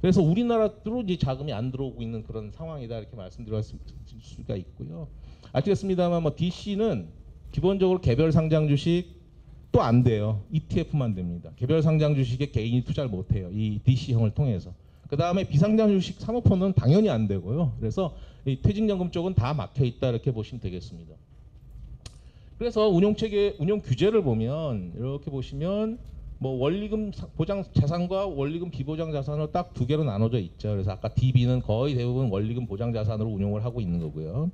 그래서 우리나라로 이제 자금이 안 들어오고 있는 그런 상황이다 이렇게 말씀드릴 수가 있고요. 아시겠습니다만 뭐 DC는 기본적으로 개별 상장 주식 또 안 돼요. ETF만 됩니다. 개별 상장 주식에 개인이 투자를 못 해요. 이 DC형을 통해서. 그 다음에 비상장 주식 사모펀드는 당연히 안 되고요. 그래서 이 퇴직연금 쪽은 다 막혀 있다 이렇게 보시면 되겠습니다. 그래서 운용체계 운용 규제를 보면 이렇게 보시면 뭐 원리금 보장 자산과 원리금 비보장 자산으로 딱 두 개로 나눠져 있죠. 그래서 아까 DB는 거의 대부분 원리금 보장 자산으로 운용을 하고 있는 거고요.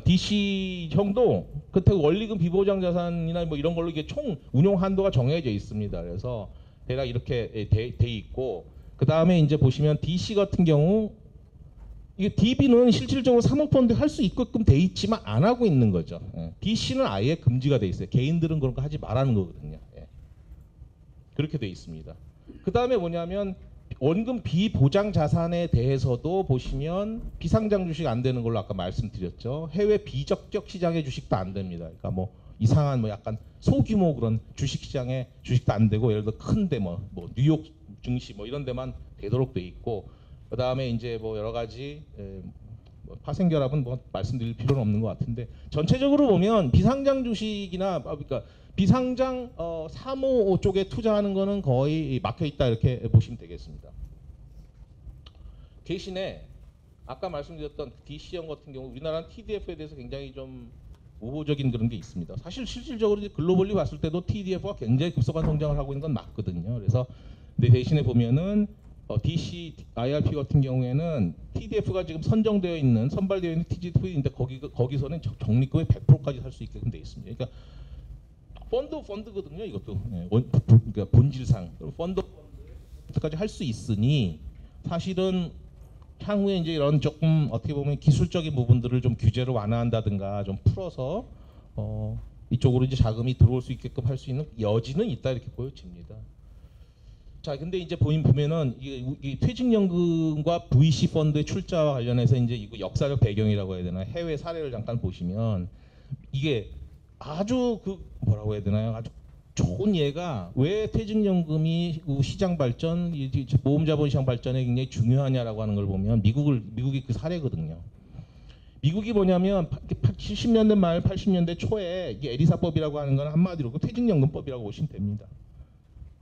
DC형도 그렇다고 원리금 비보장 자산이나 뭐 이런 걸로 이게 총 운용 한도가 정해져 있습니다. 그래서 대략 이렇게 돼 있고 그 다음에 이제 보시면 DC 같은 경우 이게 DB는 실질적으로 사모펀드 할 수 있게끔 돼 있지만 안 하고 있는 거죠. DC는 아예 금지가 돼 있어요. 개인들은 그런 거 하지 말라는 거거든요. 그렇게 돼 있습니다. 그 다음에 뭐냐면 원금 비보장 자산에 대해서도 보시면 비상장 주식 안 되는 걸로 아까 말씀드렸죠. 해외 비적격 시장의 주식도 안 됩니다. 그러니까 뭐 이상한 뭐 약간 소규모 그런 주식 시장에 주식도 안 되고 예를 들어 큰데 뭐 뉴욕 증시 뭐 이런 데만 되도록 돼 있고 그 다음에 이제 뭐 여러 가지 뭐 파생결합은 뭐 말씀드릴 필요는 없는 것 같은데 전체적으로 보면 비상장 주식이나 그러니까 비상장 사모 쪽에 투자하는 거는 거의 막혀 있다 이렇게 보시면 되겠습니다. 대신에 아까 말씀드렸던 DC형 같은 경우 우리나라는 TDF에 대해서 굉장히 좀 우호적인 그런 게 있습니다. 사실 실질적으로 이제 글로벌리 봤을 때도 TDF가 굉장히 급속한 성장을 하고 있는 건 맞거든요. 그래서 근데 대신에 보면은 DC, IRP 같은 경우에는 TDF가 지금 선정되어 있는 선발되어 있는 TDF인데 거기서는 적립금의 100%까지 살 수 있게끔 돼 있습니다. 그러니까 펀드거든요. 이것도 그러니까 본질상 펀드까지 할 수 있으니 사실은 향후에 이제 이런 조금 어떻게 보면 기술적인 부분들을 좀 규제를 완화한다든가 좀 풀어서 이쪽으로 이제 자금이 들어올 수 있게끔 할 수 있는 여지는 있다 이렇게 보여집니다. 자, 근데 이제 보면은 이 퇴직연금과 VC 펀드의 출자와 관련해서 이제 이거 역사적 배경이라고 해야 되나 해외 사례를 잠깐 보시면 이게 아주 뭐라고 해야 되나요? 아주 좋은 예가 왜 퇴직연금이 시장 발전, 보험자본 시장 발전에 굉장히 중요하냐라고 하는 걸 보면 미국이 그 사례거든요. 미국이 뭐냐면 70년대 말 80년대 초에 이 에리사법이라고 하는 건 한마디로 그 퇴직연금법이라고 보시면 됩니다.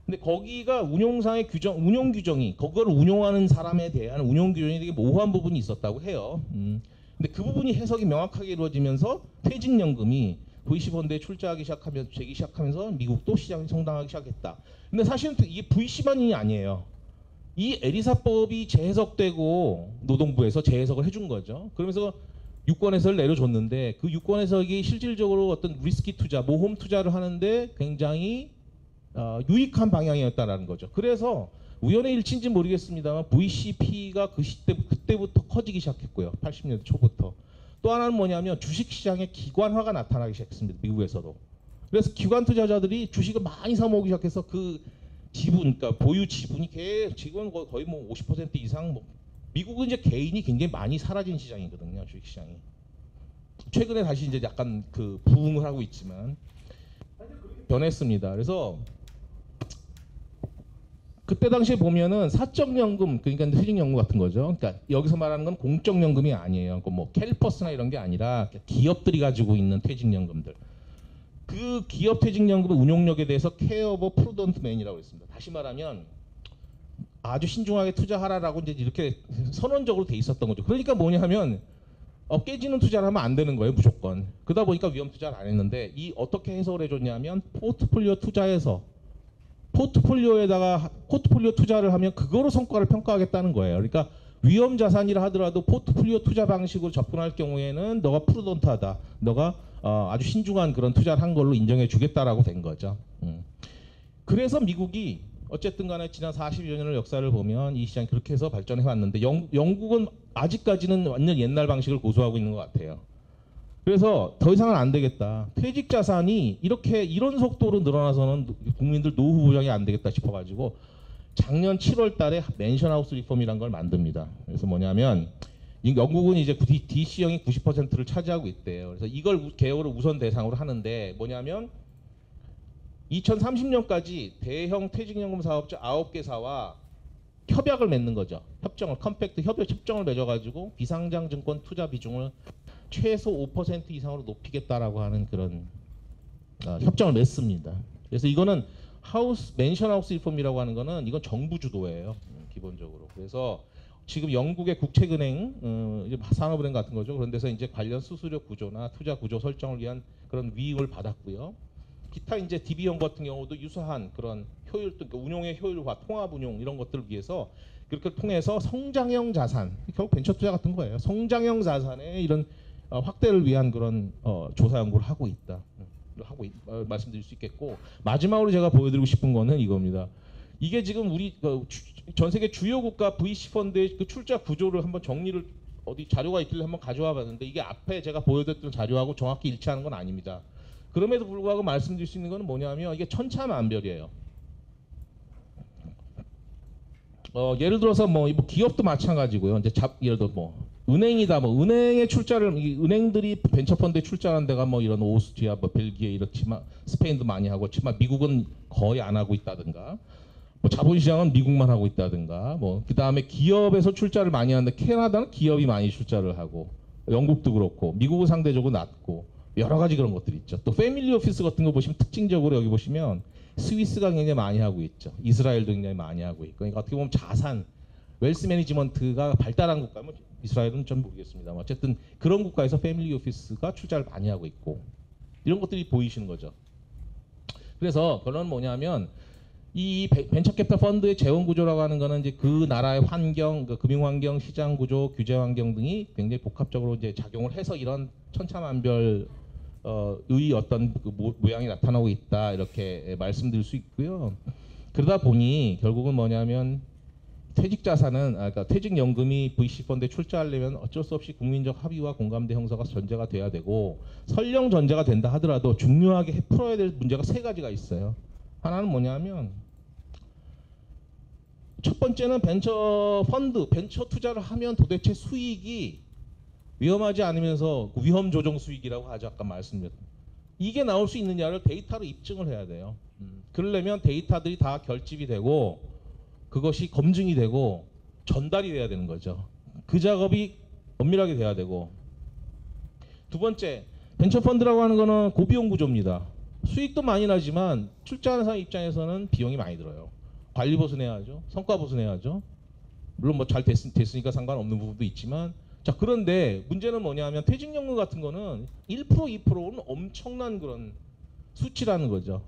근데 거기가 운용상의 운용 규정이 그걸 운용하는 사람에 대한 운용 규정이 되게 모호한 부분이 있었다고 해요. 근데 그 부분이 해석이 명확하게 이루어지면서 퇴직연금이 VC펀드에 출자하기 시작하면서 미국도 시장이 성장하기 시작했다. 근데 사실은 이게 VC만이 아니에요. 이 에리사법이 재해석되고 노동부에서 재해석을 해준 거죠. 그러면서 유권 해석을 내려줬는데 그 유권 해석이 실질적으로 어떤 리스키 투자, 모험 투자를 하는데 굉장히 유익한 방향이었다라는 거죠. 그래서 우연의 일치인지 모르겠습니다만 VCP가 그때부터 커지기 시작했고요. 80년대 초부터. 또 하나는 뭐냐면 주식시장의 기관화가 나타나기 시작했습니다. 미국에서도. 그래서 기관 투자자들이 주식을 많이 사 모으기 시작해서 그 지분, 그러니까 보유 지분이 지금 거의 뭐 50% 이상 미국은 이제 개인이 굉장히 많이 사라진 시장이거든요. 주식시장이. 최근에 다시 이제 약간 부흥을 하고 있지만 변했습니다. 그래서 그때 당시에 보면은 사적연금, 그러니까 퇴직연금 같은 거죠. 그러니까 여기서 말하는 건 공적연금이 아니에요. 뭐 캘리퍼스나 이런 게 아니라 기업들이 가지고 있는 퇴직연금들. 그 기업 퇴직연금의 운용력에 대해서 케어 오브 프루던트 맨이라고 했습니다. 다시 말하면 아주 신중하게 투자하라라고 이제 이렇게 선언적으로 돼 있었던 거죠. 그러니까 뭐냐면 깨지는 투자를 하면 안 되는 거예요, 무조건. 그러다 보니까 위험 투자를 안 했는데 어떻게 해석을 해줬냐면 포트폴리오 투자에서 포트폴리오 투자를 하면 그거로 성과를 평가하겠다는 거예요. 그러니까 위험 자산이라 하더라도 포트폴리오 투자 방식으로 접근할 경우에는 너가 프루던트하다, 너가 아주 신중한 그런 투자를 한 걸로 인정해 주겠다라고 된 거죠. 그래서 미국이 어쨌든 간에 지난 40여 년의 역사를 보면 이 시장이 그렇게 해서 발전해 왔는데 영국은 아직까지는 완전 옛날 방식을 고수하고 있는 것 같아요. 그래서 더 이상은 안 되겠다. 퇴직 자산이 이런 속도로 늘어나서는 국민들 노후 보장이 안 되겠다 싶어가지고 작년 7월 달에 맨션하우스 리폼이라는 걸 만듭니다. 그래서 뭐냐면 영국은 이제 DC형이 90%를 차지하고 있대요. 그래서 이걸 개혁을 우선 대상으로 하는데 뭐냐면 2030년까지 대형 퇴직연금 사업자 9개사와 협약을 맺는 거죠. 협정을 맺어가지고 비상장 증권 투자 비중을 최소 5% 이상으로 높이겠다라고 하는 그런 협정을 맺습니다. 그래서 이거는 맨션하우스 리폼이라고 하는 거는 이건 정부 주도예요, 기본적으로. 그래서 지금 영국의 국책은행, 산업은행 같은 거죠. 그런 데서 이제 관련 수수료 구조나 투자 구조 설정을 위한 그런 위임을 받았고요. 기타 이제 DB형 같은 경우도 유사한 그런 그러니까 운용의 효율화, 통합 운용 이런 것들을 위해서 그렇게 통해서 성장형 자산, 결국 벤처 투자 같은 거예요. 성장형 자산의 이런 확대를 위한 그런 조사 연구를 하고 있다. 말씀드릴 수 있겠고, 마지막으로 제가 보여드리고 싶은 거는 이겁니다. 이게 지금 우리 전 세계 주요 국가 VC 펀드의 그 출자 구조를 한번 정리를 어디 자료가 있길래 한번 가져와 봤는데 이게 앞에 제가 보여드렸던 자료하고 정확히 일치하는 건 아닙니다. 그럼에도 불구하고 말씀드릴 수 있는 거는 뭐냐면 이게 천차만별이에요. 예를 들어서 뭐 기업도 마찬가지고요. 이제 예를 들어 은행이다, 은행의 출자를 은행들이 벤처펀드에 출자하는 데가 이런 오스트리아, 벨기에 이렇지만 스페인도 많이 하고 있지만 미국은 거의 안 하고 있다든가, 자본시장은 미국만 하고 있다든가, 그 다음에 기업에서 출자를 많이 하는데 캐나다는 기업이 많이 출자를 하고, 영국도 그렇고, 미국은 상대적으로 낮고, 여러 가지 그런 것들이 있죠. 또 패밀리 오피스 같은 거 보시면 특징적으로 여기 보시면 스위스가 굉장히 많이 하고 있죠. 이스라엘도 굉장히 많이 하고 있고, 그러니까 어떻게 보면 자산, 웰스 매니지먼트가 발달한 국가면 이스라엘은 좀 모르겠습니다만 어쨌든 그런 국가에서 패밀리 오피스가 출자를 많이 하고 있고 이런 것들이 보이시는 거죠. 그래서 결론은 뭐냐면 이 벤처 캐피탈 펀드의 재원 구조라고 하는 거는 이제 그 나라의 환경, 금융 환경, 시장 구조, 규제 환경 등이 굉장히 복합적으로 이제 작용을 해서 이런 천차만별 의 어떤 그 모양이 나타나고 있다 이렇게 말씀드릴 수 있고요. 그러다 보니 결국은 뭐냐면 퇴직 자산은 그러니까 퇴직연금이 VC 펀드에 출자하려면 어쩔 수 없이 국민적 합의와 공감대 형성가 전제가 돼야 되고 설령 전제가 된다 하더라도 중요하게 풀어야 될 문제가 세 가지가 있어요. 하나는 뭐냐면 첫 번째는 벤처 펀드, 벤처 투자를 하면 도대체 수익이 위험하지 않으면서 위험 조정 수익이라고 하죠. 아까 말씀드렸던 이게 나올 수 있느냐를 데이터로 입증을 해야 돼요. 그러려면 데이터들이 다 결집이 되고 그것이 검증이 되고 전달이 돼야 되는 거죠. 그 작업이 엄밀하게 돼야 되고 두 번째 벤처 펀드라고 하는 거는 고비용 구조입니다. 수익도 많이 나지만 출자하는 사람 입장에서는 비용이 많이 들어요. 관리 보수내야죠. 성과 보수내야죠. 물론 뭐 잘 됐으니까 상관없는 부분도 있지만 자 그런데 문제는 뭐냐면 퇴직연금 같은 거는 1% 2%는 엄청난 그런 수치라는 거죠.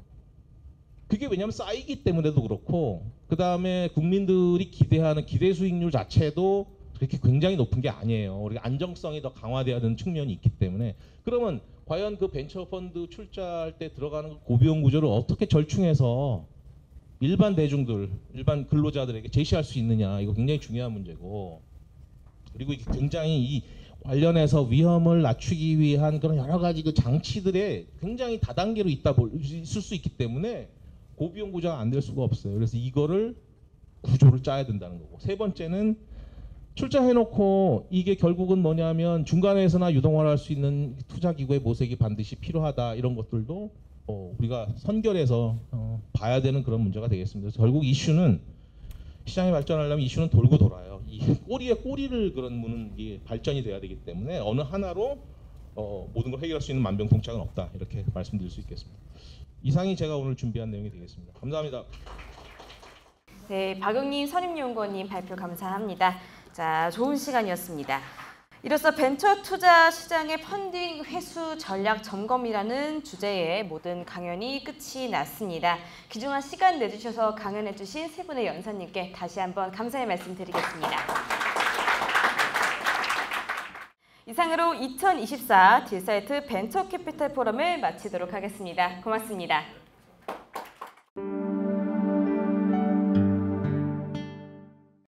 그게 왜냐하면 쌓이기 때문에도 그렇고 그 다음에 국민들이 기대하는 기대 수익률 자체도 그렇게 굉장히 높은 게 아니에요. 우리가 안정성이 더 강화돼야 되는 측면이 있기 때문에 그러면 과연 그 벤처펀드 출자할 때 들어가는 고비용 구조를 어떻게 절충해서 일반 대중들, 일반 근로자들에게 제시할 수 있느냐 이거 굉장히 중요한 문제고 그리고 이게 굉장히 이 관련해서 위험을 낮추기 위한 그런 여러 가지 그 장치들에 굉장히 다단계로 있을 수 있기 때문에 고비용 구조가 안 될 수가 없어요. 그래서 이거를 구조를 짜야 된다는 거고 세 번째는 출자해놓고 이게 결국은 뭐냐면 중간에서나 유동화할 수 있는 투자기구의 모색이 반드시 필요하다 이런 것들도 우리가 선결해서 봐야 되는 그런 문제가 되겠습니다. 그래서 결국 이슈는 시장이 발전하려면 이슈는 돌고 돌아요. 이 꼬리에 꼬리를 그런 무는 게 발전이 돼야 되기 때문에 어느 하나로 모든 걸 해결할 수 있는 만병통치약은 없다 이렇게 말씀드릴 수 있겠습니다. 이상이 제가 오늘 준비한 내용이 되겠습니다. 감사합니다. 네, 박용림 선임연구원님 발표 감사합니다. 자, 좋은 시간이었습니다. 이로써 벤처 투자 시장의 펀딩 회수 전략 점검이라는 주제의 모든 강연이 끝이 났습니다. 귀중한 시간 내주셔서 강연해주신 세 분의 연사님께 다시 한번 감사의 말씀 드리겠습니다. 이상으로 2024 딜사이트 벤처 캐피탈 포럼을 마치도록 하겠습니다. 고맙습니다.